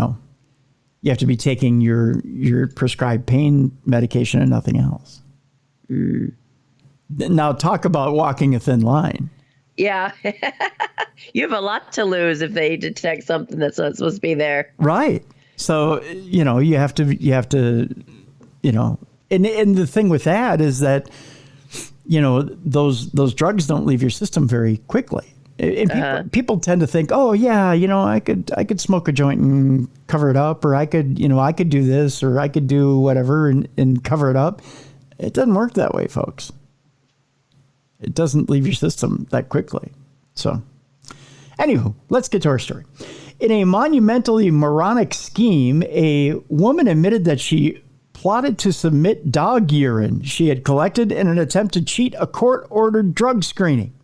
have to be taking your prescribed pain medication and nothing else. Mm. Now, talk about walking a thin line. Yeah. You have a lot to lose if they detect something that's not supposed to be there. Right. So, you have to, and the thing with that is that, those drugs don't leave your system very quickly. And people tend to think, "Oh yeah, I could smoke a joint and cover it up, or I could do this, or I could do whatever and cover it up." It doesn't work that way, folks. It doesn't leave your system that quickly. So, anywho, let's get to our story. In a monumentally moronic scheme, a woman admitted that she plotted to submit dog urine she had collected in an attempt to cheat a court-ordered drug screening.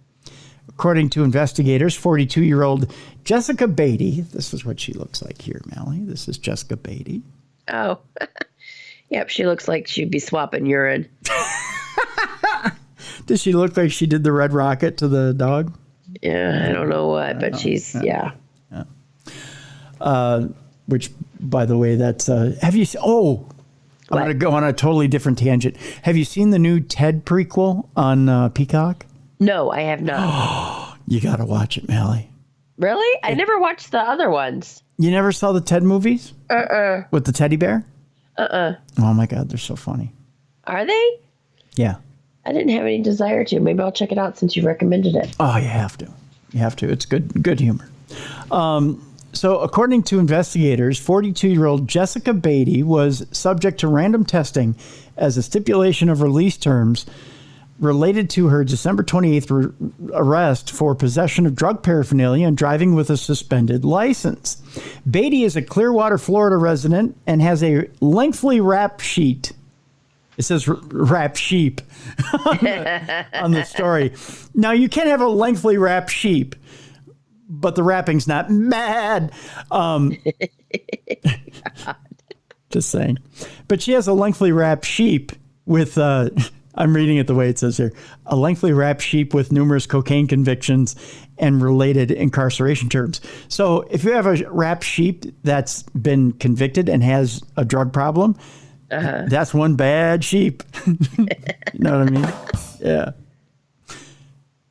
According to investigators, 42-year-old Jessica Beatty, this is what she looks like here, Mally. This is Jessica Beatty. Oh, yep. She looks like she'd be swapping urine. Does she look like she did the red rocket to the dog? Yeah, I don't know what, but she's, yeah. Which, by the way, that's, have you, I'm going to go on a totally different tangent. Have you seen the new Ted prequel on Peacock? No, I have not. You got to watch it, Mally. Really? I never watched the other ones. You never saw the Ted movies? With the teddy bear? Oh my God, they're so funny. Are they? Yeah. I didn't have any desire to. Maybe I'll check it out since you recommended it. Oh, you have to. You have to. It's good humor. So according to investigators, 42-year-old Jessica Beatty was subject to random testing as a stipulation of release terms related to her December 28th arrest for possession of drug paraphernalia and driving with a suspended license. Beatty is a Clearwater, Florida resident and has a lengthy rap sheet. It says rap sheep on the story. Now, you can have a lengthy rap sheep, but the rapping's not mad. Just saying. But she has a lengthy rap sheep with, I'm reading it the way it says here, a lengthy rap sheep with numerous cocaine convictions and related incarceration terms. So if you have a rap sheep that's been convicted and has a drug problem, that's one bad sheep. You know what I mean? Yeah.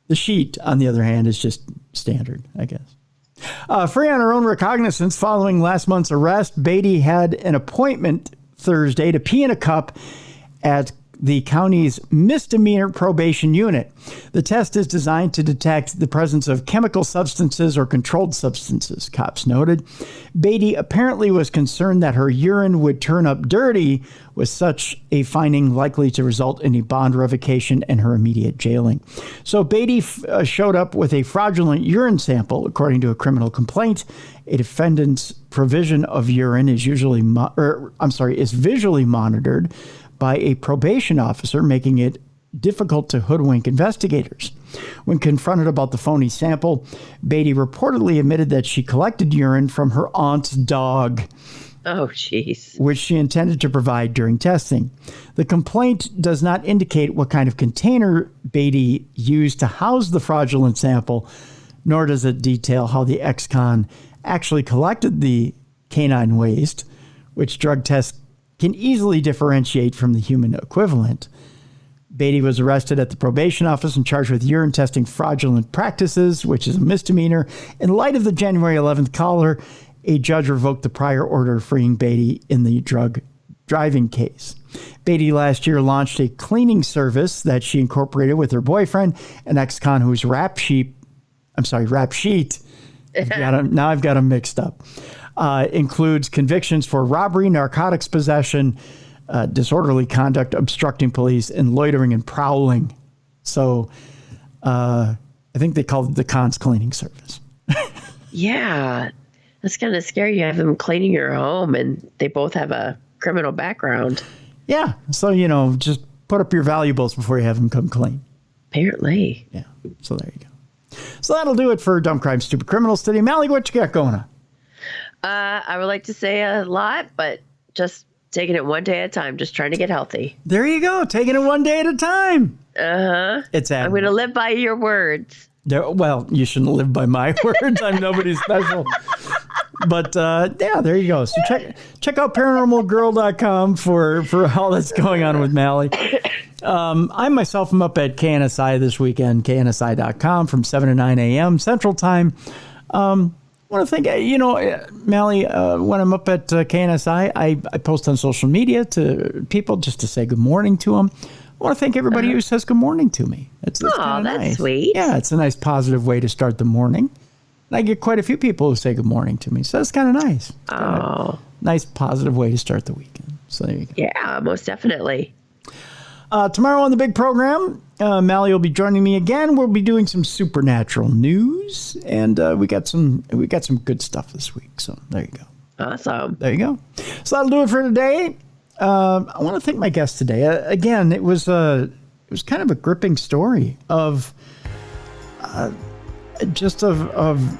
The sheet, on the other hand, is just standard, I guess. Free on her own recognizance following last month's arrest, Beatty had an appointment Thursday to pee in a cup at the county's misdemeanor probation unit. The test is designed to detect the presence of chemical substances or controlled substances, cops noted. Beatty apparently was concerned that her urine would turn up dirty, with such a finding likely to result in a bond revocation and her immediate jailing. So Beatty showed up with a fraudulent urine sample, according to a criminal complaint. A defendant's provision of urine is is visually monitored by a probation officer, making it difficult to hoodwink investigators. When confronted about the phony sample, Beatty reportedly admitted that she collected urine from her aunt's dog. Oh, jeez. Which she intended to provide during testing. The complaint does not indicate what kind of container Beatty used to house the fraudulent sample, nor does it detail how the ex-con actually collected the canine waste, which drug tests can easily differentiate from the human equivalent. Beatty was arrested at the probation office and charged with urine testing fraudulent practices, which is a misdemeanor. In light of the January 11th caller, a judge revoked the prior order freeing Beatty in the drug driving case. Beatty last year launched a cleaning service that she incorporated with her boyfriend, an ex-con whose rap sheet. Now I've got them mixed up. Includes convictions for robbery, narcotics possession, disorderly conduct, obstructing police, and loitering and prowling. So I think they called it the Cons Cleaning Service. Yeah, that's kind of scary. You have them cleaning your home, and they both have a criminal background. Yeah, so, just put up your valuables before you have them come clean. Apparently. Yeah, so there you go. So that'll do it for Dumb Crime, Stupid Criminals today. Mally, what you got going on? I would like to say a lot, but just taking it one day at a time, just trying to get healthy. There you go. Taking it one day at a time. Uh-huh. It's I'm going to live by your words. Well, you shouldn't live by my words. I'm nobody special. But yeah, there you go. So check out paranormalgirl.com for all that's going on with Mally. I myself am up at KNSI this weekend, knsi.com from 7 to 9 a.m. Central Time. I want to thank, Mally, when I'm up at KNSI, I post on social media to people just to say good morning to them. I want to thank everybody who says good morning to me. It's kind of nice. That's sweet. Yeah, it's a nice positive way to start the morning. And I get quite a few people who say good morning to me, so that's kind of nice. Nice positive way to start the weekend. So there you go. Yeah, most definitely. Tomorrow on the big program, Mally will be joining me again. We'll be doing some supernatural news, and we got some good stuff this week. So there you go. Awesome. There you go. So that'll do it for today. I want to thank my guest today. Again, it was kind of a gripping story of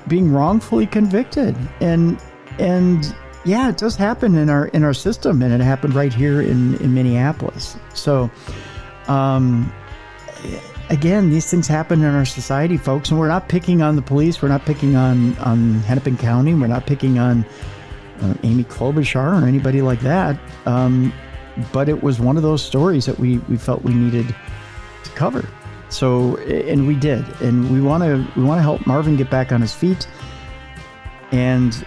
being wrongfully convicted, and yeah, it does happen in our system, and it happened right here in Minneapolis. So, again, these things happen in our society, folks, and we're not picking on the police. We're not picking on Hennepin County. We're not picking on Amy Klobuchar or anybody like that. But it was one of those stories that we felt we needed to cover. So, and we did, and we want to help Marvin get back on his feet, and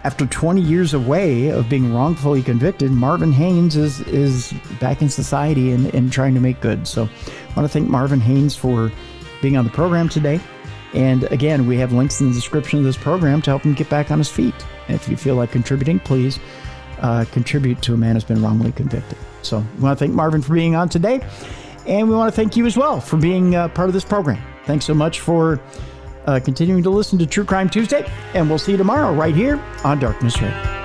after 20 years away of being wrongfully convicted, Marvin Haynes is back in society and trying to make good. So I want to thank Marvin Haynes for being on the program today. And again, we have links in the description of this program to help him get back on his feet. And if you feel like contributing, please contribute to a man who's been wrongly convicted. So we want to thank Marvin for being on today. And we want to thank you as well for being part of this program. Thanks so much for continuing to listen to True Crime Tuesday, and we'll see you tomorrow right here on Darkness Radio.